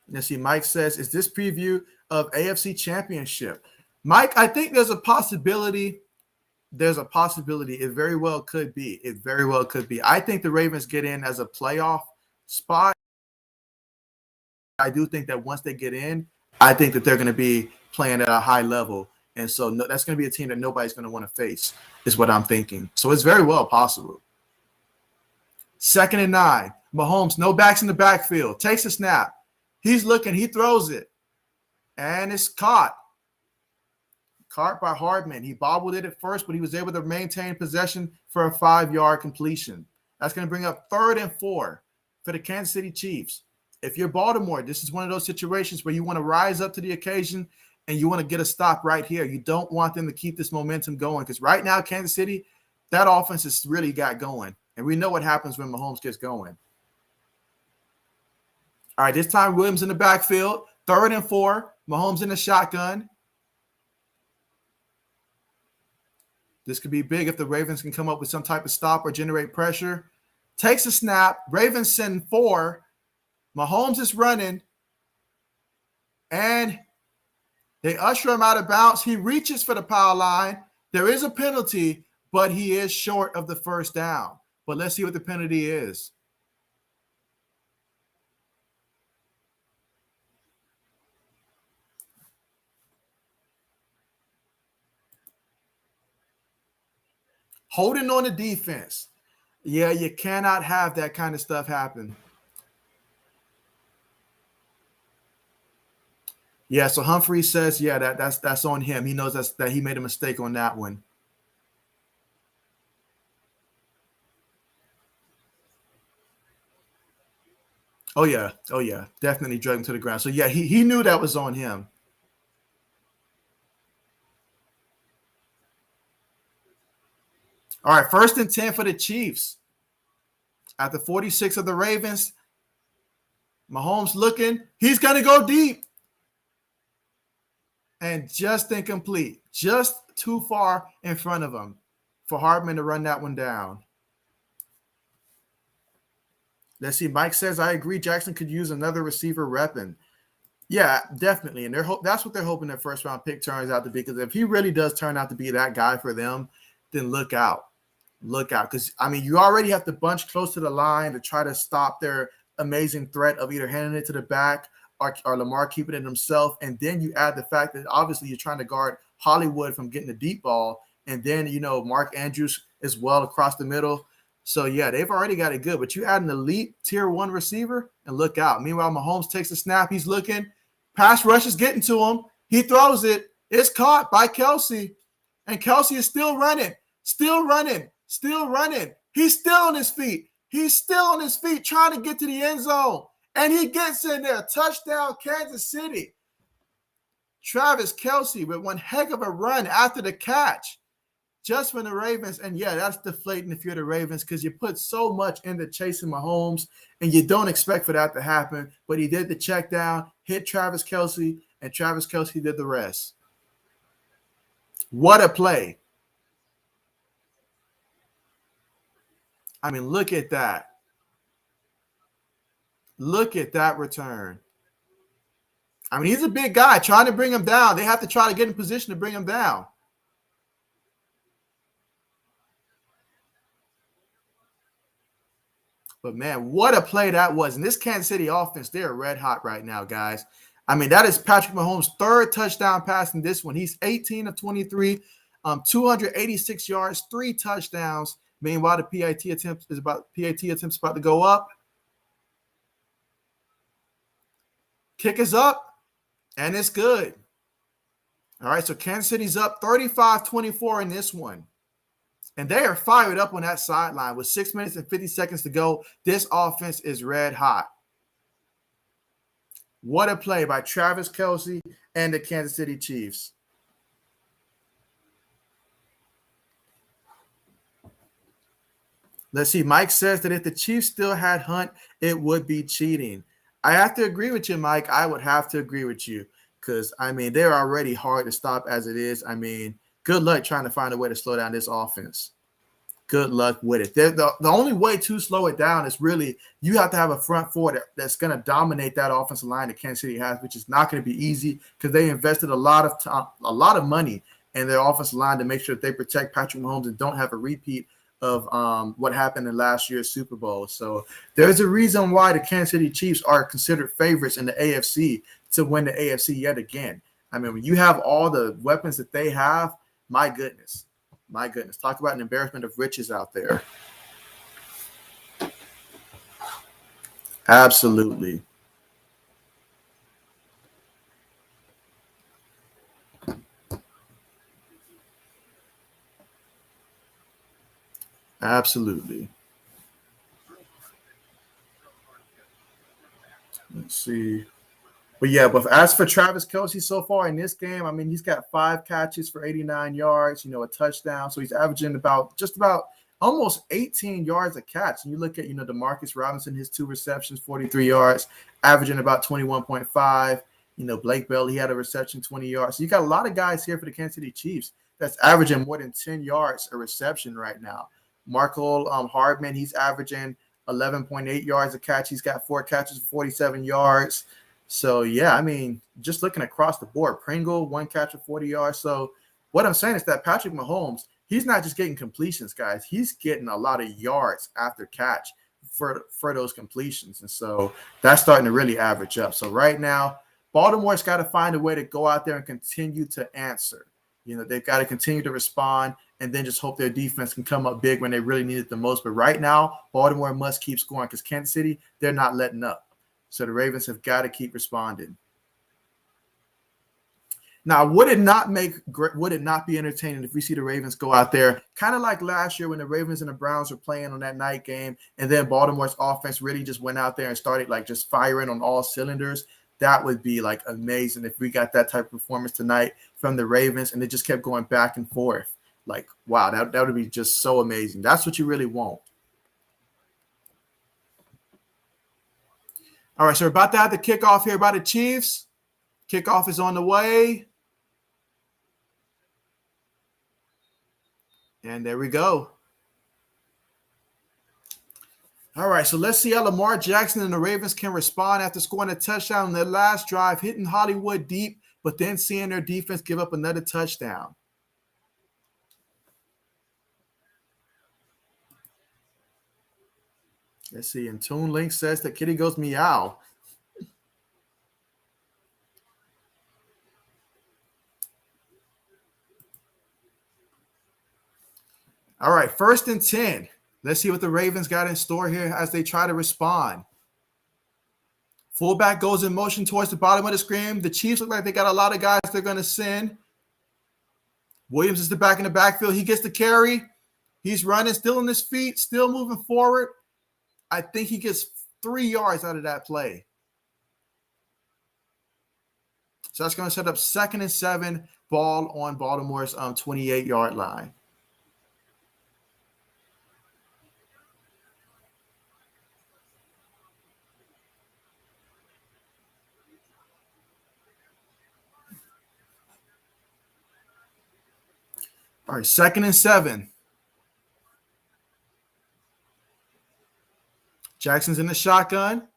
S1: Let's see, Mike says, is this preview of AFC Championship? Mike, I think there's a possibility. It very well could be. I think the Ravens get in as a playoff spot. I do think that once they get in, I think that they're going to be playing at a high level. And so that's going to be a team that nobody's going to want to face, is what I'm thinking. So it's very well possible. 2nd and 9. Mahomes, no backs in the backfield. Takes a snap. He's looking. He throws it. And it's caught. Caught by Hardman. He bobbled it at first, but he was able to maintain possession for a 5-yard completion. That's going to bring up 3rd and 4 for the Kansas City Chiefs. If you're Baltimore, this is one of those situations where you want to rise up to the occasion and you want to get a stop right here. You don't want them to keep this momentum going because right now, Kansas City, that offense has really got going. And we know what happens when Mahomes gets going. All right, this time Williams in the backfield. 3rd and 4. Mahomes in the shotgun. This could be big if the Ravens can come up with some type of stop or generate pressure. Takes a snap. Ravens send 4. Mahomes is running. And they usher him out of bounds. He reaches for the power line. There is a penalty, but he is short of the first down. But let's see what the penalty is. Holding on the defense. Yeah, you cannot have that kind of stuff happen. Yeah, so Humphrey says, yeah, that's on him. He knows that he made a mistake on that one. Oh, yeah. Definitely drug him to the ground. So, yeah, he knew that was on him. All right, 1st and 10 for the Chiefs. At the 46 of the Ravens, Mahomes looking. He's going to go deep. And just incomplete. Just too far in front of him for Hardman to run that one down. Let's see. Mike says, I agree. Jackson could use another receiver repping. Yeah, definitely. And that's what they're hoping their first-round pick turns out to be. Because if he really does turn out to be that guy for them, then look out. Look out. Because, I mean, you already have to bunch close to the line to try to stop their amazing threat of either handing it to the back or Lamar keeping it himself. And then you add the fact that obviously you're trying to guard Hollywood from getting the deep ball. And then, Mark Andrews as well across the middle. So, yeah, they've already got it good. But you add an elite tier 1 receiver and look out. Meanwhile, Mahomes takes a snap. He's looking. Pass rush is getting to him. He throws it. It's caught by Kelsey. And Kelsey is still running. He's still on his feet. Trying to get to the end zone. And he gets in there. Touchdown, Kansas City. Travis Kelsey with one heck of a run after the catch. Just from the Ravens. And, yeah, that's deflating if you're the Ravens because you put so much into chasing Mahomes and you don't expect for that to happen. But he did the check down, hit Travis Kelsey, and Travis Kelsey did the rest. What a play. I mean, look at that. Look at that return. I mean, he's a big guy trying to bring him down. They have to try to get in position to bring him down. But, man, what a play that was. And this Kansas City offense, they're red hot right now, guys. I mean, that is Patrick Mahomes' 3rd touchdown pass in this one. He's 18 of 23, 286 yards, 3 touchdowns. Meanwhile, the PAT attempts about to go up. Kick is up, and it's good. All right, so Kansas City's up 35-24 in this one. And they are fired up on that sideline with 6 minutes and 50 seconds to go. This offense is red hot. What a play by Travis Kelsey and the Kansas City Chiefs. Let's see. Mike says that if the Chiefs still had Hunt, it would be cheating. I have to agree with you, Mike. I would have to agree with you because, I mean, they're already hard to stop as it is. I mean, good luck trying to find a way to slow down this offense. Good luck with it. The only way to slow it down is really you have to have a front four that's going to dominate that offensive line that Kansas City has, which is not going to be easy because they invested a lot of time, a lot of money in their offensive line to make sure that they protect Patrick Mahomes and don't have a repeat of what happened in last year's Super Bowl. So there's a reason why the Kansas City Chiefs are considered favorites in the AFC to win the AFC yet again. I mean, when you have all the weapons that they have, my goodness. Talk about an embarrassment of riches out there. Absolutely. Absolutely. Let's see. But yeah, but as for Travis Kelce so far in this game, I mean, he's got 5 catches for 89 yards, a touchdown. So he's averaging about almost 18 yards a catch. And you look at, DeMarcus Robinson, his 2 receptions, 43 yards, averaging about 21.5. Blake Bell, he had a reception, 20 yards. So you got a lot of guys here for the Kansas City Chiefs that's averaging more than 10 yards a reception right now. Marco Hardman, he's averaging 11.8 yards a catch. He's got 4 catches, 47 yards. So, yeah, I mean, just looking across the board, Pringle, 1 catch for 40 yards. So what I'm saying is that Patrick Mahomes, he's not just getting completions, guys. He's getting a lot of yards after catch for those completions. And so that's starting to really average up. So right now, Baltimore's got to find a way to go out there and continue to answer. They've got to continue to respond and then just hope their defense can come up big when they really need it the most. But right now, Baltimore must keep scoring because Kansas City, they're not letting up. So the Ravens have got to keep responding. Now, would it not be entertaining if we see the Ravens go out there, kind of like last year when the Ravens and the Browns were playing on that night game, and then Baltimore's offense really just went out there and started just firing on all cylinders? That would be amazing if we got that type of performance tonight from the Ravens and it just kept going back and forth. Wow, that would be just so amazing. That's what you really want. All right, so we're about to have the kickoff here by the Chiefs. Kickoff is on the way. And there we go. All right, so let's see how Lamar Jackson and the Ravens can respond after scoring a touchdown on their last drive, hitting Hollywood deep, but then seeing their defense give up another touchdown. Let's see. And Toon Link says that Kitty goes meow. All right, 1st and 10. Let's see what the Ravens got in store here as they try to respond. Fullback goes in motion towards the bottom of the screen. The Chiefs look like they got a lot of guys they're going to send. Williams is the back in the backfield. He gets the carry. He's running, still on his feet, still moving forward. I think he gets 3 yards out of that play. So that's going to set up 2nd and 7, ball on Baltimore's 28-yard line. All right, 2nd and 7. Jackson's in the shotgun.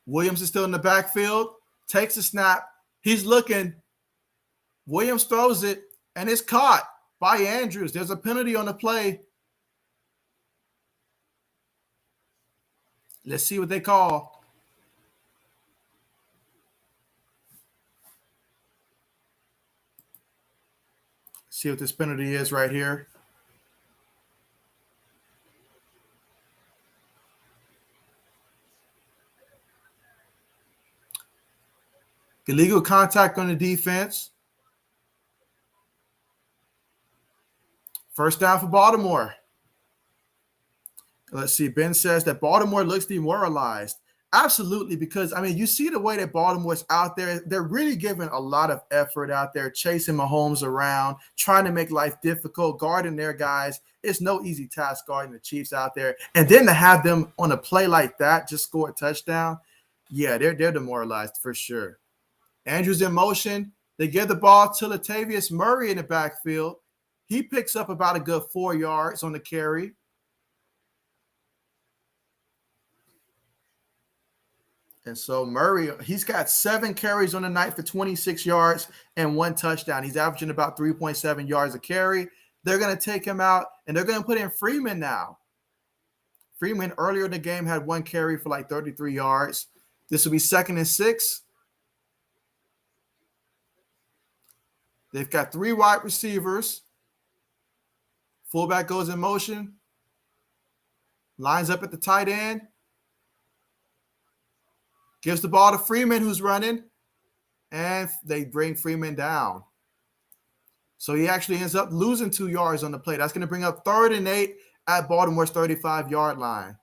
S1: Williams is still in the backfield. Takes a snap. He's looking. Williams throws it, and it's caught by Andrews. There's a penalty on the play. Let's see what they call. See what this penalty is right here. Illegal contact on the defense. 1st down for Baltimore. Let's see. Ben says that Baltimore looks demoralized. Absolutely, because, I mean, you see the way that Baltimore's out there. They're really giving a lot of effort out there, chasing Mahomes around, trying to make life difficult, guarding their guys. It's no easy task guarding the Chiefs out there. And then to have them on a play like that, just score a touchdown, yeah, they're demoralized for sure. Andrews in motion. They give the ball to Latavius Murray in the backfield. He picks up about a good 4 yards on the carry. And so Murray, he's got 7 carries on the night for 26 yards and 1 touchdown. He's averaging about 3.7 yards a carry. They're going to take him out, and they're going to put in Freeman now. Freeman earlier in the game had 1 carry for 33 yards. This will be 2nd and 6. They've got 3 wide receivers. Fullback goes in motion. Lines up at the tight end. Gives the ball to Freeman, who's running. And they bring Freeman down. So he actually ends up losing 2 yards on the play. That's going to bring up 3rd and 8 at Baltimore's 35-yard line.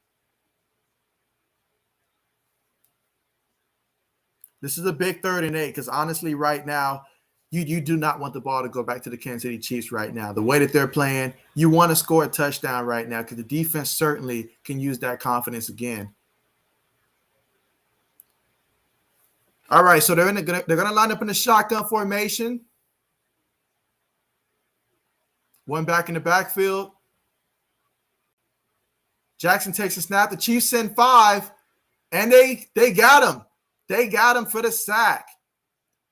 S1: This is a big 3rd and 8 because honestly, right now, you do not want the ball to go back to the Kansas City Chiefs right now. The way that they're playing, you want to score a touchdown right now because the defense certainly can use that confidence again. All right, so they're going to line up in the shotgun formation. One back in the backfield. Jackson takes a snap. The Chiefs send 5, and they got him. They got him for the sack.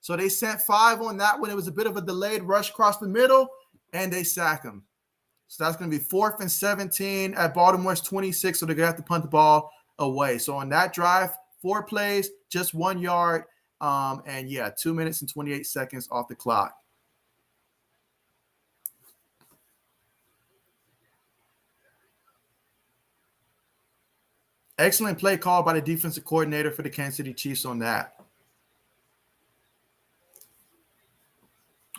S1: So they sent 5 on that one. It was a bit of a delayed rush across the middle, and they sack him. So that's going to be 4th and 17 at Baltimore's 26, so they're going to have to punt the ball away. So on that drive, 4 plays, just 1 yard, and 2 minutes and 28 seconds off the clock. Excellent play call by the defensive coordinator for the Kansas City Chiefs on that.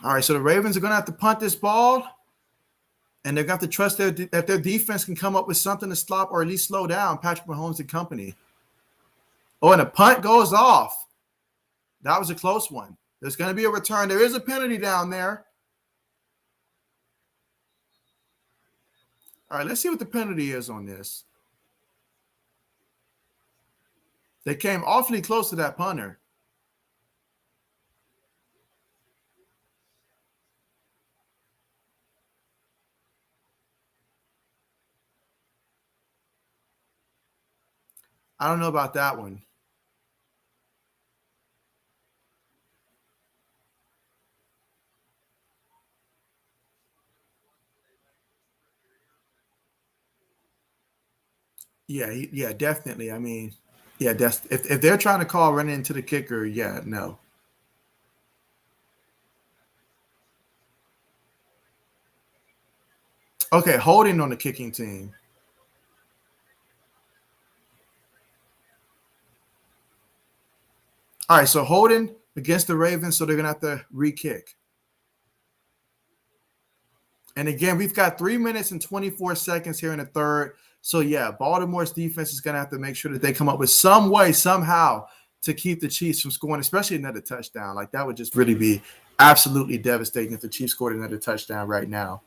S1: All right, so the Ravens are going to have to punt this ball, and they're going to have to trust that their defense can come up with something to stop or at least slow down Patrick Mahomes and company. Oh, and a punt goes off. That was a close one. There's going to be a return. There is a penalty down there. All right, let's see what the penalty is on this. They came awfully close to that punter. I don't know about that one. Yeah, definitely. I mean, that's if they're trying to call running into the kicker, no. Okay, holding on the kicking team. All right, so holding against the Ravens, so they're going to have to re-kick. And again, we've got 3 minutes and 24 seconds here in the third. So, Baltimore's defense is going to have to make sure that they come up with some way, somehow, to keep the Chiefs from scoring, especially another touchdown. Like, that would just really be absolutely devastating if the Chiefs scored another touchdown right now.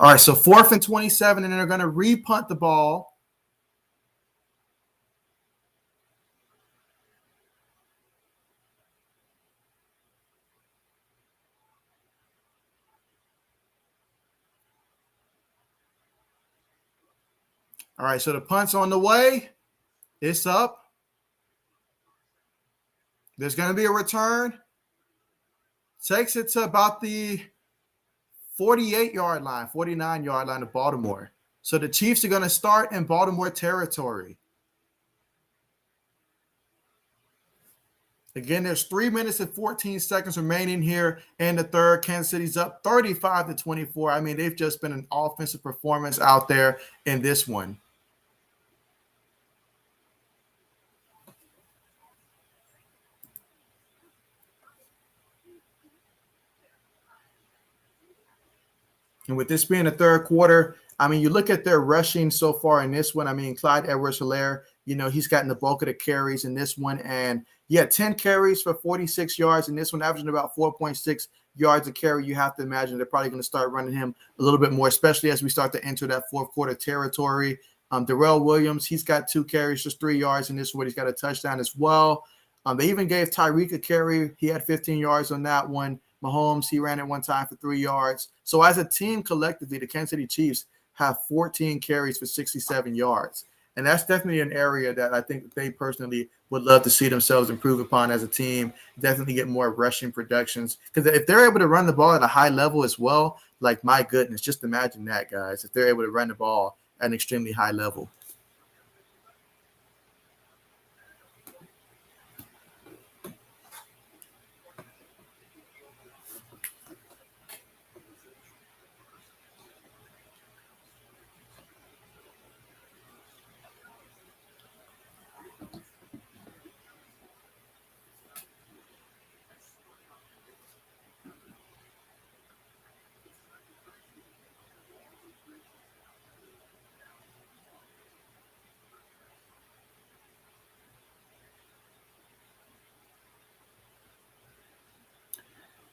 S1: All right, so 4th and 27, and they're going to re-punt the ball. All right, so the punt's on the way. It's up. There's going to be a return. Takes it to about the 48-yard line, 49-yard line of Baltimore. So the Chiefs are going to start in Baltimore territory. Again, there's 3 minutes and 14 seconds remaining here in the third. Kansas City's up 35-24. I mean, they've just been an offensive performance out there in this one. And with this being the third quarter, I mean, you look at their rushing so far in this one. I mean, Clyde Edwards-Helaire, he's gotten the bulk of the carries in this one. And 10 carries for 46 yards in this one, averaging about 4.6 yards a carry. You have to imagine they're probably going to start running him a little bit more, especially as we start to enter that fourth quarter territory. Darrell Williams, he's got 2 carries, just 3 yards in this one. He's got a touchdown as well. They even gave Tyreek a carry. He had 15 yards on that one. Mahomes, he ran it one time for 3 yards. So as a team collectively, the Kansas City Chiefs have 14 carries for 67 yards. And that's definitely an area that I think they personally would love to see themselves improve upon as a team, definitely get more rushing productions. Because if they're able to run the ball at a high level as well, like, my goodness, just imagine that, guys, if they're able to run the ball at an extremely high level.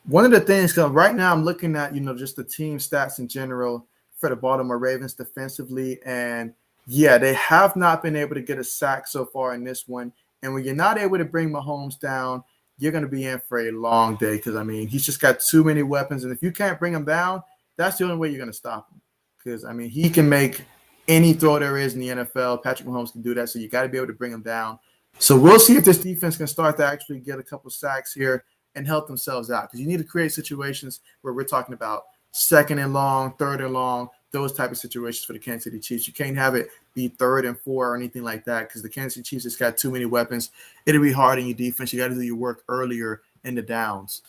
S1: One of the things, because right now I'm looking at, just the team stats in general for the Baltimore Ravens defensively. And yeah, they have not been able to get a sack so far in this one. And when you're not able to bring Mahomes down, you're going to be in for a long day because, I mean, he's just got too many weapons. And if you can't bring him down, that's the only way you're going to stop him. Because, I mean, he can make any throw there is in the NFL. Patrick Mahomes can do that. So you got to be able to bring him down. So we'll see if this defense can start to actually get a couple sacks here and help themselves out, because you need to create situations where we're talking about second and long, third and long, those type of situations for the Kansas City Chiefs. You can't have it be 3rd and 4 or anything like that, because the Kansas City Chiefs just got too many weapons. It'll be hard in your defense. You got to do your work earlier in the downs.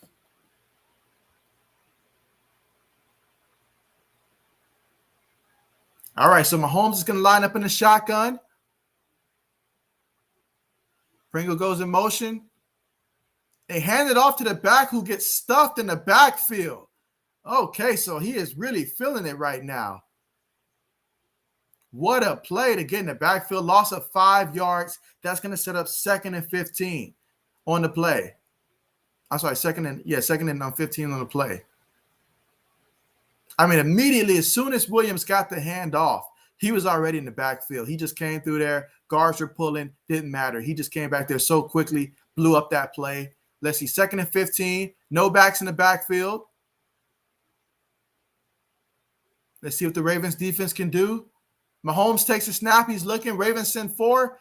S1: All right, so Mahomes is going to line up in the shotgun. Pringle goes in motion. They hand it off to the back, who gets stuffed in the backfield. Okay, so he is really feeling it right now. What a play to get in the backfield. Loss of 5 yards. That's going to set up 2nd and 15 on the play. I'm sorry, 2nd and 15 on the play. I mean, immediately, as soon as Williams got the handoff, he was already in the backfield. He just came through there. Guards were pulling. Didn't matter. He just came back there so quickly, blew up that play. Let's see, 2nd and 15. No backs in the backfield. Let's see what the Ravens defense can do. Mahomes takes a snap. He's looking. Ravens send 4.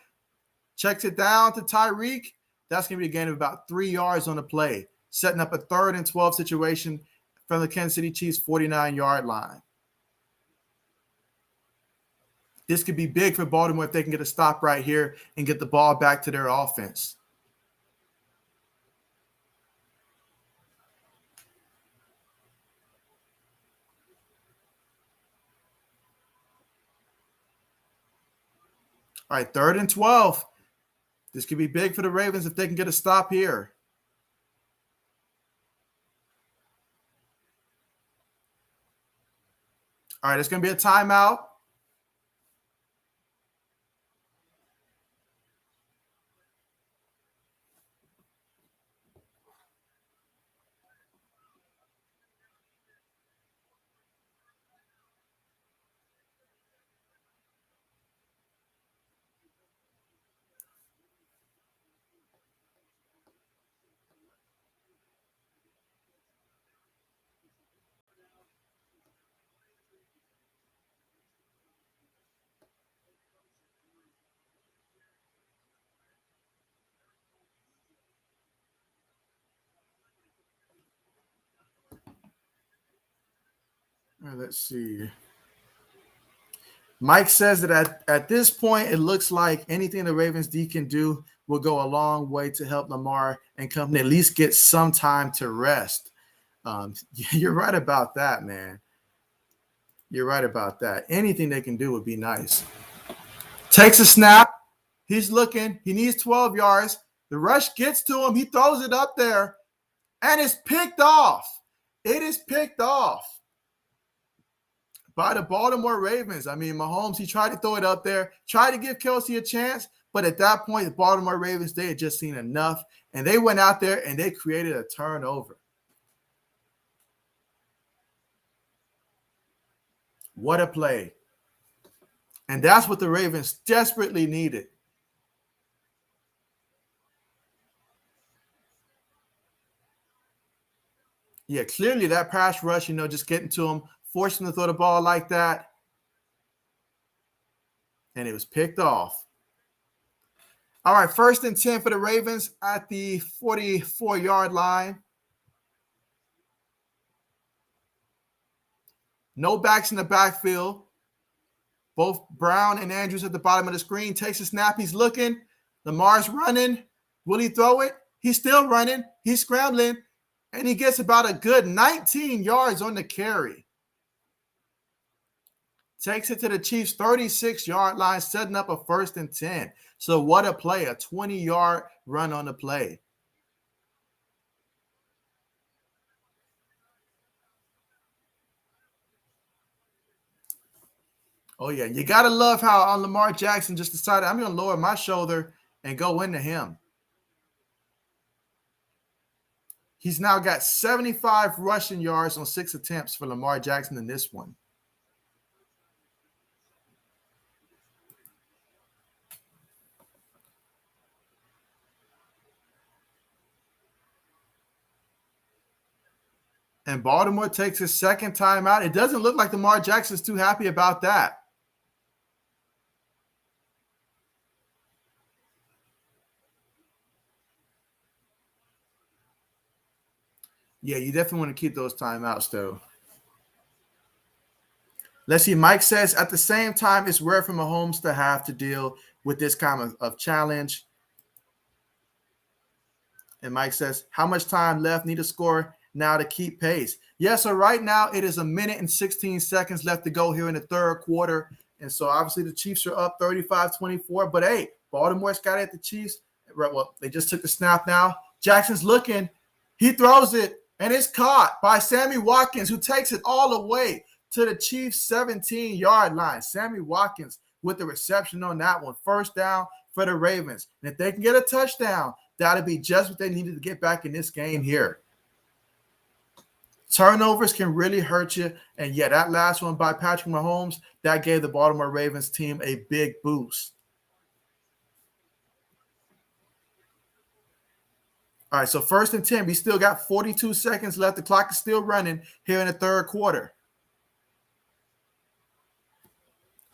S1: Checks it down to Tyreek. That's going to be a gain of about 3 yards on the play, setting up a 3rd and 12 situation from the Kansas City Chiefs 49-yard line. This could be big for Baltimore if they can get a stop right here and get the ball back to their offense. All right, 3rd and 12. This could be big for the Ravens if they can get a stop here. All right, it's going to be a timeout. All right, let's see. Mike says that at this point, it looks like anything the Ravens D can do will go a long way to help Lamar and company at least get some time to rest. You're right about that, man. You're right about that. Anything they can do would be nice. Takes a snap. He's looking. He needs 12 yards. The rush gets to him. He throws it up there, and it's picked off. It is picked off by the Baltimore Ravens. I mean, Mahomes, he tried to throw it up there, tried to give Kelsey a chance, but at that point, the Baltimore Ravens, they had just seen enough, and they went out there and they created a turnover. What a play. And that's what the Ravens desperately needed. Yeah, clearly that pass rush, just getting to him, forcing him to throw the ball like that. And it was picked off. All right, 1st and 10 for the Ravens at the 44-yard line. No backs in the backfield. Both Brown and Andrews at the bottom of the screen. Takes a snap. He's looking. Lamar's running. Will he throw it? He's still running. He's scrambling. And he gets about a good 19 yards on the carry. Takes it to the Chiefs' 36-yard line, setting up a 1st and 10. So what a play, a 20-yard run on the play. Oh, yeah. You got to love how Lamar Jackson just decided, I'm going to lower my shoulder and go into him. He's now got 75 rushing yards on 6 attempts for Lamar Jackson in this one. And Baltimore takes his second time out. It doesn't look like Lamar Jackson's too happy about that. Yeah, you definitely want to keep those timeouts, though. Let's see. Mike says, at the same time, it's rare for Mahomes to have to deal with this kind of challenge. And Mike says, how much time left? Need to score now to keep pace. Yeah, so right now it is 1 minute and 16 seconds left to go here in the third quarter. And so obviously the Chiefs are up 35-24. But, hey, Baltimore's got it at the Chiefs. Well, they just took the snap now. Jackson's looking. He throws it, and it's caught by Sammy Watkins, who takes it all the way to the Chiefs' 17-yard line. Sammy Watkins with the reception on that one. First down for the Ravens. And if they can get a touchdown, that'll be just what they needed to get back in this game here. Turnovers can really hurt you. And, yeah, that last one by Patrick Mahomes, that gave the Baltimore Ravens team a big boost. All right, so 1st and 10. We still got 42 seconds left. The clock is still running here in the third quarter.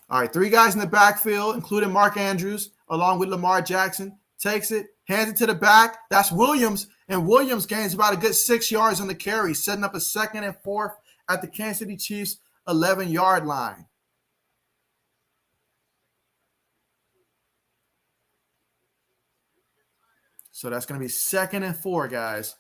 S1: All right, 3 guys in the backfield, including Mark Andrews, along with Lamar Jackson. Takes it, hands it to the back. That's Williams, and Williams gains about a good 6 yards on the carry, setting up a 2nd and 4 at the Kansas City Chiefs' 11-yard line. So that's going to be 2nd and 4, guys.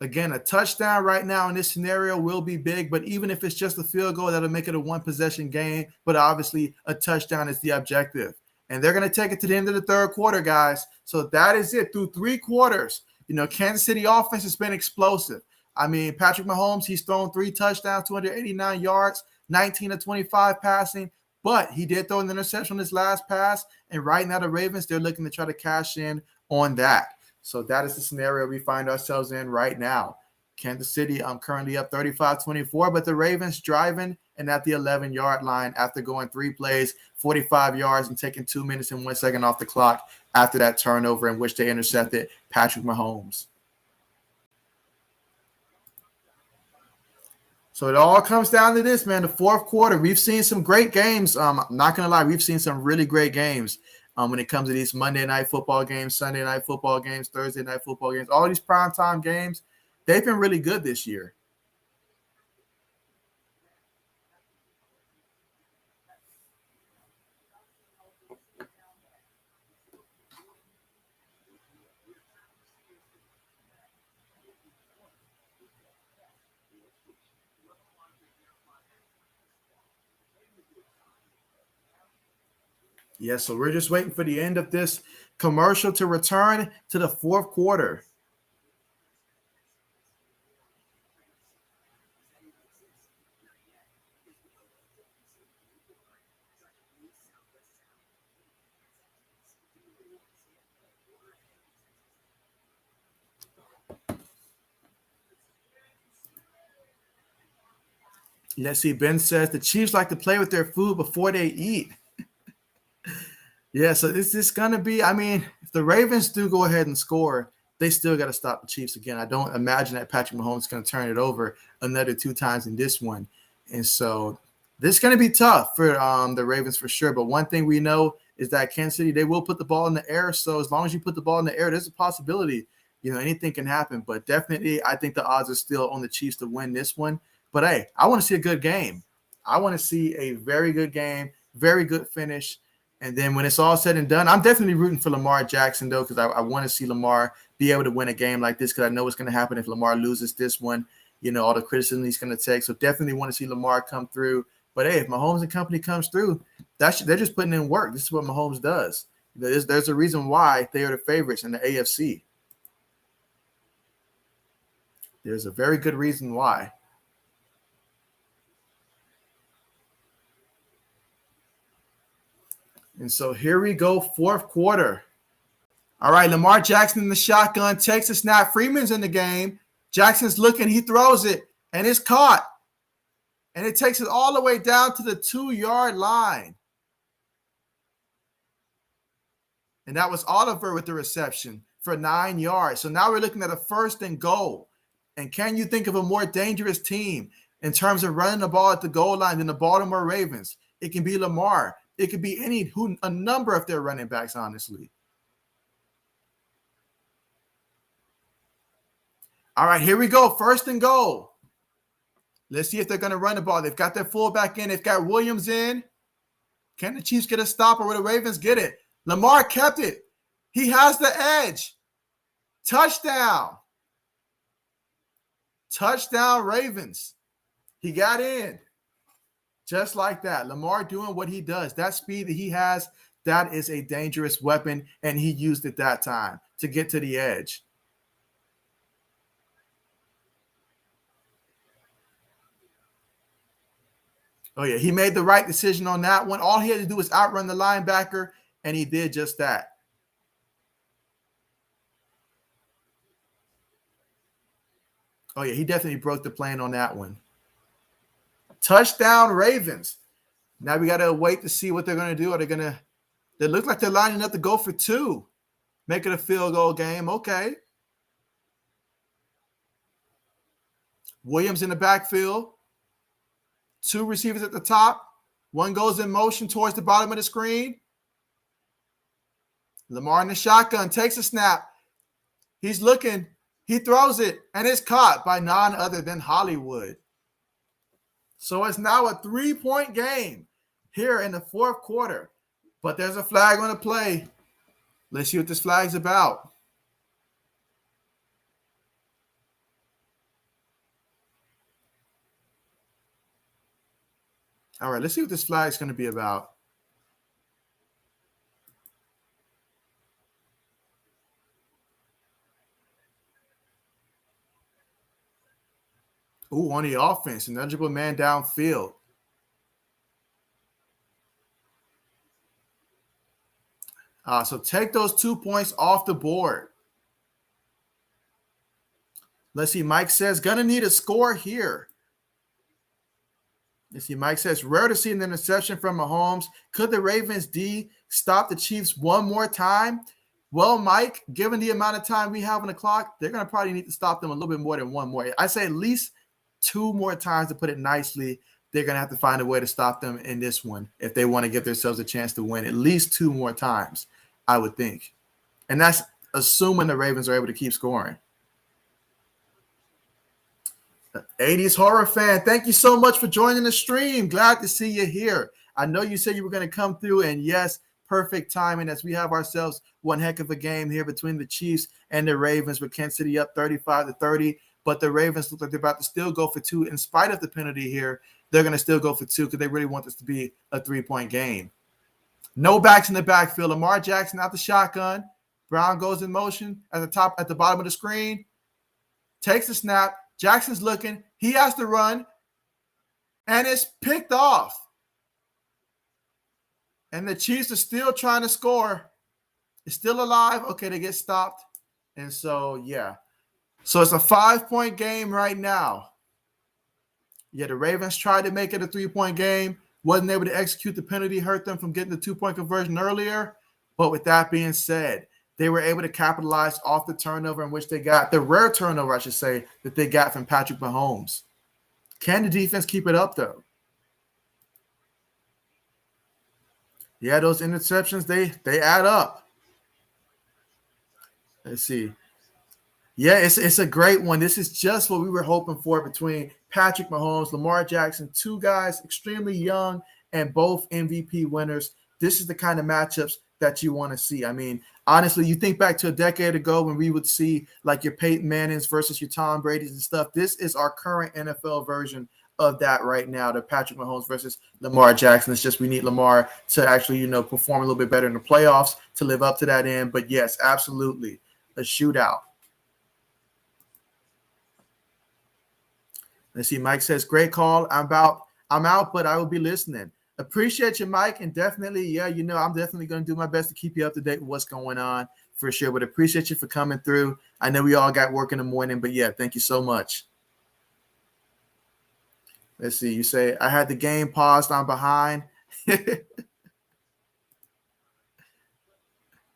S1: Again, a touchdown right now in this scenario will be big, but even if it's just a field goal, that'll make it a one-possession game. But obviously, a touchdown is the objective. And they're going to take it to the end of the third quarter, guys. So that is it. Through 3 quarters, Kansas City offense has been explosive. I mean, Patrick Mahomes, he's thrown 3 touchdowns, 289 yards, 19 of 25 passing. But he did throw an interception on his last pass. And right now, the Ravens, they're looking to try to cash in on that. So that is the scenario we find ourselves in right now. Kansas City, I'm currently up 35-24, but the Ravens driving and at the 11-yard line after going 3 plays, 45 yards, and taking 2 minutes and 1 second off the clock after that turnover in which they intercepted Patrick Mahomes. So it all comes down to this, man. The fourth quarter, we've seen some great games. I'm not going to lie, we've seen some really great games. When it comes to these Monday night football games, Sunday night football games, Thursday night football games, all these primetime games, they've been really good this year. Yeah, so we're just waiting for the end of this commercial to return to the fourth quarter. Let's see. Ben says the Chiefs like to play with their food before they eat. Yeah, so this is going to be, I mean, if the Ravens do go ahead and score, they still got to stop the Chiefs again. I don't imagine that Patrick Mahomes is going to turn it over another 2 times in this one. And so this is going to be tough for the Ravens for sure. But one thing we know is that Kansas City, they will put the ball in the air. So as long as you put the ball in the air, there's a possibility, anything can happen. But definitely, I think the odds are still on the Chiefs to win this one. But, hey, I want to see a good game. I want to see a very good game, very good finish. And then when it's all said and done, I'm definitely rooting for Lamar Jackson, though, because I want to see Lamar be able to win a game like this because I know what's going to happen if Lamar loses this one, all the criticism he's going to take. So definitely want to see Lamar come through. But, hey, if Mahomes and company comes through, they're just putting in work. This is what Mahomes does. There's a reason why they are the favorites in the AFC. There's a very good reason why. And so here we go, fourth quarter. All right, Lamar Jackson in the shotgun takes a snap. Freeman's in the game. Jackson's looking. He throws it, and it's caught. And it takes it all the way down to the 2-yard line. And that was Oliver with the reception for 9 yards. So now we're looking at a 1st and goal. And can you think of a more dangerous team in terms of running the ball at the goal line than the Baltimore Ravens? It can be Lamar. It could be a number of their running backs, honestly. All right, here we go. 1st and goal. Let's see if they're going to run the ball. They've got their fullback in. They've got Williams in. Can the Chiefs get a stop, or will the Ravens get it? Lamar kept it. He has the edge. Touchdown. Touchdown, Ravens. He got in. Just like that. Lamar doing what he does. That speed that he has, that is a dangerous weapon, and he used it that time to get to the edge. Oh, yeah, he made the right decision on that one. All he had to do was outrun the linebacker, and he did just that. Oh, yeah, he definitely broke the plane on that one. Touchdown, Ravens. Now we got to wait to see what they're going to do. Are they going to – they look like they're lining up to go for 2. Make it a field goal game. Okay. Williams in the backfield. 2 receivers at the top. One goes in motion towards the bottom of the screen. Lamar in the shotgun takes a snap. He's looking. He throws it, and it's caught by none other than Hollywood. So it's now a 3-point game here in the 4th quarter. But there's a flag on the play. Let's see what this flag's about. All right, let's see what this flag's going to be about. Ooh, on the offense, an eligible man downfield. So take those 2 points off the board. Let's see. Mike says, gonna need a score here. Let's see. Mike says, rare to see an interception from Mahomes. Could the Ravens D stop the Chiefs one more time? Well, Mike, given the amount of time we have on the clock, they're going to probably need to stop them a little bit more than one more. I say at least 2 more times, to put it nicely. They're going to have to find a way to stop them in this one if they want to give themselves a chance to win. At least 2 more times, I would think. And that's assuming the Ravens are able to keep scoring. 80s horror fan, thank you so much for joining the stream. Glad to see you here. I know you said you were going to come through, and yes, perfect timing as we have ourselves one heck of a game here between the Chiefs and the Ravens, with Kansas City up 35-30. But the Ravens look like they're about to still go for 2 in spite of the penalty here. They're going to still go for 2 because they really want this to be a 3-point game. No backs in the backfield. Lamar Jackson out the shotgun. Brown goes in motion at the bottom of the screen. Takes the snap. Jackson's looking. He has to run. And it's picked off. And the Chiefs are still trying to score. It's still alive. Okay, they get stopped. And so, yeah. So it's a 5-point game right now. Yeah, the Ravens tried to make it a 3-point game. Wasn't able to execute the penalty, hurt them from getting the 2-point conversion earlier. But with that being said, they were able to capitalize off the turnover in which they got, the rare turnover, I should say, that they got from Patrick Mahomes. Can the defense keep it up, though? Yeah, those interceptions, they add up. Let's see. Yeah, it's a great one. This is just what we were hoping for between Patrick Mahomes, Lamar Jackson, 2 guys extremely young and both MVP winners. This is the kind of matchups that you want to see. I mean, honestly, you think back to a decade ago when we would see like your Peyton Mannings versus your Tom Brady's and stuff. This is our current NFL version of that right now, the Patrick Mahomes versus Lamar Jackson. It's just we need Lamar to actually, perform a little bit better in the playoffs to live up to that end. But yes, absolutely, a shootout. Let's see. Mike says, great call. I'm out, but I will be listening. Appreciate you, Mike. And definitely, I'm definitely going to do my best to keep you up to date with what's going on. for sure. But appreciate you for coming through. I know we all got work in the morning, but yeah, thank you so much. Let's see. You say, I had the game paused. I'm behind.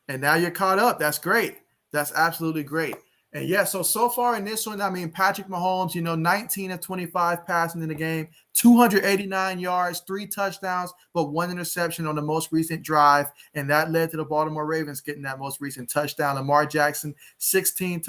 S1: And now you're caught up. That's great. That's absolutely great. And yeah, so far in this one, I mean, Patrick Mahomes, 19 of 25 passing in the game, 289 yards, 3 touchdowns, but 1 interception on the most recent drive. And that led to the Baltimore Ravens getting that most recent touchdown. Lamar Jackson, 16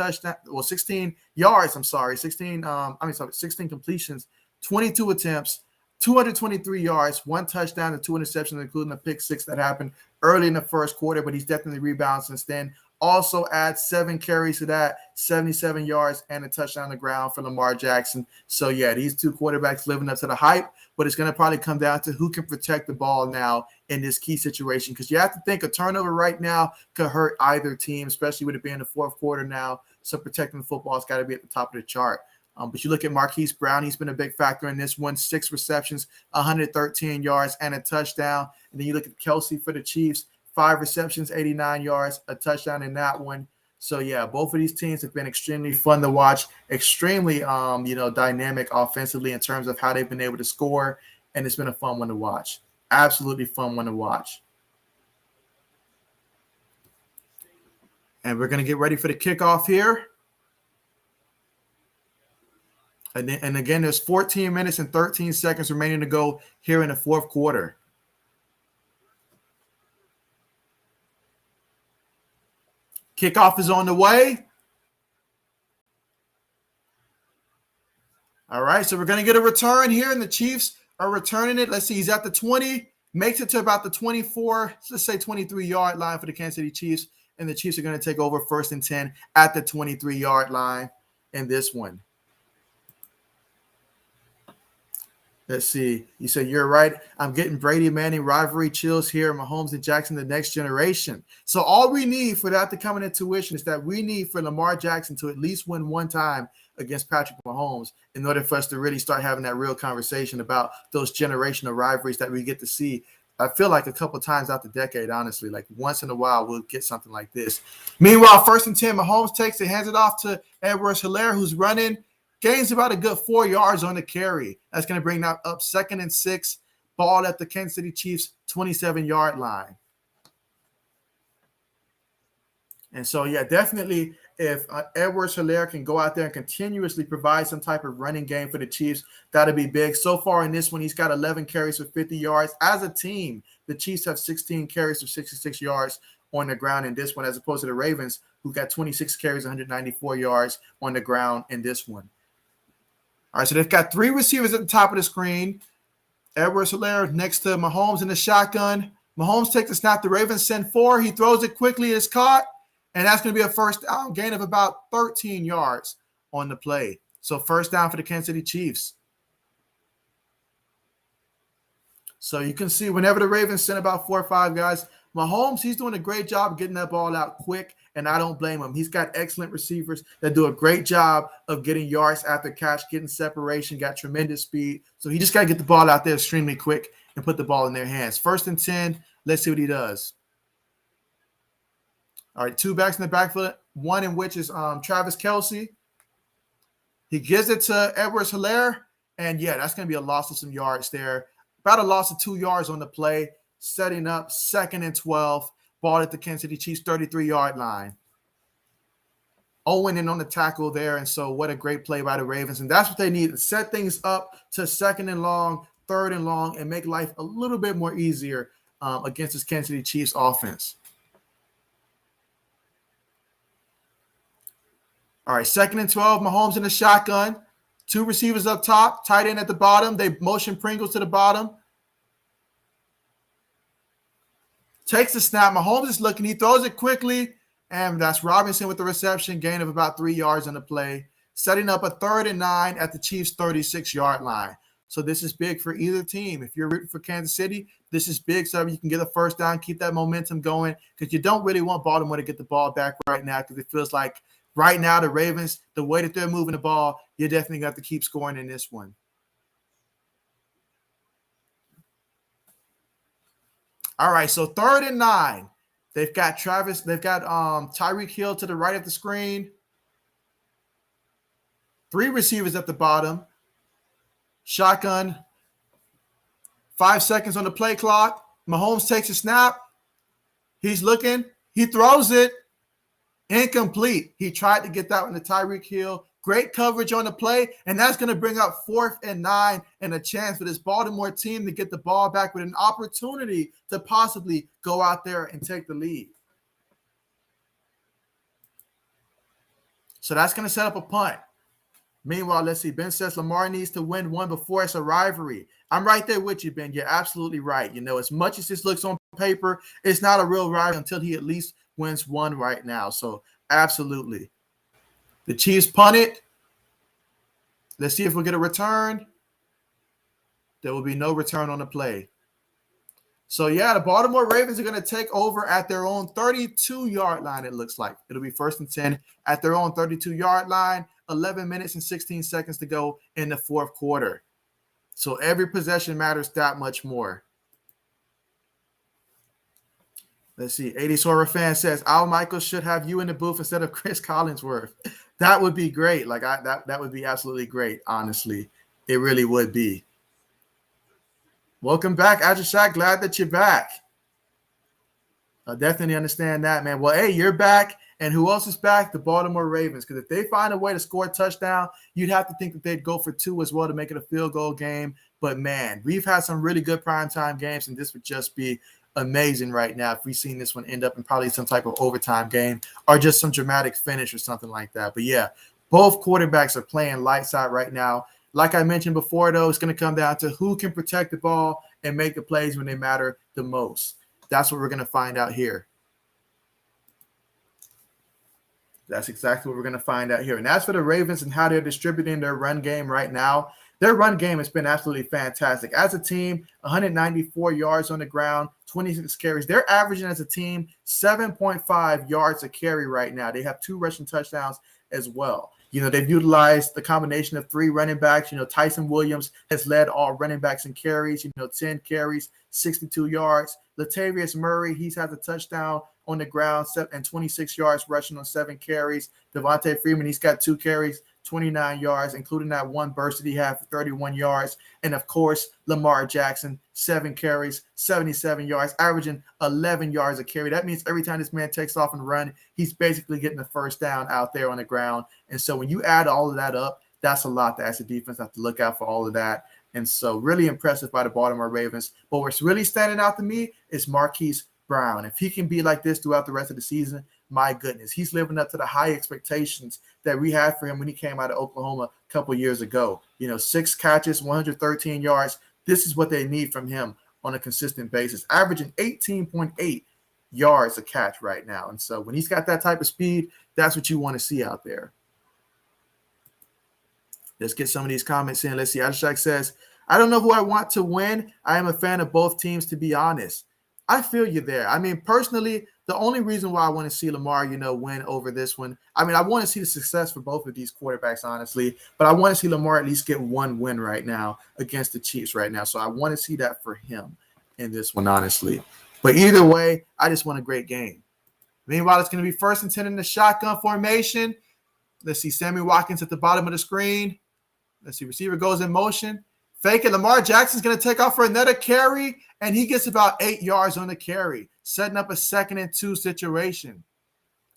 S1: yards, 16 completions, 22 attempts, 223 yards, 1 touchdown, and 2 interceptions, including a pick 6 that happened early in the first quarter, but he's definitely rebounded since then. Also adds 7 carries to that, 77 yards, and a touchdown on the ground for Lamar Jackson. So, yeah, these two quarterbacks living up to the hype, but it's going to probably come down to who can protect the ball now in this key situation, because you have to think a turnover right now could hurt either team, especially with it being the fourth quarter now. So protecting the football has got to be at the top of the chart. But you look at Marquise Brown, he's been a big factor in this one, 6 receptions, 113 yards, and a touchdown. And then you look at Kelsey for the Chiefs, 5 receptions, 89 yards, a touchdown in that one. So, yeah, both of these teams have been extremely fun to watch, extremely, dynamic offensively in terms of how they've been able to score, and it's been a fun one to watch. Absolutely fun one to watch. And we're going to get ready for the kickoff here. And again, there's 14 minutes and 13 seconds remaining to go here in the fourth quarter. Kickoff is on the way. All right, so we're going to get a return here, and the Chiefs are returning it. Let's see, he's at the 20, makes it to about the 24, let's say 23-yard line for the Kansas City Chiefs, and the Chiefs are going to take over 1st and 10 at the 23-yard line in this one. Let's see. You said you're right. I'm getting Brady Manning rivalry chills here. Mahomes and Jackson, the next generation. So all we need for that to come into tuition is that we need for Lamar Jackson to at least win one time against Patrick Mahomes in order for us to really start having that real conversation about those generational rivalries that we get to see. I feel like a couple times out the decade, honestly, like once in a while, we'll get something like this. Meanwhile, 1st and 10, Mahomes takes it, hands it off to Edwards-Helaire, who's running. Gains about a good 4 yards on the carry. That's going to bring that up 2nd and 6. Ball at the Kansas City Chiefs 27-yard line. And so, yeah, definitely if Edwards-Helaire can go out there and continuously provide some type of running game for the Chiefs, that'll be big. So far in this one, he's got 11 carries for 50 yards. As a team, the Chiefs have 16 carries for 66 yards on the ground in this one, as opposed to the Ravens, who got 26 carries, 194 yards on the ground in this one. All right, so they've got 3 receivers at the top of the screen. Edwards-Helaire next to Mahomes in the shotgun. Mahomes takes the snap. The Ravens send 4. He throws it quickly. It's caught, and that's going to be a first down, gain of about 13 yards on the play. So first down for the Kansas City Chiefs. So you can see whenever the Ravens send about 4 or 5 guys, Mahomes, he's doing a great job getting that ball out quick, and I don't blame him. He's got excellent receivers that do a great job of getting yards after catch, getting separation, got tremendous speed. So he just got to get the ball out there extremely quick and put the ball in their hands. 1st and 10, let's see what he does. All right, 2 backs in the backfield, one in which is Travis Kelce. He gives it to Edwards-Helaire, and, yeah, that's going to be a loss of some yards there. About a loss of 2 yards on the play. Setting up 2nd and 12, ball at the Kansas City Chiefs 33-yard line. Owen in on the tackle there, and so what a great play by the Ravens. And that's what they need, to set things up to 2nd and long, 3rd and long, and make life a little bit more easier against this Kansas City Chiefs offense. All right, 2nd and 12, Mahomes in the shotgun. 2 receivers up top, tight end at the bottom. They motion Pringles to the bottom. Takes the snap. Mahomes is looking. He throws it quickly, and that's Robinson with the reception, gain of about 3 yards on the play, setting up a 3rd and 9 at the Chiefs' 36-yard line. So this is big for either team. If you're rooting for Kansas City, this is big so you can get a first down, keep that momentum going, because you don't really want Baltimore to get the ball back right now, because it feels like right now the Ravens, the way that they're moving the ball, you're definitely going to have to keep scoring in this one. All right, so 3rd and 9. They've got Tyreek Hill to the right of the screen. 3 receivers at the bottom. Shotgun. 5 seconds on the play clock. Mahomes takes a snap. He's looking. He throws it. Incomplete. He tried to get that one to Tyreek Hill. Great coverage on the play, and that's going to bring up 4th and 9 and a chance for this Baltimore team to get the ball back with an opportunity to possibly go out there and take the lead. So that's going to set up a punt. Meanwhile, let's see. Ben says Lamar needs to win one before it's a rivalry. I'm right there with you, Ben. You're absolutely right. As much as this looks on paper, it's not a real rivalry until he at least wins one right now. So absolutely. The Chiefs punt it. Let's see if we get a return. There will be no return on the play. So, yeah, the Baltimore Ravens are going to take over at their own 32-yard line, it looks like. It'll be 1st and 10 at their own 32-yard line. 11 minutes and 16 seconds to go in the 4th quarter. So every possession matters that much more. Let's see. 80s Horror fan says, Al Michaels should have you in the booth instead of Chris Collinsworth. That would be great. That would be absolutely great, honestly. It really would be. Welcome back, Ajashak. Glad that you're back. I definitely understand that, man. Well, hey, you're back. And who else is back? The Baltimore Ravens. Because if they find a way to score a touchdown, you'd have to think that they'd go for 2 as well to make it a field goal game. But, man, we've had some really good primetime games, and this would just be amazing right now if we've seen this one end up in probably some type of overtime game or just some dramatic finish or something like that. But, yeah, both quarterbacks are playing lights out right now. Like I mentioned before, though, it's going to come down to who can protect the ball and make the plays when they matter the most. That's what we're going to find out here. That's exactly what we're going to find out here. And as for the Ravens and how they're distributing their run game right now, their run game has been absolutely fantastic. As a team, 194 yards on the ground, 26 carries. They're averaging as a team 7.5 yards a carry right now. They have 2 rushing touchdowns as well. They've utilized the combination of 3 running backs. Tyson Williams has led all running backs in carries, 10 carries, 62 yards. Latavius Murray, he's had a touchdown on the ground and 26 yards rushing on 7 carries. Devontae Freeman, he's got 2 carries, 29 yards, including that 1 burst that he had for 31 yards. And, of course, Lamar Jackson, 7 carries, 77 yards, averaging 11 yards a carry. That means every time this man takes off and run, he's basically getting the first down out there on the ground. And so when you add all of that up, that's a lot that as a defense have to look out for all of that. And so really impressive by the Baltimore Ravens. But what's really standing out to me is Marquise Brown. If he can be like this throughout the rest of the season, my goodness, he's living up to the high expectations that we had for him when he came out of Oklahoma a couple years ago. 6 catches, 113 yards. This is what they need from him on a consistent basis, averaging 18.8 yards a catch right now. And so when he's got that type of speed, that's what you want to see out there. Let's get some of these comments in. Let's see. Ashak says, I don't know who I want to win. I am a fan of both teams, to be honest. I feel you there. I mean, personally, the only reason why I want to see Lamar, win over this one, I want to see the success for both of these quarterbacks, honestly, but I want to see Lamar at least get 1 win right now against the Chiefs right now. So I want to see that for him in this one, honestly. But either way, I just want a great game. Meanwhile, it's going to be 1st and 10 in the shotgun formation. Let's see, Sammy Watkins at the bottom of the screen. Let's see, receiver goes in motion. Fake it. Lamar Jackson's going to take off for another carry, and he gets about 8 yards on the carry, setting up a 2nd and 2 situation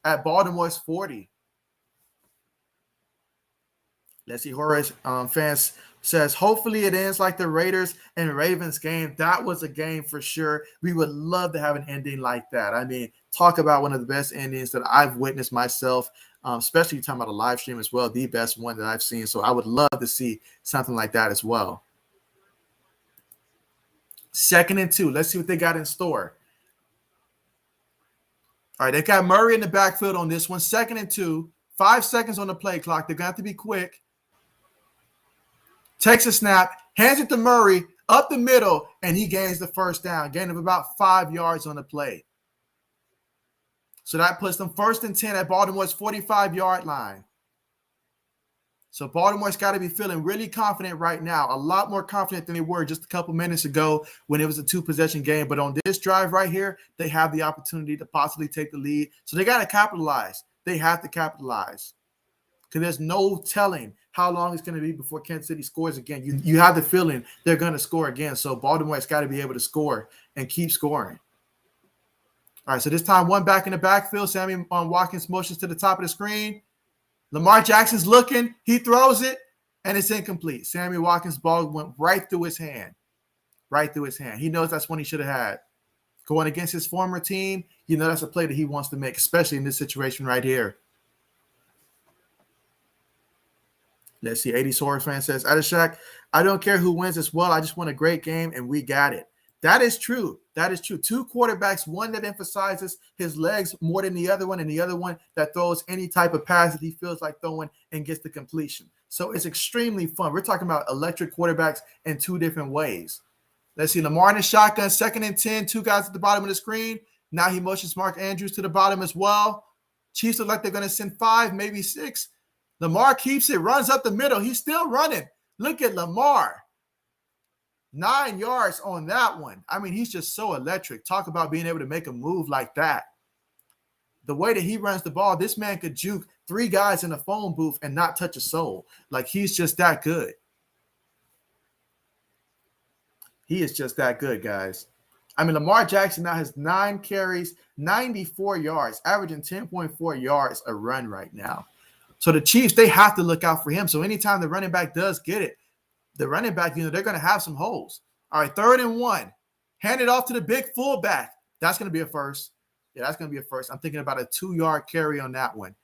S1: at Baltimore's 40. Let's see, Horace fans says, hopefully it ends like the Raiders and Ravens game. That was a game for sure. We would love to have an ending like that. Talk about one of the best endings that I've witnessed myself, especially talking about a live stream as well, the best one that I've seen. So I would love to see something like that as well. 2nd and 2. Let's see what they got in store. All right, they've got Murray in the backfield on this one. 2nd and 2. 5 seconds on the play clock. They're going to have to be quick. Takes a snap, hands it to Murray up the middle, and he gains the first down, gain of about 5 yards on the play. So that puts them 1st and 10 at Baltimore's 45-yard line. So Baltimore's got to be feeling really confident right now, a lot more confident than they were just a couple minutes ago when it was a 2-possession game. But on this drive right here, they have the opportunity to possibly take the lead. So they got to capitalize. They have to capitalize because there's no telling how long it's going to be before Kansas City scores again. You have the feeling they're going to score again. So Baltimore's got to be able to score and keep scoring. All right, so this time one back in the backfield. Sammy Watkins motions to the top of the screen. Lamar Jackson's looking. He throws it, and it's incomplete. Sammy Watkins' ball went right through his hand. Right through his hand. He knows that's one he should have had. Going against his former team, you know that's a play that he wants to make, especially in this situation right here. Let's see. 80 Soares fan says, Adeshak, I don't care who wins as well. I just want a great game, and we got it. That is true. That is true. Two quarterbacks, one that emphasizes his legs more than the other one, and the other one that throws any type of pass that he feels like throwing and gets the completion. So it's extremely fun. We're talking about electric quarterbacks in two different ways. Let's see. Lamar in the shotgun, 2nd and 10, two guys at the bottom of the screen. Now he motions Mark Andrews to the bottom as well. Chiefs look like they're going to send 5, maybe 6. Lamar keeps it, runs up the middle. He's still running. Look at Lamar. 9 yards on that one. I mean, he's just so electric. Talk about being able to make a move like that. The way that he runs the ball, this man could juke 3 guys in a phone booth and not touch a soul. Like, he's just that good. He is just that good, guys. I mean, Lamar Jackson now has 9 carries, 94 yards, averaging 10.4 yards a run right now. So the Chiefs, they have to look out for him. So anytime the running back does get it, the running back, they're going to have some holes. All right, 3rd and 1. Hand it off to the big fullback. That's going to be a first. Yeah, that's going to be a first. I'm thinking about a 2-yard carry on that one.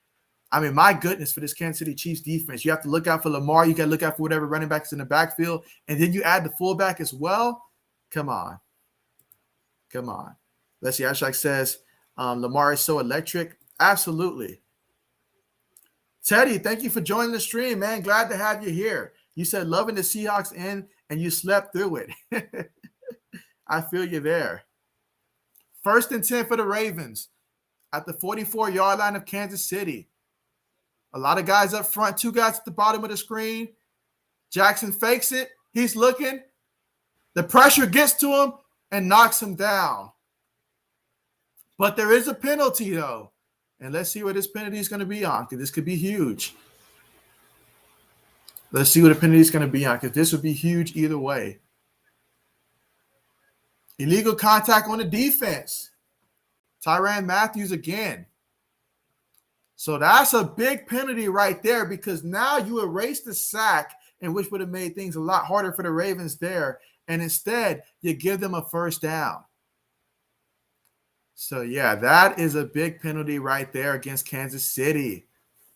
S1: I mean, my goodness, for this Kansas City Chiefs defense, you have to look out for Lamar. You got to look out for whatever running back is in the backfield. And then you add the fullback as well. Come on. Come on. Let's see. Ashak says, Lamar is so electric. Absolutely. Teddy, thank you for joining the stream, man. Glad to have you here. You said loving the Seahawks in, and you slept through it. I feel you there. 1st and 10 for the Ravens at the 44-yard line of Kansas City. A lot of guys up front, 2 guys at the bottom of the screen. Jackson fakes it. He's looking. The pressure gets to him and knocks him down. But there is a penalty, though. And let's see what this penalty is going to be on, because this could be huge. Let's see what the penalty is going to be on, because this would be huge either way. Illegal contact on the defense. Tyrann Mathieu again. So that's a big penalty right there, because now you erase the sack, and which would have made things a lot harder for the Ravens there. And instead, you give them a 1st down. So, yeah, that is a big penalty right there against Kansas City.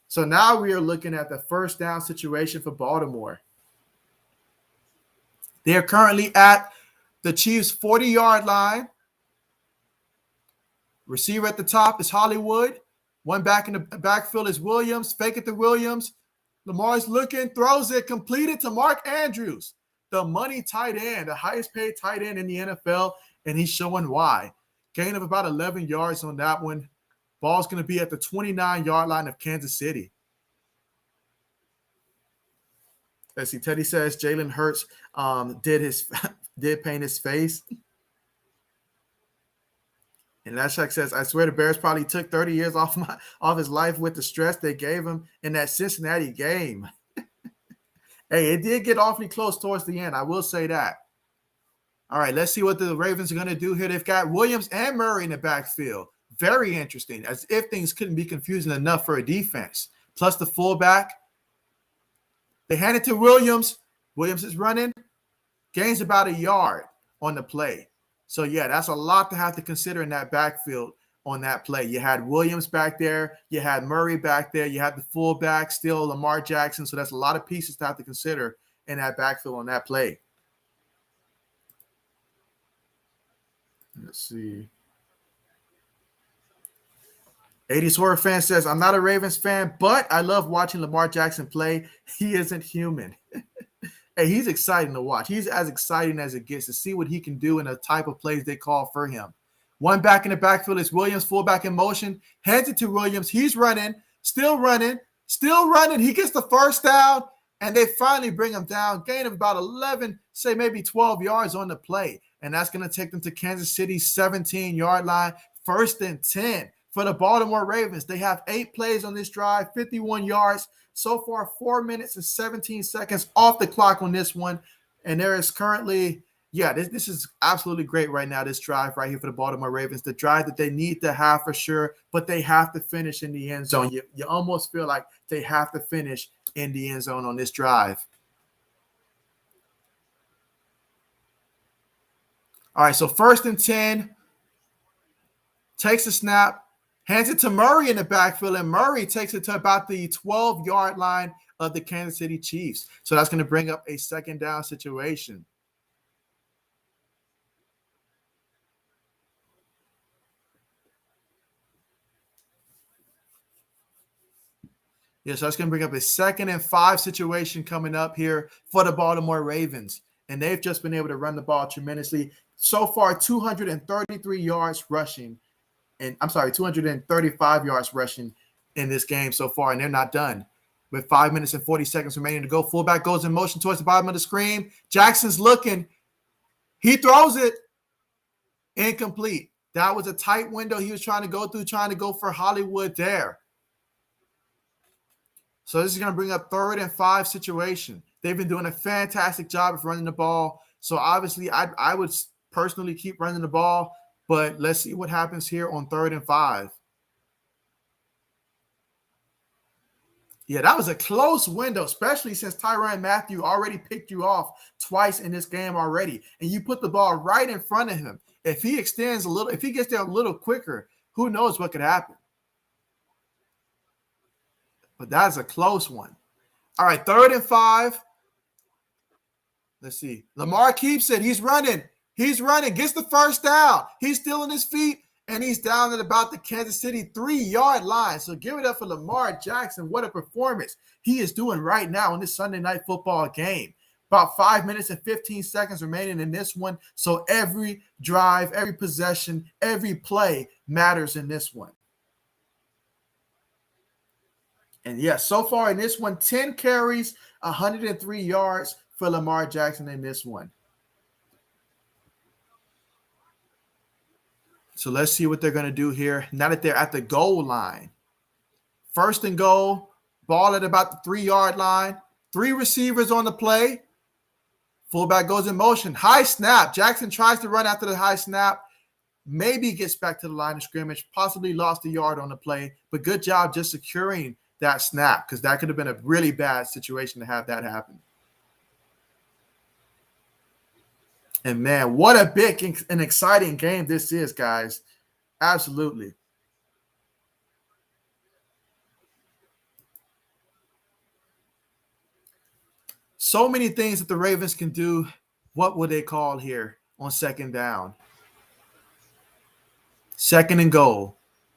S1: So now we are looking at the 1st down situation for Baltimore. They are currently at the Chiefs' 40-yard line. Receiver at the top is Hollywood. One back in the backfield is Williams. Fake it to Williams. Lamar's looking, throws it, completed to Mark Andrews, the money tight end, the highest paid tight end in the NFL, and he's showing why. Gain of about 11 yards on that one. Ball's going to be at the 29-yard line of Kansas City. Let's see. Teddy says Jalen Hurts did paint his face. And Lashak says, I swear the Bears probably took 30 years off his life with the stress they gave him in that Cincinnati game. Hey, it did get awfully close towards the end. I will say that. All right, let's see what the Ravens are going to do here. They've got Williams and Murray in the backfield. Very interesting, as if things couldn't be confusing enough for a defense. Plus the fullback. They hand it to Williams. Williams is running. Gains about a yard on the play. So, yeah, that's a lot to have to consider in that backfield on that play. You had Williams back there. You had Murray back there. You had the fullback, still Lamar Jackson. So that's a lot of pieces to have to consider in that backfield on that play. Let's see. 80s Horror fan says, I'm not a Ravens fan, but I love watching Lamar Jackson play. He isn't human. Hey, he's exciting to watch. He's as exciting as it gets to see what he can do in the type of plays they call for him. One back in the backfield is Williams, fullback in motion. Hands it to Williams. He's running, still running, Still running. He gets the first down, and they finally bring him down. Gain of about 11, say maybe 12 yards on the play. And that's going to take them to Kansas City's 17-yard line, 1st and 10 for the Baltimore Ravens. They have 8 plays on this drive, 51 yards. So far, 4 minutes and 17 seconds off the clock on this one. And there is currently, this is absolutely great right now, this drive right here for the Baltimore Ravens, the drive that they need to have for sure, but they have to finish in the end zone. You almost feel like they have to finish in the end zone on this drive. All right, so 1st and 10, takes a snap, hands it to Murray in the backfield, and Murray takes it to about the 12-yard line of the Kansas City Chiefs. So that's going to bring up a 2nd down situation. So that's going to bring up a 2nd and 5 situation coming up here for the Baltimore Ravens. And they've just been able to run the ball tremendously. So far, 233 yards rushing. And 235 yards rushing in this game so far. And they're not done. With 5 minutes and 40 seconds remaining to go. Fullback goes in motion towards the bottom of the screen. Jackson's looking. He throws it. Incomplete. That was a tight window he was trying to go through, trying to go for Hollywood there. So this is going to bring up 3rd and 5 situation. They've been doing a fantastic job of running the ball. So obviously I would personally keep running the ball, but let's see what happens here on 3rd and 5. That was a close window, especially since Tyrann Mathieu already picked you off twice in this game already. And you put the ball right in front of him. If he extends a little, if he gets there a little quicker, who knows what could happen. But that's a close one. All right, 3rd and 5. Let's see. Lamar keeps it. He's running. Gets the first down. He's still on his feet, and he's down at about the Kansas City 3-yard line. So give it up for Lamar Jackson. What a performance he is doing right now in this Sunday Night Football game. About 5 minutes and 15 seconds remaining in this one. So every drive, every possession, every play matters in this one. And so far in this one, 10 carries, 103 yards for Lamar Jackson in this one. So let's see what they're going to do here. Now that they're at the goal line. 1st and goal, ball at about the 3-yard line. 3 receivers on the play. Fullback goes in motion. High snap. Jackson tries to run after the high snap. Maybe gets back to the line of scrimmage. Possibly lost a yard on the play. But good job just securing that snap, because that could have been a really bad situation to have that happen. And man, what a big and exciting game this is, guys. Absolutely. So many things that the Ravens can do. What would they call here on 2nd down? 2nd and goal.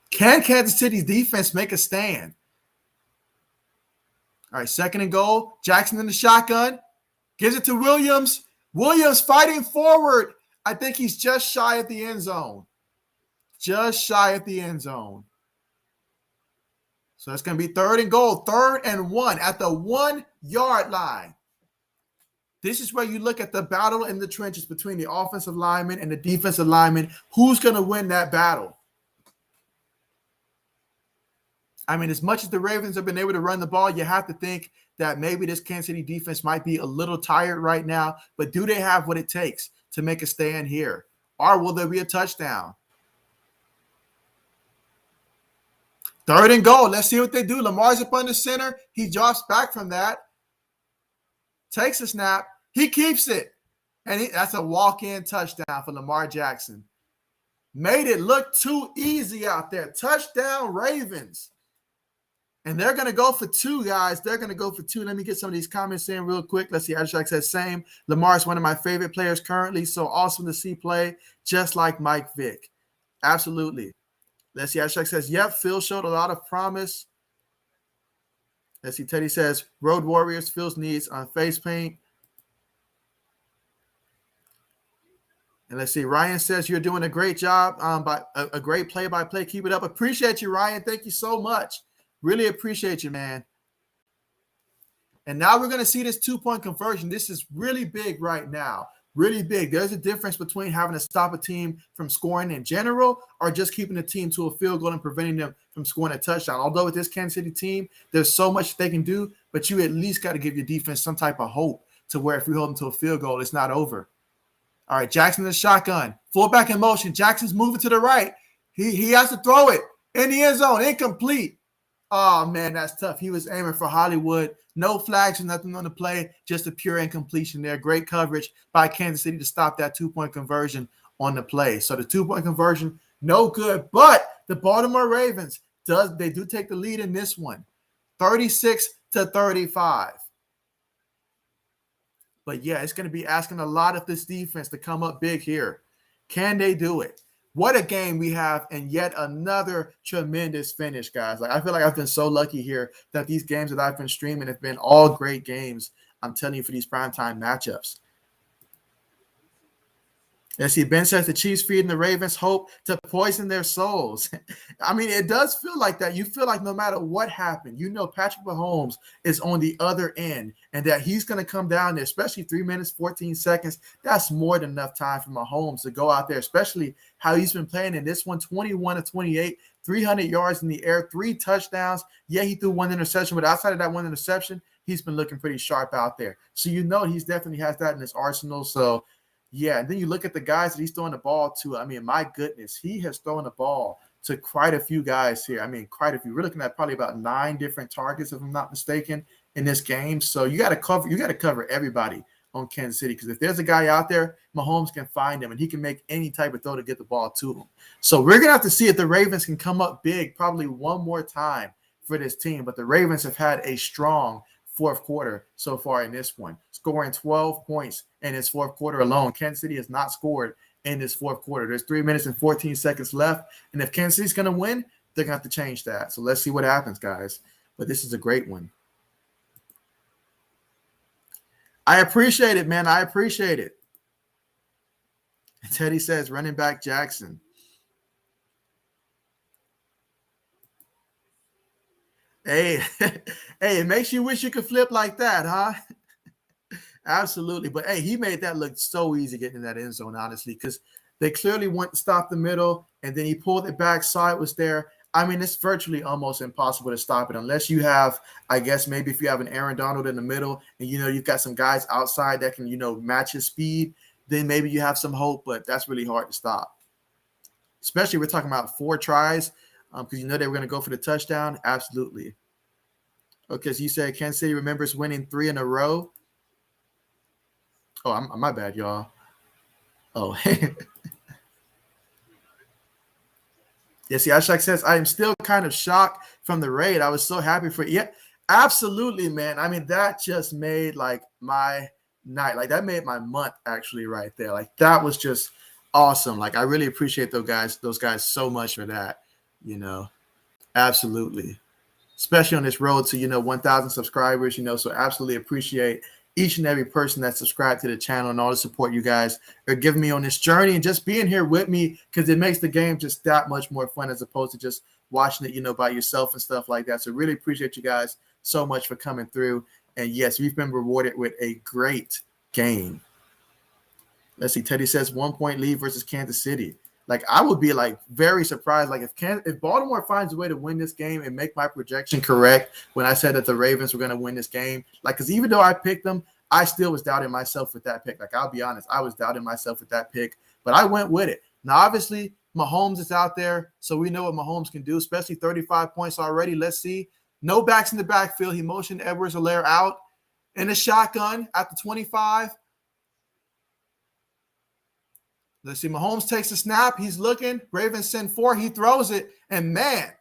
S1: Can Kansas City's defense make a stand? All right, 2nd and goal. Jackson in the shotgun. Gives it to Williams. Williams fighting forward. I think he's just shy at the end zone. Just shy at the end zone. So that's going to be 3rd and goal. 3rd and 1 at the 1-yard line. This is where you look at the battle in the trenches between the offensive lineman and the defensive lineman. Who's going to win that battle? I mean, as much as the Ravens have been able to run the ball, you have to think that maybe this Kansas City defense might be a little tired right now. But do they have what it takes to make a stand here? Or will there be a touchdown? 3rd and goal. Let's see what they do. Lamar's up under center. He drops back from that. Takes a snap. He keeps it. And that's a walk-in touchdown for Lamar Jackson. Made it look too easy out there. Touchdown, Ravens. And they're going to go for 2, guys. They're going to go for 2. Let me get some of these comments in real quick. Let's see. Ashak says, same. Lamar is one of my favorite players currently. So awesome to see play, just like Mike Vick. Absolutely. Let's see. Ashak says, yep, Phil showed a lot of promise. Let's see. Teddy says, Road Warriors, Phil's needs on face paint. And let's see. Ryan says, you're doing a great job. A great play-by-play. Keep it up. Appreciate you, Ryan. Thank you so much. Really appreciate you, man. And now we're going to see this 2-point conversion. This is really big right now. Really big. There's a difference between having to stop a team from scoring in general or just keeping the team to a field goal and preventing them from scoring a touchdown. Although with this Kansas City team, there's so much they can do, but you at least got to give your defense some type of hope to where if we hold them to a field goal, it's not over. All right, Jackson in the shotgun. Fullback in motion. Jackson's moving to the right. He has to throw it in the end zone. Incomplete. Oh, man, that's tough. He was aiming for Hollywood. No flags or nothing on the play, just a pure incompletion there. Great coverage by Kansas City to stop that 2-point conversion on the play. So the 2-point conversion, no good. But the Baltimore Ravens, they do take the lead in this one, 36-35. But, yeah, it's going to be asking a lot of this defense to come up big here. Can they do it? What a game we have, and yet another tremendous finish, guys. Like, I feel like I've been so lucky here that these games that I've been streaming have been all great games, I'm telling you, for these primetime matchups. Let's see, Ben says the Chiefs feeding the Ravens hope to poison their souls. I mean, it does feel like that. You feel like no matter what happened, you know Patrick Mahomes is on the other end and that he's going to come down there, especially 3 minutes, 14 seconds. That's more than enough time for Mahomes to go out there, especially how he's been playing in this one, 21-28, 300 yards in the air, 3 touchdowns. Yeah, he threw 1 interception, but outside of that 1 interception, he's been looking pretty sharp out there. So you know he's definitely has that in his arsenal. So, yeah, and then you look at the guys that he's throwing the ball to. I mean, my goodness, he has thrown the ball to quite a few guys here. I mean, quite a few. We're looking at probably about 9 different targets, if I'm not mistaken, in this game. So you got to cover everybody on Kansas City, because if there's a guy out there, Mahomes can find him and he can make any type of throw to get the ball to him. So we're gonna have to see if the Ravens can come up big probably one more time for this team. But the Ravens have had a strong fourth quarter so far in this one, scoring 12 points in its fourth quarter alone. Kansas City has not scored in this fourth quarter. There's 3 minutes and 14 seconds left. And if Kansas City's going to win, they're going to have to change that. So let's see what happens, guys. But this is a great one. I appreciate it, man. I appreciate it. And Teddy says running back Jackson. Hey, hey, it makes you wish you could flip like that, huh? Absolutely. But, hey, he made that look so easy getting in that end zone, honestly, because they clearly went to stop the middle, and then he pulled it back, saw it was there. I mean, it's virtually almost impossible to stop it unless you have, I guess, maybe if you have an Aaron Donald in the middle and, you know, you've got some guys outside that can, you know, match his speed, then maybe you have some hope, but that's really hard to stop. Especially we're talking about 4 tries. Because you know they were going to go for the touchdown? Absolutely. Okay, so you said Kansas City remembers winning 3 in a row. Oh, my bad, y'all. Oh. Yeah, see, Ashak says, I am still kind of shocked from the raid. I was so happy for it. Yeah, absolutely, man. I mean, that just made, like, my night. Like, that made my month, actually, right there. Like, that was just awesome. Like, I really appreciate those guys so much for that. You know, absolutely, especially on this road to, you know, 1,000 subscribers, you know, so absolutely appreciate each and every person that subscribed to the channel and all the support you guys are giving me on this journey and just being here with me, because it makes the game just that much more fun as opposed to just watching it, you know, by yourself and stuff like that. So really appreciate you guys so much for coming through. And yes, we've been rewarded with a great game. Let's see. Teddy says 1-point lead versus Kansas City. Like, I would be, like, very surprised. Like, if Baltimore finds a way to win this game and make my projection correct when I said that the Ravens were going to win this game, like, because even though I picked them, I still was doubting myself with that pick. Like, I'll be honest, I was doubting myself with that pick, but I went with it. Now, obviously, Mahomes is out there, so we know what Mahomes can do, especially 35 points already. Let's see. No backs in the backfield. He motioned Edwards-Helaire out in a shotgun at the 25. Let's see. Mahomes takes a snap. He's looking. Ravens send 4. He throws it. And, man,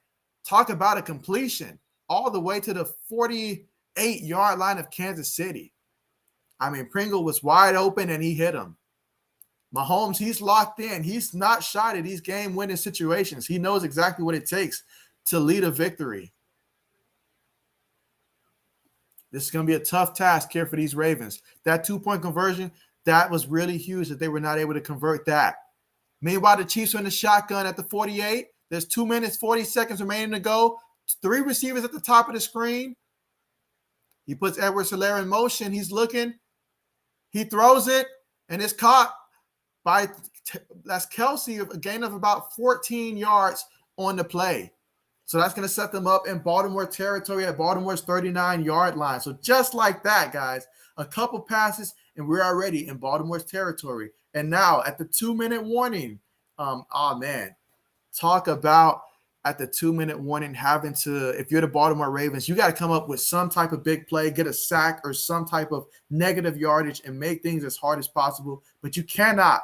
S1: talk about a completion all the way to the 48-yard line of Kansas City. I mean, Pringle was wide open, and he hit him. Mahomes, he's locked in. He's not shy at these game-winning situations. He knows exactly what it takes to lead a victory. This is going to be a tough task here for these Ravens. That 2-point conversion, that was really huge that they were not able to convert that. Meanwhile, the Chiefs are in the shotgun at the 48. There's 2 minutes, 40 seconds remaining to go. 3 receivers at the top of the screen. He puts Edwards-Helaire in motion. He's looking. He throws it, and it's caught by that's Kelsey, a gain of about 14 yards on the play. So that's going to set them up in Baltimore territory at Baltimore's 39-yard line. So just like that, guys, a couple passes, and we're already in Baltimore's territory. And now at the 2-minute warning, talk about at the 2-minute warning having to, if you're the Baltimore Ravens, you got to come up with some type of big play, get a sack or some type of negative yardage and make things as hard as possible. But you cannot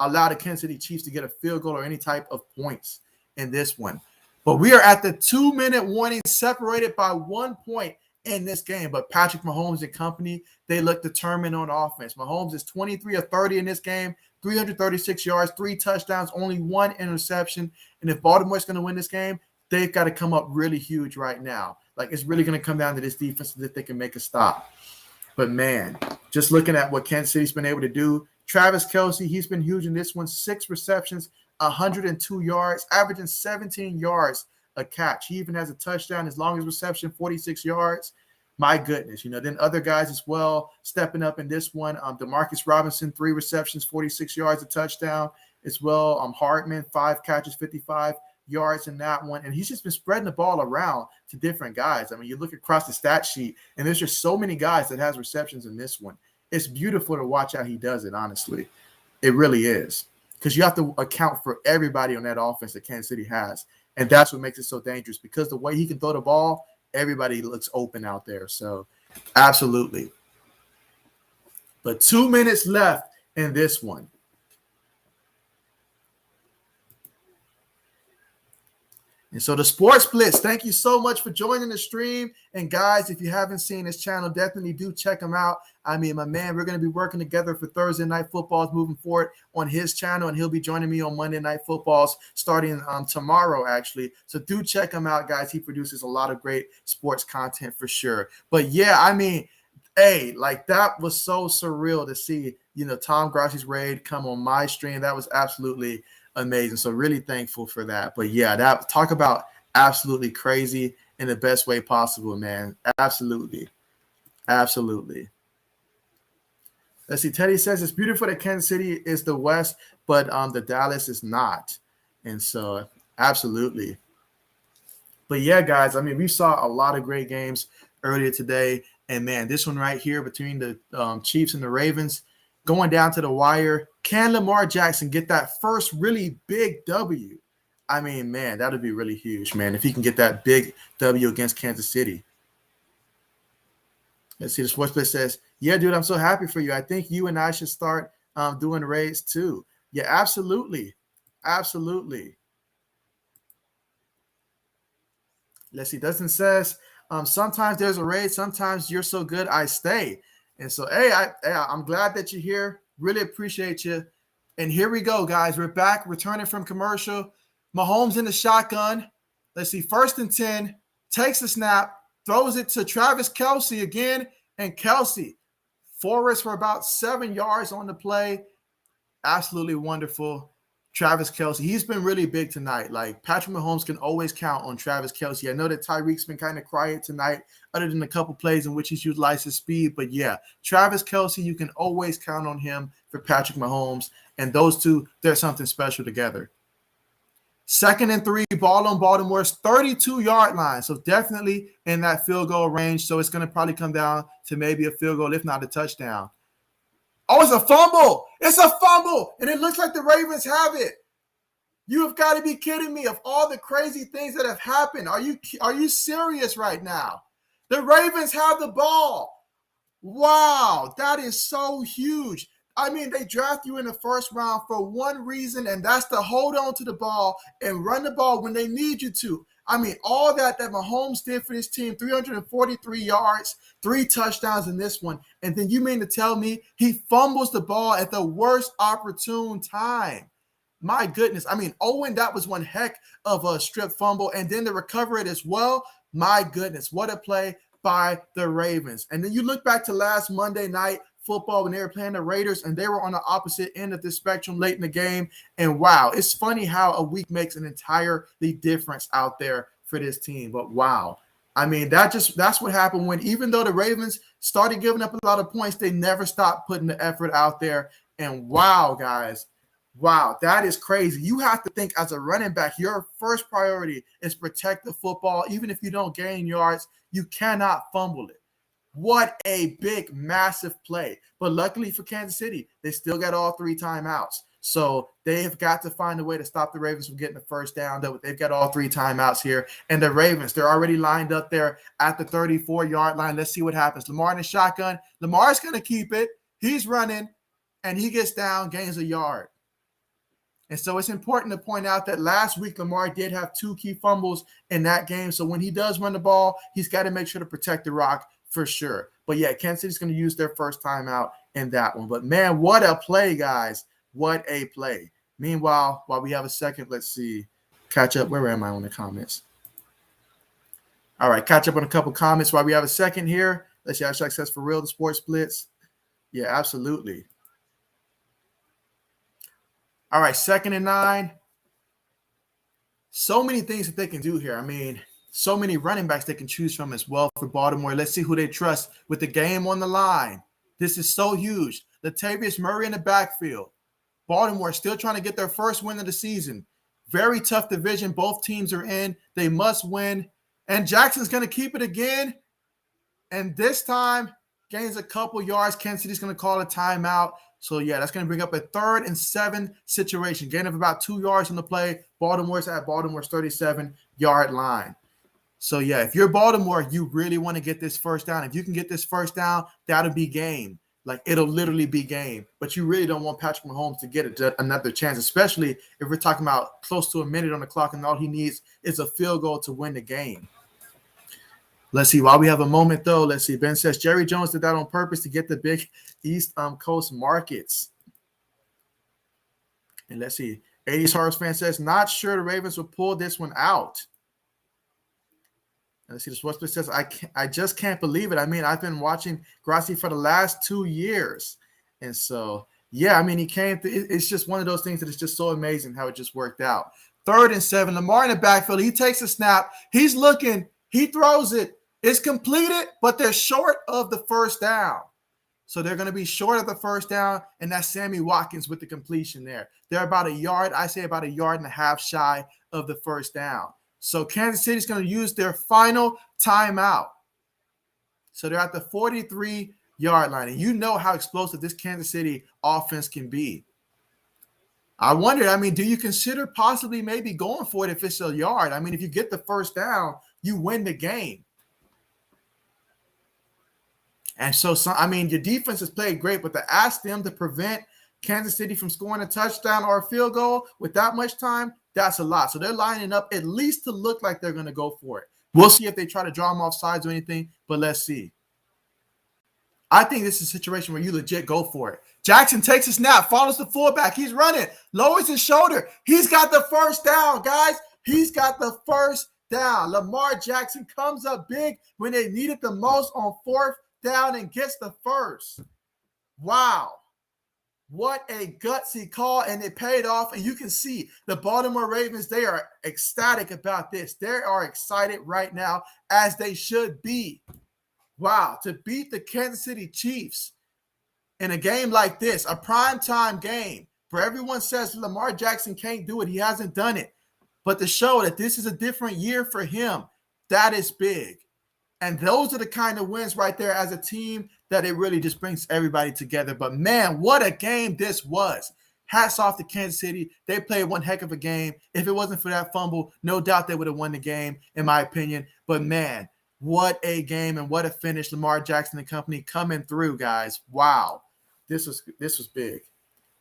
S1: allow the Kansas City Chiefs to get a field goal or any type of points in this one. But we are at the 2-minute warning, separated by 1 point in this game. But Patrick Mahomes and company, they look determined on offense. Mahomes is 23 of 30 in this game, 336 yards, 3 touchdowns, only 1 interception. And if Baltimore's going to win this game, they've got to come up really huge right now. Like, it's really going to come down to this defense so that they can make a stop. But, man, just looking at what Kansas City's been able to do, Travis Kelce, he's been huge in this one, 6 receptions, 102 yards, averaging 17 yards a catch. He even has a touchdown, his longest reception, 46 yards. My goodness, then other guys as well stepping up in this one. Demarcus Robinson, 3 receptions, 46 yards, a touchdown as well. Hardman, 5 catches, 55 yards in that one. And he's just been spreading the ball around to different guys. I mean, you look across the stat sheet, and there's just so many guys that has receptions in this one. It's beautiful to watch how he does it, honestly. It really is. Because you have to account for everybody on that offense that Kansas City has. And that's what makes it so dangerous, because the way he can throw the ball, everybody looks open out there. So, absolutely. But 2 minutes left in this one. And so the Sports Blitz, thank you so much for joining the stream. And guys, if you haven't seen his channel, definitely do check him out. I mean, my man, we're going to be working together for Thursday Night Footballs moving forward on his channel, and he'll be joining me on Monday Night Footballs starting tomorrow, actually. So do check him out, guys. He produces a lot of great sports content for sure. But yeah, I mean, hey, like, that was so surreal to see, Tom Grassi's raid come on my stream. That was absolutely amazing. So really thankful for that. But yeah, that talk about absolutely crazy in the best way possible, man. Absolutely. Absolutely. Let's see. Teddy says it's beautiful that Kansas City is the West, but the Dallas is not. And so absolutely. But yeah, guys, I mean, we saw a lot of great games earlier today. And man, this one right here between the Chiefs and the Ravens, going down to the wire. Can Lamar Jackson get that first really big W? I mean, man, that would be really huge, man, if he can get that big W against Kansas City. Let's see. The Sports Play says, yeah, dude, I'm so happy for you. I think you and I should start doing raids too. Yeah, absolutely. Absolutely. Let's see. Dustin says, sometimes there's a raid. Sometimes you're so good, I stay. And so, hey, I'm glad that you're here. Really appreciate you. And here we go, guys. We're back, returning from commercial. Mahomes in the shotgun. Let's see. 1st and 10. Takes the snap. Throws it to Travis Kelce again. And Kelce forwards for about 7 yards on the play. Absolutely wonderful. Travis Kelce, he's been really big tonight. Like, Patrick Mahomes can always count on Travis Kelce. I know that Tyreek's been kind of quiet tonight, other than a couple plays in which he's utilized his speed. But yeah, Travis Kelce, you can always count on him for Patrick Mahomes. And those two, there's something special together. 2nd and 3, ball on Baltimore's 32-yard line. So definitely in that field goal range. So it's going to probably come down to maybe a field goal, if not a touchdown. Oh, it's a fumble. It's a fumble. And it looks like the Ravens have it. You have got to be kidding me. Of all the crazy things that have happened, are you serious right now? The Ravens have the ball. Wow, that is so huge. I mean, they draft you in the 1st round for one reason, and that's to hold on to the ball and run the ball when they need you to. I mean, all that Mahomes did for his team, 343 yards, 3 touchdowns in this one. And then you mean to tell me he fumbles the ball at the worst opportune time? My goodness. I mean, Owen, that was one heck of a strip fumble. And then to recover it as well, my goodness, what a play by the Ravens. And then you look back to last Monday night football when they were playing the Raiders, and they were on the opposite end of the spectrum late in the game. And wow, it's funny how a week makes an entirely difference out there for this team. But wow, I mean, that's what happened when, even though the Ravens started giving up a lot of points, they never stopped putting the effort out there. And wow, guys, wow, that is crazy. You have to think, as a running back, your first priority is protect the football. Even if you don't gain yards, you cannot fumble it. What a big, massive play. But luckily for Kansas City, they still got all 3 timeouts. So they have got to find a way to stop the Ravens from getting the first down. They've got all 3 timeouts here. And the Ravens, they're already lined up there at the 34-yard line. Let's see what happens. Lamar in the shotgun. Lamar's going to keep it. He's running, and he gets down, gains a yard. And so it's important to point out that last week Lamar did have 2 key fumbles in that game. So when he does run the ball, he's got to make sure to protect the rock for sure. But yeah, Kansas City's going to use their first timeout in that one. But man, what a play, guys. What a play. Meanwhile, while we have a second, let's see. Catch up. Where am I on the comments? All right, catch up on a couple comments while we have a second here. Let's see. #says for real, the sports splits. Yeah, absolutely. All right, 2nd and 9. So many things that they can do here. I mean, so many running backs they can choose from as well for Baltimore. Let's see who they trust with the game on the line. This is so huge. Latavius Murray in the backfield. Baltimore still trying to get their first win of the season. Very tough division. Both teams are in. They must win. And Jackson's going to keep it again. And this time, gains a couple yards. Kansas City's going to call a timeout. So, yeah, that's going to bring up a 3rd and 7 situation. Gain of about 2 yards on the play. Baltimore's at Baltimore's 37-yard line. So, yeah, if you're Baltimore, you really want to get this first down. If you can get this first down, that'll be game. Like, it'll literally be game. But you really don't want Patrick Mahomes to get another chance, especially if we're talking about close to a minute on the clock and all he needs is a field goal to win the game. Let's see. While we have a moment, though, let's see. Ben says Jerry Jones did that on purpose to get the big East Coast markets. And let's see. 80s Horrors fan says, not sure the Ravens will pull this one out. And let's see. The sports split says, I just can't believe it. I mean, I've been watching Grassi for the last 2 years. And so, yeah, I mean, he came through. It's just one of those things that is just so amazing how it just worked out. 3rd and 7. Lamar in the backfield. He takes a snap. He's looking. He throws it. It's completed, but they're short of the first down. So they're going to be short of the first down, and that's Sammy Watkins with the completion there. They're about a yard, I say about a yard and a half shy of the first down. So Kansas City's going to use their final timeout. So they're at the 43-yard line, and you know how explosive this Kansas City offense can be. I wondered, I mean, do you consider possibly maybe going for it if it's a yard? I mean, if you get the first down, you win the game. And so, I mean, your defense has played great, but to ask them to prevent Kansas City from scoring a touchdown or a field goal with that much time, that's a lot. So they're lining up at least to look like they're going to go for it. We'll see if they try to draw them off sides or anything, but let's see. I think this is a situation where you legit go for it. Jackson takes a snap, follows the fullback. He's running, lowers his shoulder. He's got the first down, guys. He's got the first down. Lamar Jackson comes up big when they need it the most on 4th down and gets the first. Wow. What a gutsy call, and it paid off. And you can see the Baltimore Ravens, they are ecstatic about this. They are excited right now, as they should be. Wow, to beat the Kansas City Chiefs in a game like this, a primetime game, where everyone says Lamar Jackson can't do it. He hasn't done it. But to show that this is a different year for him, that is big. And those are the kind of wins right there as a team that it really just brings everybody together. But, man, what a game this was. Hats off to Kansas City. They played one heck of a game. If it wasn't for that fumble, no doubt they would have won the game, in my opinion. But, man, what a game and what a finish. Lamar Jackson and company coming through, guys. Wow. This was big.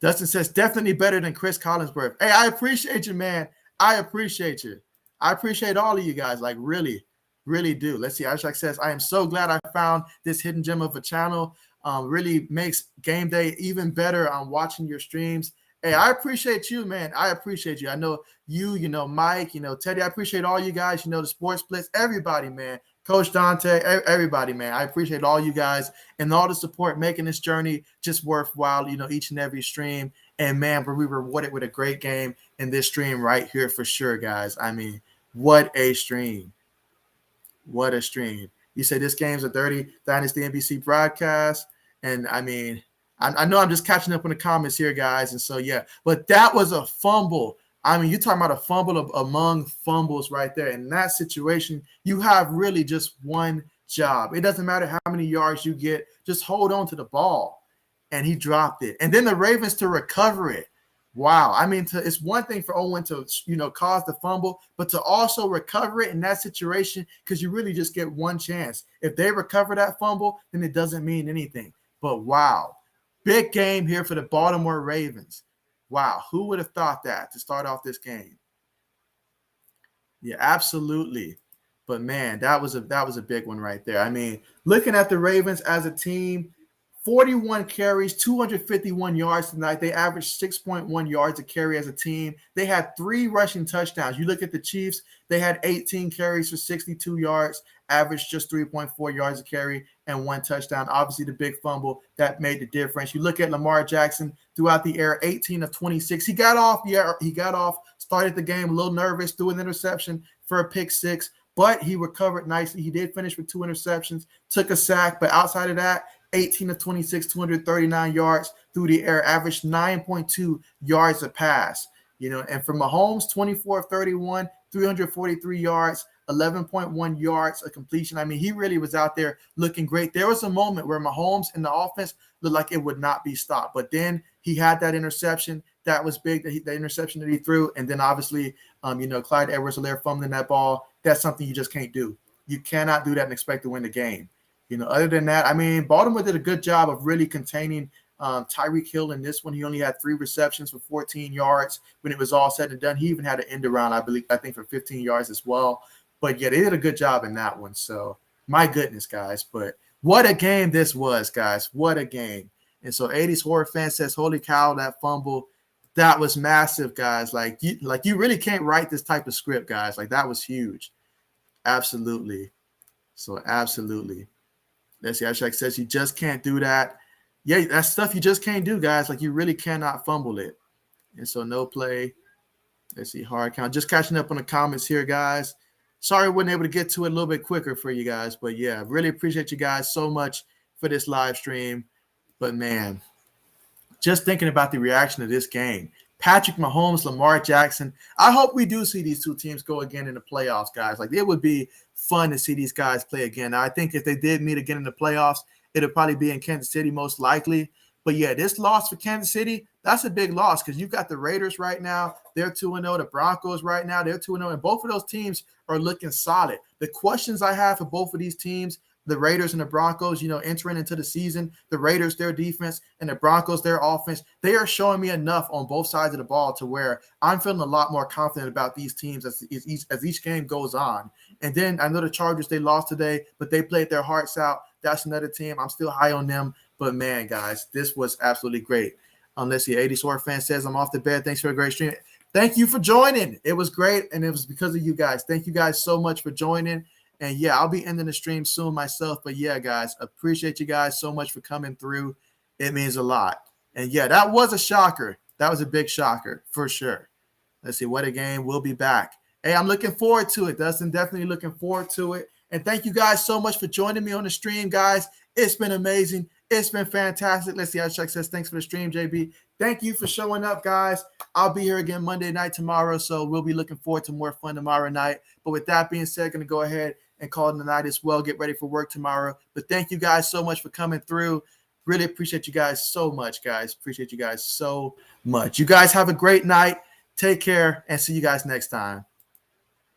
S1: Dustin says, definitely better than Chris Collinsworth. Hey, I appreciate you, man. I appreciate you. I appreciate all of you guys, like, really. Really do. Let's see. Ashak says, I am so glad I found this hidden gem of a channel. Really makes game day even better on watching your streams. Hey, I appreciate you, man. I appreciate you. I know you, Mike, Teddy. I appreciate all you guys, the sports splits, everybody, man. Coach Dante, everybody, man. I appreciate all you guys and all the support making this journey just worthwhile, each and every stream. And, man, we were rewarded with a great game in this stream right here for sure, guys. I mean, what a stream. What a stream. You say this game's a dirty Dynasty NBC broadcast. And I mean, I know I'm just catching up on the comments here, guys. And so, yeah, but that was a fumble. I mean, you're talking about a fumble among fumbles right there. In that situation, you have really just one job. It doesn't matter how many yards you get, just hold on to the ball. And he dropped it. And then the Ravens to recover it. Wow. I mean, it's one thing for Owen to, cause the fumble, but to also recover it in that situation, because you really just get one chance. If they recover that fumble, then it doesn't mean anything. But wow, big game here for the Baltimore Ravens. Wow, who would have thought that to start off this game? Yeah, absolutely. But man, that was a big one right there. I mean, looking at the Ravens as a team, 41 carries, 251 yards tonight. They averaged 6.1 yards a carry as a team. They had 3 rushing touchdowns. You look at the Chiefs, they had 18 carries for 62 yards, averaged just 3.4 yards a carry and 1 touchdown. Obviously, the big fumble that made the difference. You look at Lamar Jackson throughout the air, 18 of 26. He got off, started the game a little nervous, threw an interception for a pick 6, but he recovered nicely. He did finish with 2 interceptions, took a sack, but outside of that, 18 of 26, 239 yards through the air, averaged 9.2 yards a pass. And for Mahomes, 24 of 31, 343 yards, 11.1 yards a completion. I mean, he really was out there looking great. There was a moment where Mahomes and the offense looked like it would not be stopped. But then he had that interception. That was big, the interception that he threw. And then obviously, Clyde Edwards-Helaire fumbling that ball. That's something you just can't do. You cannot do that and expect to win the game. Other than that, I mean, Baltimore did a good job of really containing Tyreek Hill in this one. He only had 3 receptions for 14 yards when it was all said and done. He even had an end around, I think, for 15 yards as well. But, yeah, they did a good job in that one. So, my goodness, guys. But what a game this was, guys. What a game. And so 80s Horror Fan says, holy cow, that fumble, that was massive, guys. Like you really can't write this type of script, guys. Like, that was huge. Absolutely. So, absolutely. Let's see. Ashak says you just can't do that. Yeah, that's stuff you just can't do, guys. Like, you really cannot fumble it. And so no play. Let's see. Hard count. Just catching up on the comments here, guys. Sorry I wasn't able to get to it a little bit quicker for you guys. But, yeah, really appreciate you guys so much for this live stream. But, man, just thinking about the reaction to this game. Patrick Mahomes, Lamar Jackson. I hope we do see these two teams go again in the playoffs, guys. Like, it would be fun to see these guys play again. Now, I think if they did meet again in the playoffs, it'll probably be in Kansas City most likely. But, yeah, this loss for Kansas City, that's a big loss because you've got the Raiders right now. They're 2-0. The Broncos right now, they're 2-0. And both of those teams are looking solid. The questions I have for both of these teams, the Raiders and the Broncos, entering into the season, the Raiders, their defense, and the Broncos, their offense, they are showing me enough on both sides of the ball to where I'm feeling a lot more confident about these teams as each game goes on. And then I know the Chargers, they lost today, but they played their hearts out. That's another team. I'm still high on them. But, man, guys, this was absolutely great. Let's see, 80 Sword fan says, I'm off the bed. Thanks for a great stream. Thank you for joining. It was great, and it was because of you guys. Thank you guys so much for joining. And, yeah, I'll be ending the stream soon myself. But, yeah, guys, appreciate you guys so much for coming through. It means a lot. And, yeah, that was a shocker. That was a big shocker for sure. Let's see. What a game. We'll be back. Hey, I'm looking forward to it, Dustin. Definitely looking forward to it. And thank you guys so much for joining me on the stream, guys. It's been amazing. It's been fantastic. Let's see how Chuck says, thanks for the stream, JB. Thank you for showing up, guys. I'll be here again Monday night tomorrow, so we'll be looking forward to more fun tomorrow night. But with that being said, going to go ahead and call it a night as well. Get ready for work tomorrow. But thank you guys so much for coming through. Really appreciate you guys so much, guys. Appreciate you guys so much. You guys have a great night. Take care, and see you guys next time.